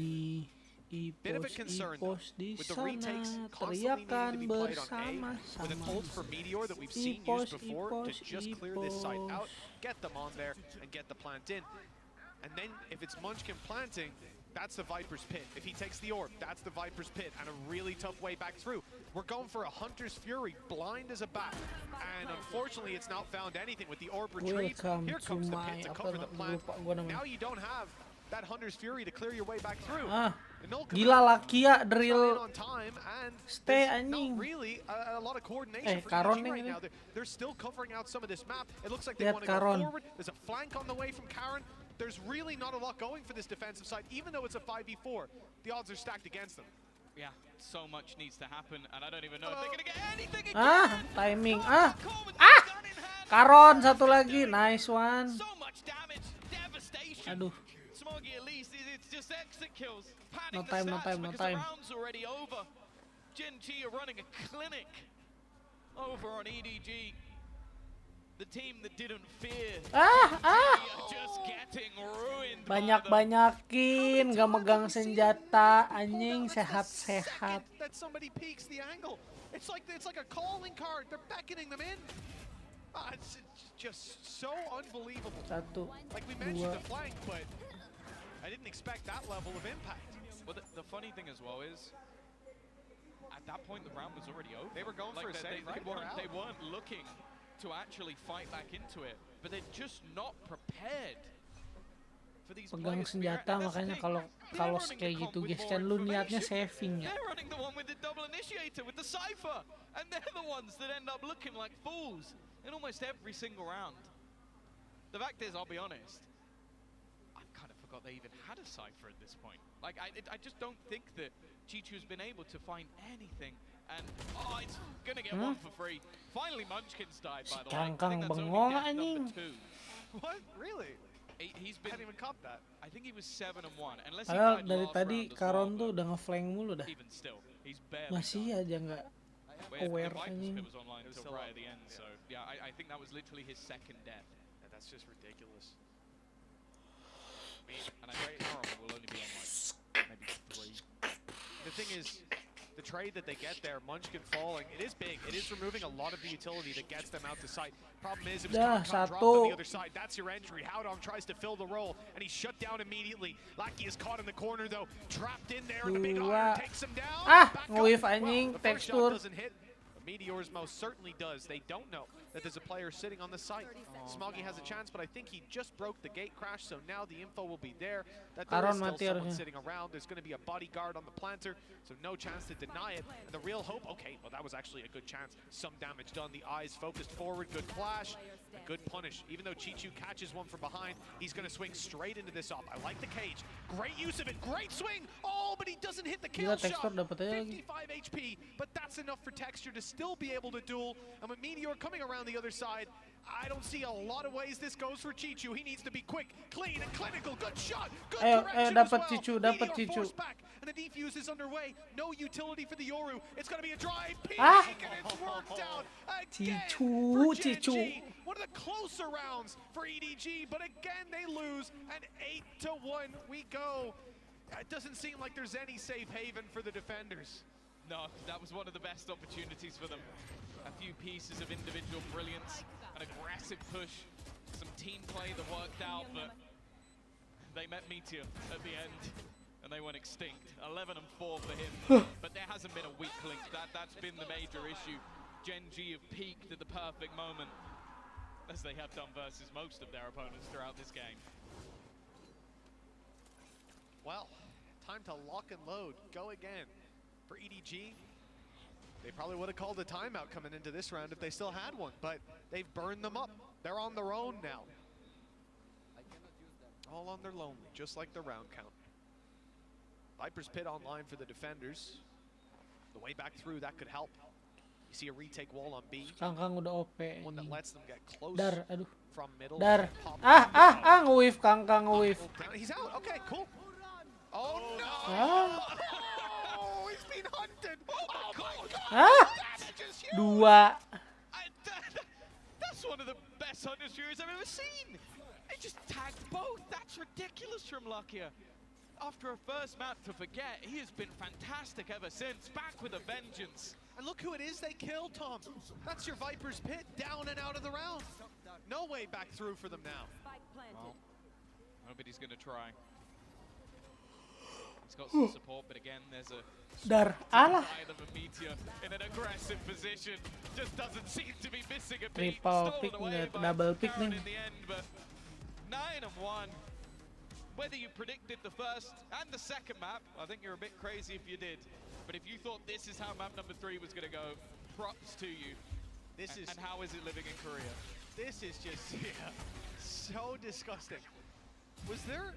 Bit of a concern though, with the retakes constantly needing to be played on A, with an ult for Meteor that we've seen used before to just clear this site out, get them on there, and get the plant in. And then if it's Munchkin planting, that's the Viper's Pit. If he takes the orb, that's the Viper's Pit, and a really tough way back through. We're going for a Hunter's Fury, blind as a bat. And unfortunately, it's not found anything with the orb retrieved. Here comes the pit to cover the plant. Now you don't have that Hunter's Fury to clear your way back through. Gila Lakia drill stay anjing. Really a lot of coordination for Karon EDG right ini. now. They're still covering out some of this map. It looks like they Lihat want to go Karon. forward. There's a flank on the way from Karon. There's really not a lot going for this defensive side, even though it's a 5v4. The odds are stacked against them. Yeah, so much needs to happen, and I don't even know if they're gonna get anything again. Timing. Karon satu lagi, nice one. So much damage, devastation. Aduh. Smoggy at least, it's just exit kills. No Padding time, the no stats time, no because time. the round's already over. Gen.G are running a clinic over on EDG. The team that didn't fear. Just getting ruined. Banyak-banyakin, gak megang senjata, anjing sehat-sehat. That somebody peeks the angle. It's like a calling card. They're beckoning them in. It's just so unbelievable. Satu, like we mentioned dua. the flank, but I didn't expect that level of impact. Well, the funny thing as well is, at that point the round was already over. They were going for a save, right? They weren't looking to actually fight back into it, but they're just not prepared for these Pegang players. senjata, makanya kalau kayak gitu guys kan lu niatnya saving ya. They're running the one with the double initiator with the Cypher, and they're the ones that end up looking like fools in almost every single round. The fact is, I'll be honest, I've kind of forgot they even had a Cypher at this point. Like, I just don't think that Chichu's been able to find anything. And it's gonna get one for free. Finally, Munchkin's died, by the way. I think that's only death number 2. What? Really? He's been. I hadn't even caught that. I think he was 7-1. Unless he Padahal died dari last tadi round as Karon well, tuh udah ngeflank mulu dah. even still, he's barely Masih aja nggak aware anjing. It was online until right at the end, so yeah, I think that was literally his second death. Yeah, that's just ridiculous. And I think Aaron will only be on like maybe 3. The thing is, the trade that they get there, Munchkin falling, it is big. It is removing a lot of the utility that gets them out to sight. Problem is, it was dropped on the other side. That's your entry. Howdong tries to fill the role, and he's shut down immediately. Lackey is caught in the corner, though. Trapped in there, and a big iron takes him down. Nge-whiff anjing, the first shot tekstur. doesn't hit. Meteors most certainly does. They don't know that there's a player sitting on the site. Smoggy has a chance, but I think he just broke the gate crash, so now the info will be there that there is still someone sitting around. There's going to be a bodyguard on the planter, so no chance to deny it. And the real hope, okay, well, that was actually a good chance. Some damage done. The eyes focused forward. Good flash. A good punish. Even though Chichu catches one from behind, he's going to swing straight into this op. I like the cage. Great use of it. Great swing. Oh, but he doesn't hit the kill shot. 55 HP, but that's enough for Texture to still be able to duel. And with Meteor coming around the other side, I don't see a lot of ways this goes for Chichu. He needs to be quick, clean, and clinical. Good shot. Good direction as well. Dapat Chichu. Back, and the defuse is underway. No utility for the Yoru. It's going to be a drive peek, and it's worked out again for Gen.G. One of the closer rounds for EDG, but again they lose, and 8-1 we go. It doesn't seem like there's any safe haven for the defenders. No, that was one of the best opportunities for them. A few pieces of individual brilliance, an aggressive push, some team play that worked out, but they met Meteor at the end, and they went extinct. 11-4 for him, but there hasn't been a weak link. That's been the major issue. Gen.G have peaked at the perfect moment. as they have done versus most of their opponents throughout this game. Well, time to lock and load. Go again. For EDG, they probably would have called a timeout coming into this round if they still had one, but they've burned them up. They're on their own now. All on their lonely, just like the round count. Viper's Pit online for the defenders. The way back through, that could help. You see a retake wall on B. Kangkang udah OP. One that lets them get close Dar, aduh. from middle. Dar. Pop Nge-whiff, Kangkang nge-whiff. He's out, okay, cool. Oh no! Oh, he's been hunted! Oh my god! Dua. That's one of the best Hunter's Furies I've ever seen! They just tagged both! That's ridiculous from Luckier. After a first map to forget, he has been fantastic ever since, back with a vengeance. And look who it is they killed, Tom. That's your Viper's Pit, down and out of the round. No way back through for them now. Well, nobody's gonna try. He's got some support, but again, there's a Dar, alah. side of a Meteor in an aggressive position. Just doesn't seem to be missing a beat. Triple Stolen pick away nggak, by double pick Karen nih. in the end, but 9-1. Whether you predicted the first and the second map, I think you're a bit crazy if you did. But if you thought this is how map number 3 was going to go, props to you. And how is it living in Korea? This is just so disgusting. Was there?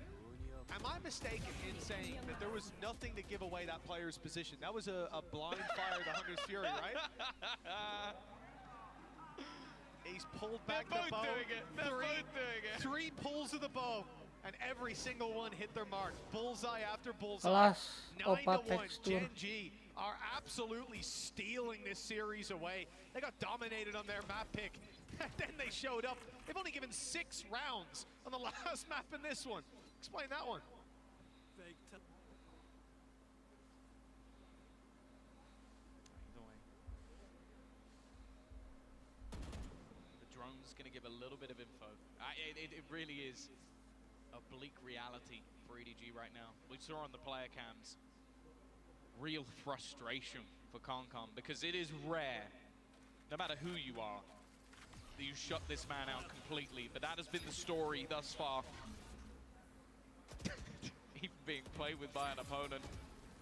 Am I mistaken in saying that there was nothing to give away that player's position? That was a blind fire to Hunter's Fury, right? He's pulled back the bow. They're both doing it. 3 pulls of the bow, and every single one hit their mark. Bullseye after bullseye. Kelas 9-1. opa tekstur. Gen G are absolutely stealing this series away. They got dominated on their map pick, and then they showed up. They've only given 6 rounds on the last map in this one. Explain that one. The drone's going to give a little bit of info. It really is a bleak reality for EDG right now. We saw on the player cams real frustration for Concom because it is rare, no matter who you are, that you shut this man out completely. But that has been the story thus far. Even being played with by an opponent.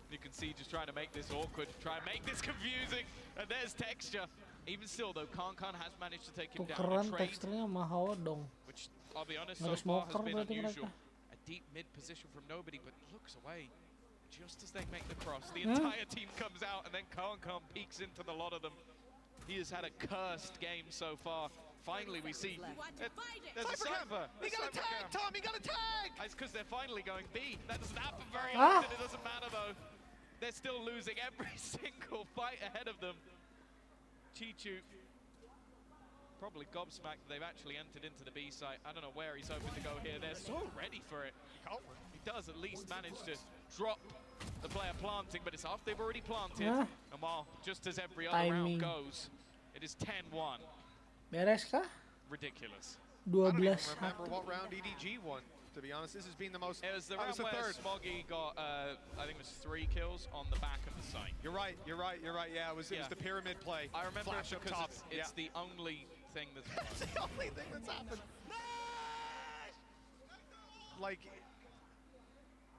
You can see just trying to make this awkward, try and make this confusing, and there's texture. Even still though, Kankan has managed to take him down. Tukeran teksturnya sama Hawa dong. Which, I'll be honest, Nggak so far has smoker been berarti unusual. mereka. A deep mid position from nobody, but looks away. Just as they make the cross, the entire team comes out, and then Kankan peeks into the lot of them. He has had a cursed game so far. Finally, we see there's a cypher. He got a tag, Tom. He got a tag. It's because they're finally going B. That doesn't happen very often. It doesn't matter though. They're still losing every single fight ahead of them. Chichu probably gobsmacked that they've actually entered into the B site. I don't know where he's hoping to go here. They're so ready for it. He does at least manage to drop the player planting, but it's after they've already planted. And while just as every other round goes, it is 10-1. Beres kah? Ridiculous. 12-1. I don't even remember what round EDG won. To be honest, this has been the most. It was the round where Smoggy got, I think it was 3 kills on the back of the site. You're right. You're right. You're right. Yeah, it was the pyramid play. I remember Flash it up because top. it's the only thing that's It's the only thing that's happened. Like,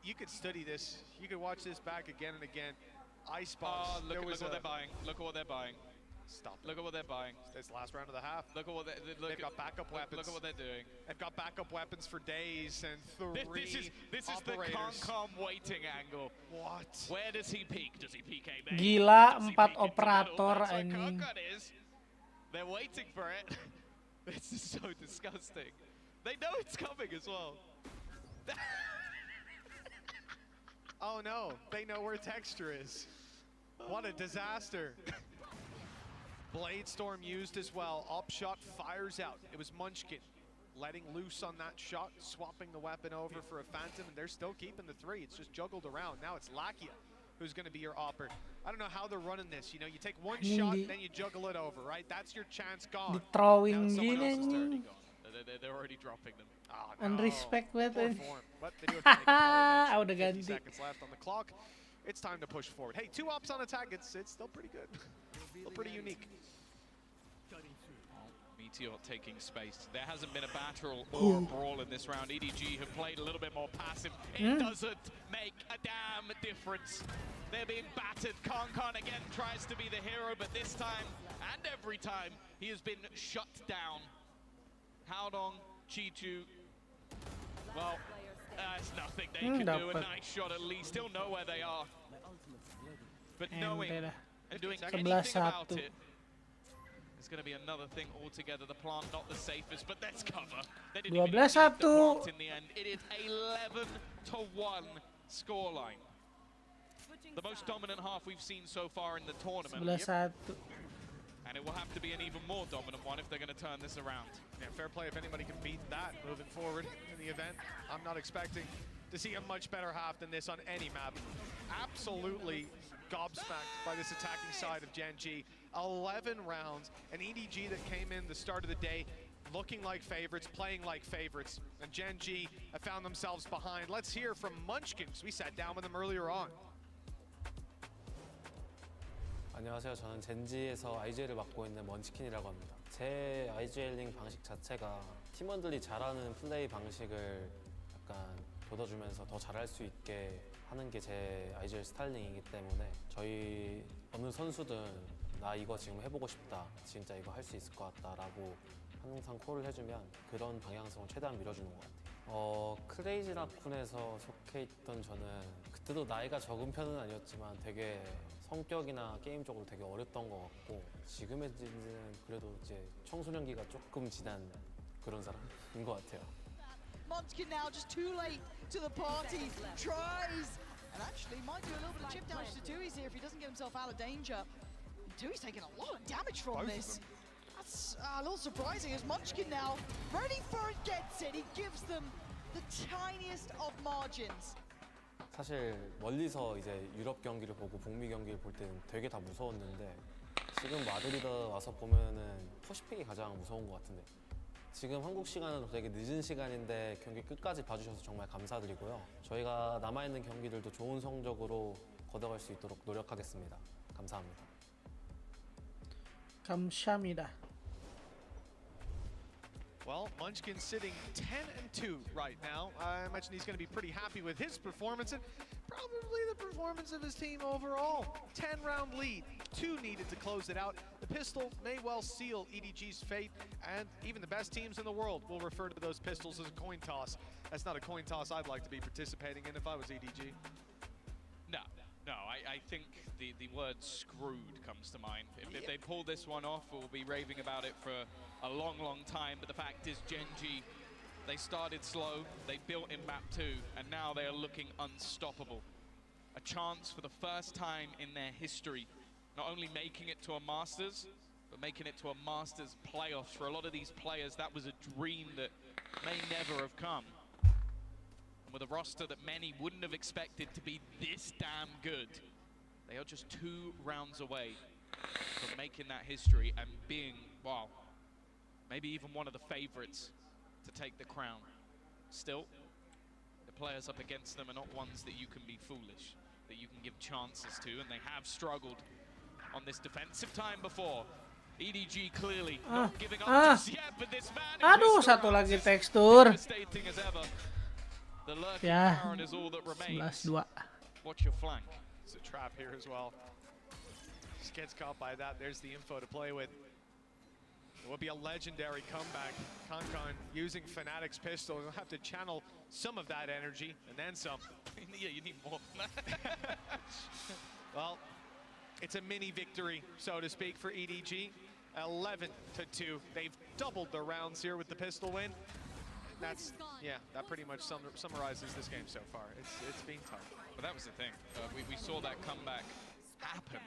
you could study this. You could watch this back again and again. Icebox. Look at what they're buying. Look at what they're buying. Stop. Look at what they're buying. It's the last round of the half. Look at what they've got backup weapons. Look at what they're doing. They've got backup weapons for days and 3 This is the Concom waiting angle. What? Where does he peek? Does he peek A? Gila, 4 operator anjing. They're waiting for it. This is so disgusting. They know it's coming as well. Oh no, they know where texture is. What a disaster. Blade Storm used as well. Upshot fires out. It was Munchkin letting loose on that shot, swapping the weapon over for a Phantom, and they're still keeping the 3. It's just juggled around. Now it's Lakia who's going to be your opper. I don't know how they're running this. You know, you take one shot, then you juggle it over, right? That's your chance gone. Di-throwing gini anjing. They're already dropping them. Oh, no. Unrespect banget anjing. Hahaha, udah ganti. 50 seconds left on the clock. It's time to push forward. Hey, 2 ops on attack. It's still pretty good. Still pretty unique. Meteor taking space. There hasn't been a battle or a brawl in this round. EDG have played a little bit more passive. It doesn't make a damn difference. They're being battered. Kankan again tries to be the hero, but this time and every time he has been shut down. Haodong, Chichu, well, there's nothing they can do. A nice shot at least. Still know where they are. But knowing and doing anything about it, it's going to be another thing altogether. The plant not the safest, but let's cover. They didn't even need the plant in the end. It is 11-1 scoreline. The most dominant half we've seen so far in the tournament. 11-1. And it will have to be an even more dominant one if they're going to turn this around. Yeah, fair play if anybody can beat that moving forward in the event. I'm not expecting to see a much better half than this on any map. Absolutely gobsmacked by this attacking side of Gen G. 11 rounds, an EDG that came in the start of the day looking like favorites, playing like favorites, and Gen G have found themselves behind. Let's hear from Munchkin, because we sat down with them earlier on. 안녕하세요. 저는 젠지에서 IGL을 맡고 있는 먼치킨이라고 합니다. 제 IGL링 방식 자체가 팀원들이 잘하는 플레이 방식을 약간 돋워주면서 더 잘할 수 있게 하는 게 제 IGL 스타일링이기 때문에 저희 어느 선수든 나 이거 지금 해보고 싶다, 진짜 이거 할 수 있을 것 같다라고 항상 콜을 해주면 그런 방향성을 최대한 밀어주는 것 같아요. 크레이지 라쿤에서 속해 있던 저는 그때도 나이가 적은 편은 아니었지만 되게 성격이나 게임 쪽으로 되게 어렸던 것 같고 지금의 젠지는 그래도 이제 청소년기가 조금 지난 그런 사람인 것 같아요. Munchkin now just too late to the party, tries, and actually might do a little bit of chip damage to Tui's here if he doesn't get himself out of danger. Tui's taking a lot of damage from this. That's a little surprising as Munchkin now ready for it, gets it. He gives them the tiniest of margins. 사실 멀리서 이제 유럽 경기를 보고 북미 경기를 볼 때는 되게 다 무서웠는데 지금 마드리드 와서 보면은 퍼시픽이 가장 무서운 것 같은데 지금 한국 시간은 되게 늦은 시간인데 경기 끝까지 봐주셔서 정말 감사드리고요. 저희가 남아있는 경기들도 좋은 성적으로 걷어갈 수 있도록 노력하겠습니다. 감사합니다. 감사합니다. Well, Munchkin sitting 10-2 right now. I imagine he's going to be pretty happy with his performance and probably the performance of his team overall. 10-round lead, 2 needed to close it out. The pistol may well seal EDG's fate, and even the best teams in the world will refer to those pistols as a coin toss. That's not a coin toss I'd like to be participating in if I was EDG. No, I think the word screwed comes to mind. If they pull this one off, we'll be raving about it for a long, long time. But the fact is, Gen G, they started slow, they built in map 2, and now they are looking unstoppable. A chance for the first time in their history, not only making it to a Masters, but making it to a Masters playoffs. For a lot of these players, that was a dream that may never have come. With a roster that many wouldn't have expected to be this damn good, they are just 2 rounds away from making that history and being, wow, maybe even one of the favorites to take the crown. Still, the players up against them are not ones that you can be foolish, that you can give chances to, and they have struggled on this defensive time before. EDG clearly not giving up just yet, but this man Aduh, satu lagi tekstur. devastating as ever. The lurking Ya, Baron is all that remains. 11-2. Watch your flank. It's a trap here as well. Just gets caught by that. There's the info to play with. It will be a legendary comeback. Kankan using Fnatic's pistol. He'll have to channel some of that energy and then some. Yeah, you need more than that. Well, it's a mini victory, so to speak, for EDG. 11-2. They've doubled their rounds here with the pistol win. That's, yeah, that pretty much summarizes this game so far. It's been tough. But that was the thing. We saw that comeback happen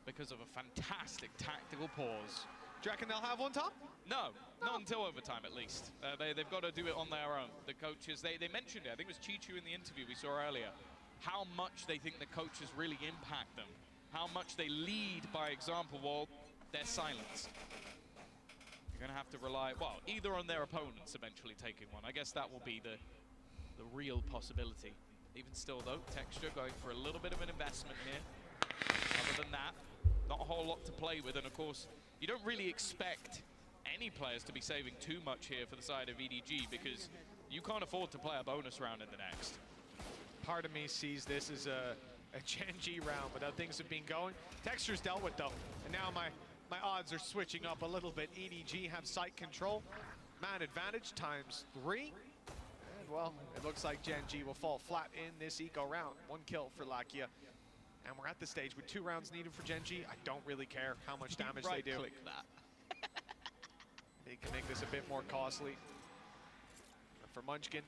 because of a fantastic tactical pause. Do you reckon they'll have one, Tom? No, not until overtime at least. They've got to do it on their own. The coaches, they mentioned it, I think it was Chichu in the interview we saw earlier, how much they think the coaches really impact them, how much they lead by example while they're silenced. You're going to have to rely, well, either on their opponents eventually taking one. I guess that will be the real possibility. Even still, though, Texture going for a little bit of an investment here. Other than that, not a whole lot to play with. And, of course, you don't really expect any players to be saving too much here for the side of EDG, because you can't afford to play a bonus round in the next. Part of me sees this as a Gen G round, but how things have been going. Texture's dealt with though, and now my odds are switching up a little bit. EDG have site control, man advantage ×3. And well, it looks like Gen G will fall flat in this eco round. 1 kill for Lakia. And we're at the stage with 2 rounds needed for Gen G. I don't really care how much damage they do. Right-click that. They can make this a bit more costly. And for Munchkin,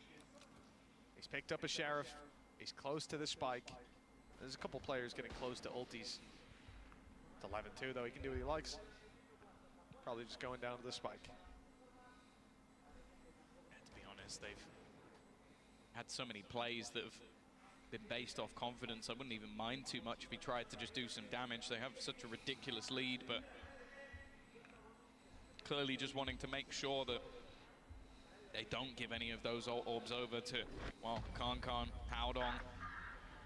he's picked up a Sheriff. He's close to the spike. There's a couple players getting close to ultis. It's 11-2 though, he can do what he likes. Probably just going down to the spike. And to be honest, they've had so many plays that have been based off confidence. I wouldn't even mind too much if he tried to just do some damage. They have such a ridiculous lead, but clearly just wanting to make sure that they don't give any of those orbs over to, well, Kankan, Howdong,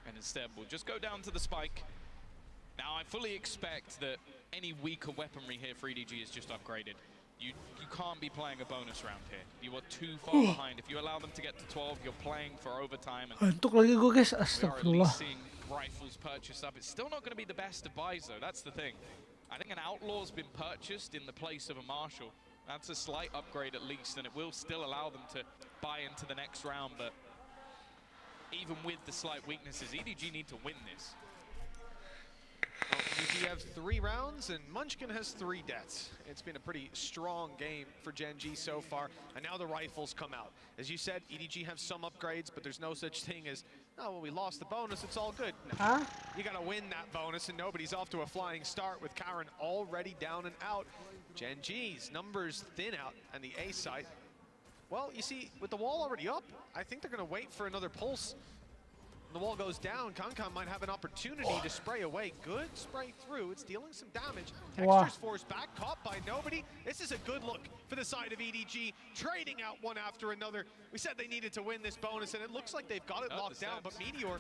and instead we'll just go down to the spike. Now I fully expect that any weaker weaponry here for EDG is just upgraded. You can't be playing a bonus round here. You are too far behind. If you allow them to get to 12, you're playing for overtime. And Ngantuk lagi gue guys, we are at astagfirullah. least seeing rifles purchased up. It's still not going to be the best of buys though, that's the thing. I think an Outlaw's been purchased in the place of a Marshal. That's a slight upgrade at least, and it will still allow them to buy into the next round, but even with the slight weaknesses, EDG need to win this. Well, EDG have 3 rounds, and Munchkin has 3 deaths. It's been a pretty strong game for Gen G so far, and now the rifles come out. As you said, EDG have some upgrades, but there's no such thing as, oh, well, we lost the bonus, it's all good. No. You gotta win that bonus, and nobody's off to a flying start with Karen already down and out. Gen G's numbers thin out, and the A site, well, you see, with the wall already up, I think they're gonna wait for another pulse. When the wall goes down, Kankan might have an opportunity to spray away. Good spray through, it's dealing some damage. Texture's forced back, caught by nobody. This is a good look for the side of EDG, trading out one after another. We said they needed to win this bonus, and it looks like they've got it locked down, but Meteor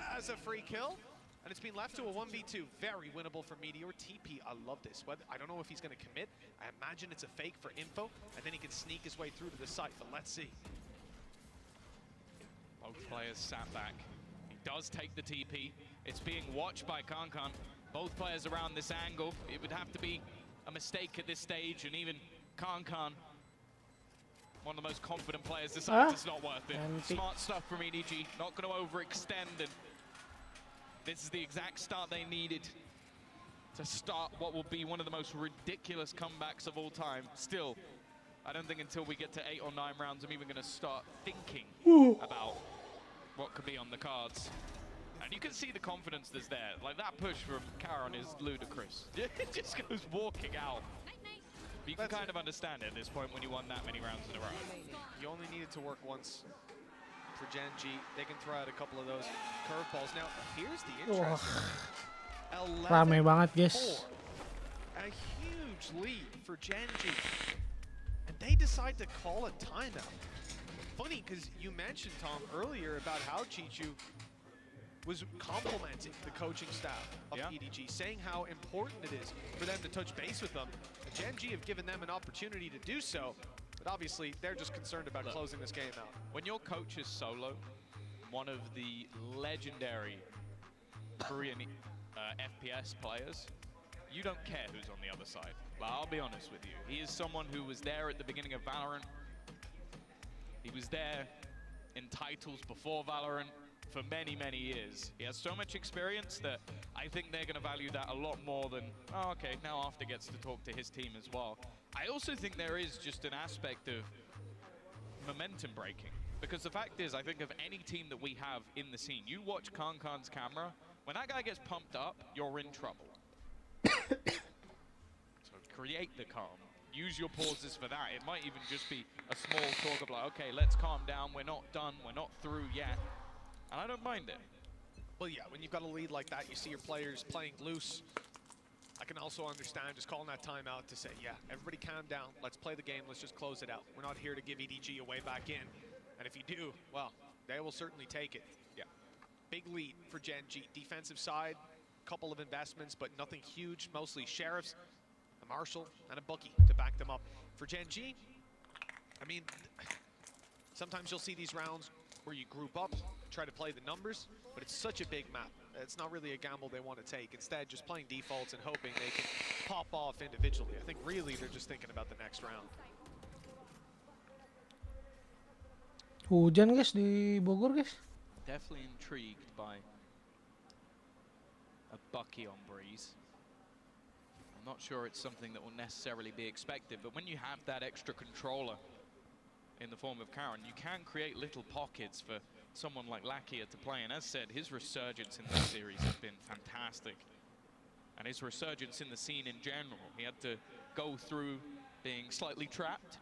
has a free kill. And it's been left to a 1v2. Very winnable for Meteor. TP, I love this. I don't know if he's going to commit. I imagine it's a fake for info, and then he can sneak his way through to the site, but let's see. Both players sat back. He does take the TP. It's being watched by Kankan. Both players around this angle. It would have to be a mistake at this stage, and even Kankan, one of the most confident players, decides it's not worth it. Smart stuff from EDG. Not going to overextend, and this is the exact start they needed to start what will be one of the most ridiculous comebacks of all time. Still, I don't think until we get to 8 or 9 rounds I'm even going to start thinking about what could be on the cards. And you can see the confidence that's there. Like, that push from Karen is ludicrous. It just goes walking out. But you can kind of understand it at this point when you won that many rounds in a row. You only need it to work once. For Gen G, they can throw out a couple of those curveballs. Now, here's the interesting thing. Rame banget, guys. A huge lead for Gen G. And they decide to call a timeout. Funny, because you mentioned, Tom, earlier about how Chichu was complimenting the coaching staff of EDG, saying how important it is for them to touch base with them. And Gen G have given them an opportunity to do so. But obviously, they're just concerned about closing this game out. When your coach is Solo, one of the legendary Korean FPS players, you don't care who's on the other side. But I'll be honest with you. He is someone who was there at the beginning of Valorant. He was there in titles before Valorant for many, many years. He has so much experience that I think they're going to value that a lot more than, oh, okay, now After gets to talk to his team as well. I also think there is just an aspect of momentum breaking. Because the fact is, I think of any team that we have in the scene, you watch Kankan's camera, when that guy gets pumped up, you're in trouble. So create the calm. Use your pauses for that. It might even just be a small talk of like, okay, let's calm down. We're not done. We're not through yet. And I don't mind it. Well, yeah, when you've got a lead like that, you see your players playing loose. I can also understand just calling that timeout to say, yeah, everybody calm down. Let's play the game. Let's just close it out. We're not here to give EDG a way back in. And if you do, well, they will certainly take it. Yeah. Big lead for Gen G. Defensive side, couple of investments, but nothing huge, mostly Sheriffs. a Marshall, and a Bucky to back them up. For Gen G, I mean, sometimes you'll see these rounds where you group up, try to play the numbers, but it's such a big map. It's not really a gamble they want to take. Instead, just playing defaults and hoping they can pop off individually. I think really they're just thinking about the next round. Hujan guys di Bogor guys. Definitely intrigued by a Bucky on Breeze. I'm not sure it's something that will necessarily be expected, but when you have that extra controller in the form of Karen, you can create little pockets for someone like Lakia to play. And as said, his resurgence in this series has been fantastic. And his resurgence in the scene in general. He had to go through being slightly trapped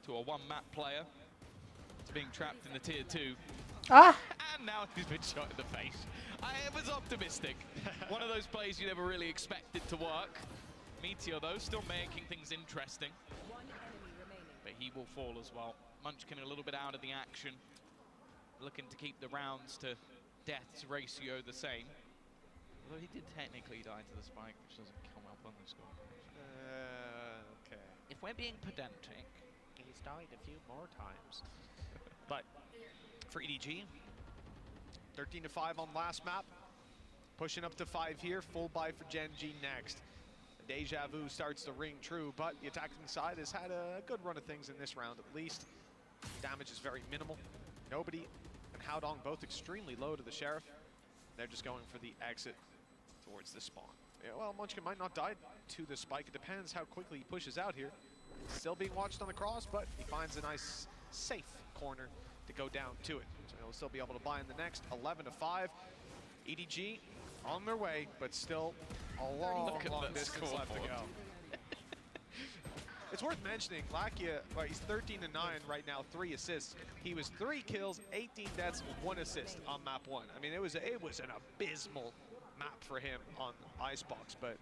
to a one-map player, to being trapped in the tier 2. And now he's been shot in the face. I was optimistic. One of those plays you never really expected to work. Meteor, though, still making things interesting. But he will fall as well. Munchkin a little bit out of the action. Looking to keep the rounds to deaths ratio the same. Although he did technically die to the spike, which doesn't come up on the score. Okay. If we're being pedantic, he's died a few more times. But for EDG, 13-5 on last map. Pushing up to 5 here. Full buy for Gen G next. Deja Vu starts to ring true, but the attacking side has had a good run of things in this round at least. Damage is very minimal. Nobody and Howdong both extremely low to the Sheriff. They're just going for the exit towards the spawn. Yeah, well, Munchkin might not die to the spike. It depends how quickly he pushes out here. Still being watched on the cross, but he finds a nice, safe corner to go down to it. So he'll still be able to buy in the next 11-5. EDG on their way, but still a long distance left to go. It's worth mentioning, Lakia, well, he's 13-9 right now, 3 assists. He was 3 kills, 18 deaths, 1 assist on map 1. I mean, it was an abysmal map for him on Icebox, but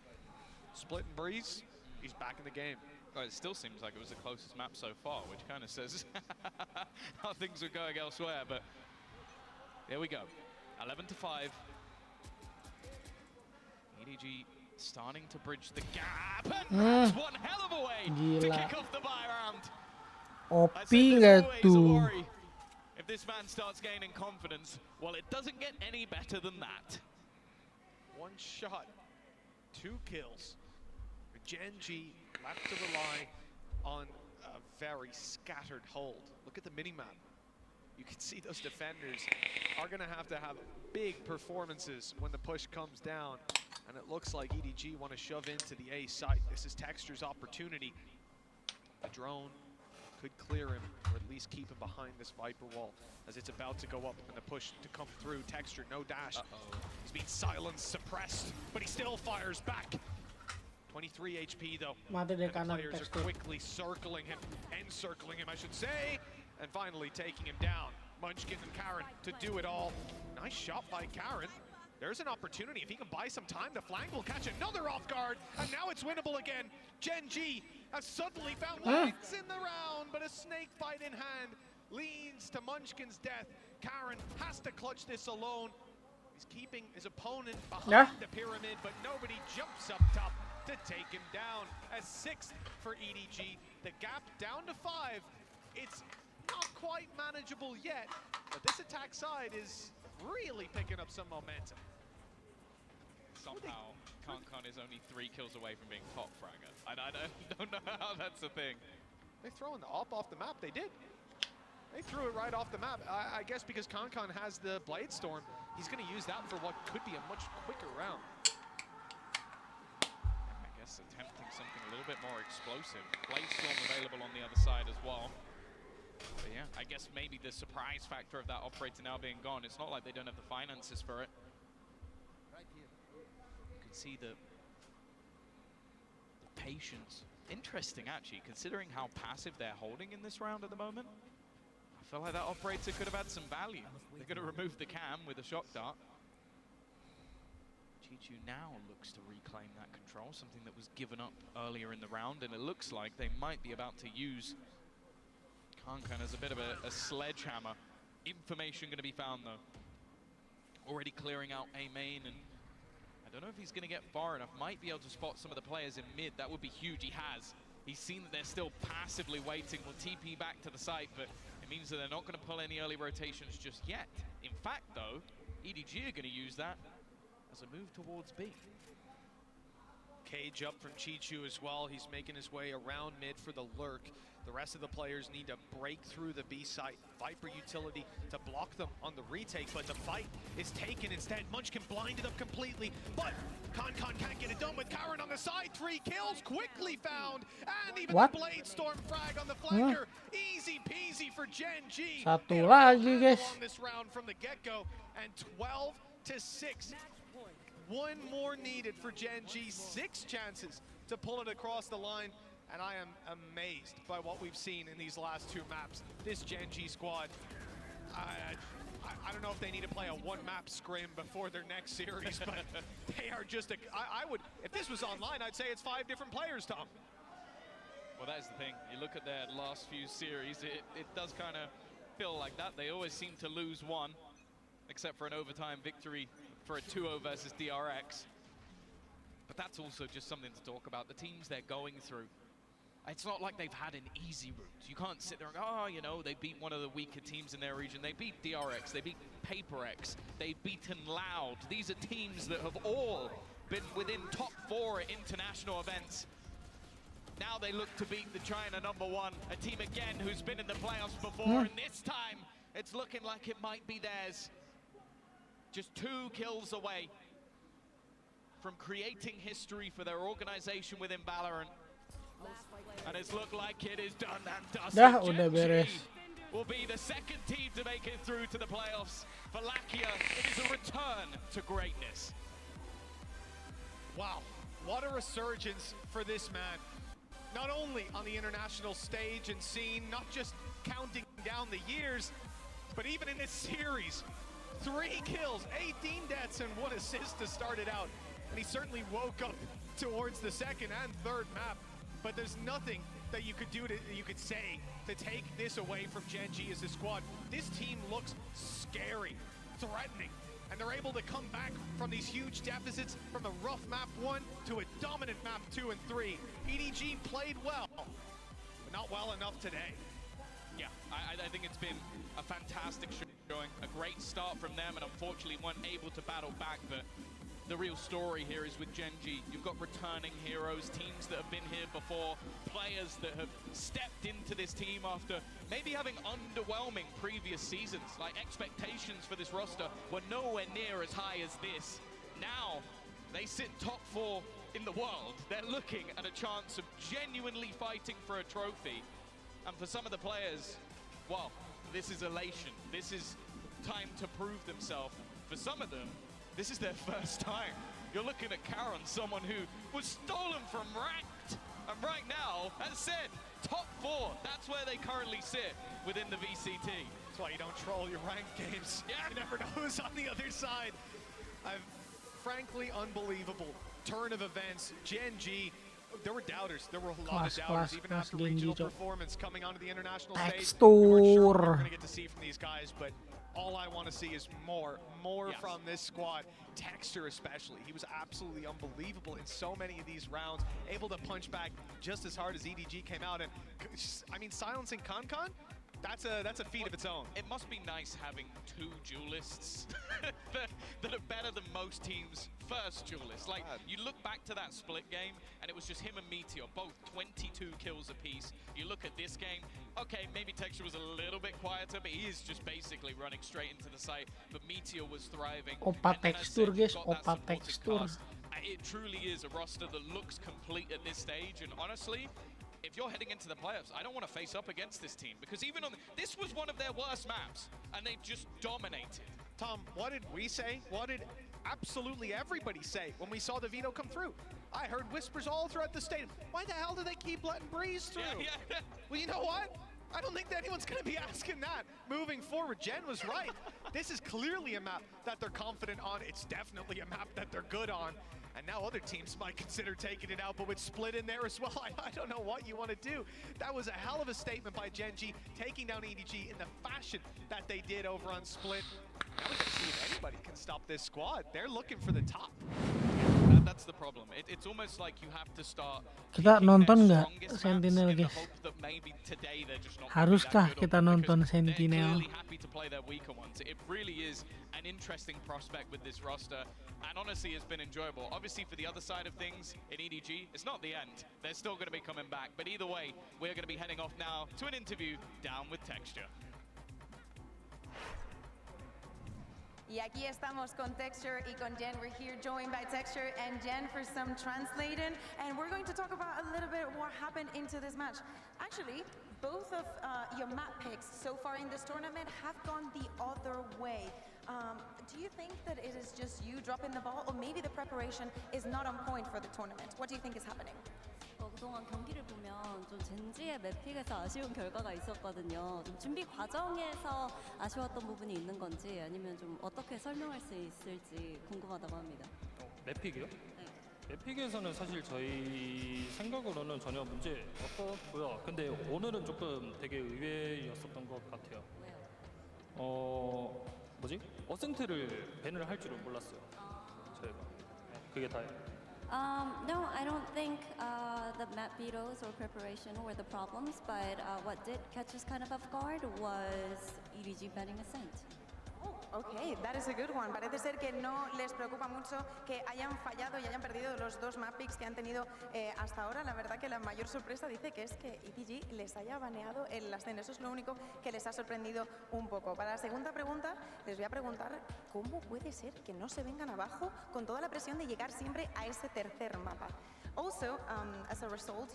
Split and Breeze, he's back in the game. Well, it still seems like it was the closest map so far, which kind of says how things are going elsewhere, but there we go. 11-5. EDG starting to bridge the gap, and that's one hell of a way to kick off the buy round. OP nggak tuh? If this man starts gaining confidence, well, it doesn't get any better than that. 1 shot, 2 kills. Gen G left to rely on a very scattered hold. Look at the minimap. You can see those defenders are going to have big performances when the push comes down. And it looks like EDG want to shove into the A site. This is Texture's opportunity. The drone could clear him, or at least keep him behind this Viper wall as it's about to go up and the push to come through. Texture, no dash. He's being silenced, suppressed, but he still fires back. 23 HP though. Mati And dari the kanan players are Texture. quickly circling him, encircling him, I should say, and finally taking him down. Munchkin and Karen to do it all. Nice shot by Karen. There's an opportunity. If he can buy some time, the flank will catch another off guard, and now it's winnable again. Gen G has suddenly found legs in the round, but a snake bite in hand leads to Munchkin's death. Karen has to clutch this alone. He's keeping his opponent behind the pyramid, but nobody jumps up top to take him down. As 6th for EDG, the gap down to 5. It's not quite manageable yet, but this attack side is really picking up some momentum. Somehow, Con is only 3 kills away from being top fragger. I don't know how that's a thing. They throwing the op off the map. They did. They threw it right off the map. I guess because Con has the Blade Storm, he's going to use that for what could be a much quicker round. I guess attempting something a little bit more explosive. Blade Storm available on the other side as well. But yeah, I guess maybe the surprise factor of that operator now being gone. It's not like they don't have the finances for it. You can see the patience. Interesting, actually, considering how passive they're holding in this round at the moment. I feel like that operator could have had some value. They're going to remove the cam with a shock dart. Chichu now looks to reclaim that control, something that was given up earlier in the round, and it looks like they might be about to use Kankan as a bit of a sledgehammer. Information going to be found, though. Already clearing out A main, and I don't know if he's going to get far enough. Might be able to spot some of the players in mid. That would be huge. He has. He's seen that they're still passively waiting. Will TP back to the site, but it means that they're not going to pull any early rotations just yet. In fact, though, EDG are going to use that as a move towards B. Cage up from Chichu as well. He's making his way around mid for the lurk. The rest of the players need to break through the B site. Viper utility to block them on the retake, but the fight is taken instead. Munchkin blinded up completely, but Concon can't get it done with Karen on the side. 3 kills quickly found, and even the Blade Storm frag on the flanker. Easy peasy for Gen G. Satu lagi, guys. On this round from the get-go, and 12-6. One more needed for Gen G. 6 chances to pull it across the line. And I am amazed by what we've seen in these last 2 maps. This Gen G squad, I don't know if they need to play a 1-map scrim before their next series, but they are just I would, if this was online, I'd say it's 5 different players, Tom. Well, that's the thing. You look at their last few series, it does kind of feel like that. They always seem to lose one, except for an overtime victory for a 2-0 versus DRX. But that's also just something to talk about. The teams they're going through. It's not like they've had an easy route. You can't sit there and go, oh, you know, they beat one of the weaker teams in their region. They beat DRX, they beat PaperX, they've beaten Loud. These are teams that have all been within top 4 at international events. Now they look to beat the China #1, a team again who's been in the playoffs before, and this time it's looking like it might be theirs. Just 2 kills away from creating history for their organization within Valorant. And it's looked like it is done and dusted. Udah beres. Will be the 2nd team to make it through to the playoffs. For Lakia, it is a return to greatness. Wow, what a resurgence for this man. Not only on the international stage and scene, not just counting down the years, but even in this series. 3 kills, 18 deaths, and 1 assist to start it out. And he certainly woke up towards the 2nd and 3rd map. But there's nothing that you could do you could say to take this away from Gen G as a squad. This team looks scary, threatening, and they're able to come back from these huge deficits from a rough map 1 to a dominant map 2 and 3. EDG played well, but not well enough today. Yeah, I think it's been a fantastic showing, a great start from them, and unfortunately weren't able to battle back, but the real story here is with Gen G. You've got returning heroes, teams that have been here before, players that have stepped into this team after maybe having underwhelming previous seasons. Like, expectations for this roster were nowhere near as high as this. Now, they sit top 4 in the world. They're looking at a chance of genuinely fighting for a trophy. And for some of the players, well, this is elation. This is time to prove themselves. For some of them, this is their first time. You're looking at Karen, someone who was stolen from ranked. And right now, as said, top 4. That's where they currently sit within the VCT. That's why you don't troll your ranked games. Yeah. You never know who's on the other side. Frankly, unbelievable turn of events. Gen G, there were doubters. There were a lot of doubters, even after regional performance coming onto the international stage. We weren't sure what we were going to get to see from these guys, but all I want to see is more from this squad. Texture especially. He was absolutely unbelievable in so many of these rounds, able to punch back just as hard as EDG came out. And I mean, silencing Concon, that's a feat of its own. It must be nice having 2 duelists that are better than most teams' first duelists. Like, you look back to that split game, and it was just him and Meteor, both 22 kills apiece. You look at this game, okay, maybe Texture was a little bit quieter, but he is just basically running straight into the site. But Meteor was thriving. Opa texture, guys. Opa texture. It truly is a roster that looks complete at this stage, and honestly, if you're heading into the playoffs, I don't want to face up against this team, because even on this was one of their worst maps, and they've just dominated. Tom, what did we say? What did absolutely everybody say when we saw the veto come through? I heard whispers all throughout the stadium. Why the hell do they keep letting Breeze through? Yeah. Well, you know what? I don't think that anyone's going to be asking that moving forward. Jen was right. This is clearly a map that they're confident on. It's definitely a map that they're good on. And now other teams might consider taking it out, but with Split in there as well, I don't know what you want to do. That was a hell of a statement by Gen G, taking down EDG in the fashion that they did over on Split. Now we can see if anybody can stop this squad. They're looking for the top. that's the problem. It's almost like you have to start. Kita nonton nggak Sentinel, guys? Haruskah kita nonton Sentinel? It really is an interesting prospect with this roster, and honestly, it's been enjoyable. Obviously, for the other side of things in EDG, it's not the end. They're still going to be coming back, but either way, we're going to be heading off now to an interview down with Texture. Y aquí estamos con Texture y con Jen. We're here joined by Texture and Jen for some translating, and we're going to talk about a little bit what happened into this match. Actually, both of your map picks so far in this tournament have gone the other way. Do you think that it is just you dropping the ball, or maybe the preparation is not on point for the tournament? What do you think is happening? 그동안 경기를 보면 좀 젠지의 맵픽에서 아쉬운 결과가 있었거든요. 좀 준비 과정에서 아쉬웠던 부분이 있는 건지 아니면 좀 어떻게 설명할 수 있을지 궁금하다고 합니다. 맵픽이요? 네. 맵픽에서는 사실 저희 생각으로는 전혀 문제 없었고요. 근데 오늘은 조금 되게 의외였었던 것 같아요. 왜요? 어센트를 밴을 할 줄은 몰랐어요. 저희가. 네, 그게 다예요. No, I don't think the map vetoes or preparation were the problems, but what did catch us kind of off guard was EDG banning Ascent. Okay, that is a good one. Parece ser que no les preocupa mucho que hayan fallado y hayan perdido los dos map picks que han tenido hasta ahora. La verdad que la mayor sorpresa dice que es que EDG les haya baneado el Ascent. Eso es lo único que les ha sorprendido un poco. Para la segunda pregunta, les voy a preguntar cómo puede ser que no se vengan abajo con toda la presión de llegar siempre a ese tercer mapa. Also, as a result,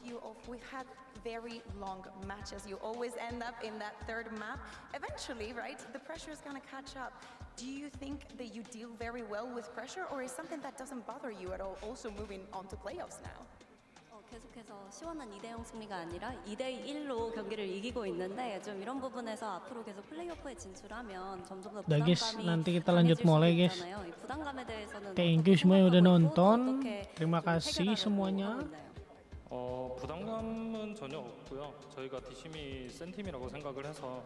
we had very long matches. You always end up in that third map. Eventually, right, the pressure is going to catch up. Do you think that you deal very well with pressure, or is something that doesn't bother you at all also moving on to playoffs now? 계속해서 시원한 2대0 승리가 아니라 2대1로 경기를 이기고 있는데 좀 이런 부분에서 앞으로 계속 플레이오프에 진출하면 점점 더 guys, 부담감이 nanti kita lanjut mulai guys. 이 부담감에 대해서는 Thank you semua yang udah nonton. Terima kasih semuanya. 부담감은 전혀 없고요. 저희가 디심이 센 팀이라고 생각을 해서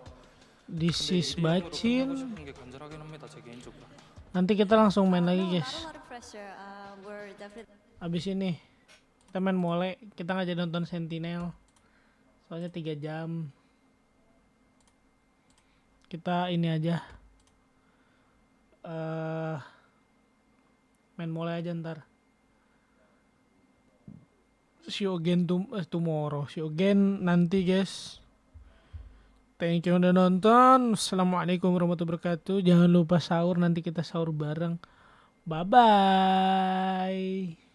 This is Bacin. 싶은 게 간절하긴 합니다, 제 개인적으로. Nanti kita langsung main lagi guys. Abis ini kita main mole, kita nggak jadi nonton Sentinel soalnya 3 jam. Kita ini aja main mole aja ntar. See you again tomorrow. See you again nanti guys. Thank you udah nonton. Assalamualaikum warahmatullahi wabarakatuh. Jangan lupa sahur, nanti kita sahur bareng. Bye bye.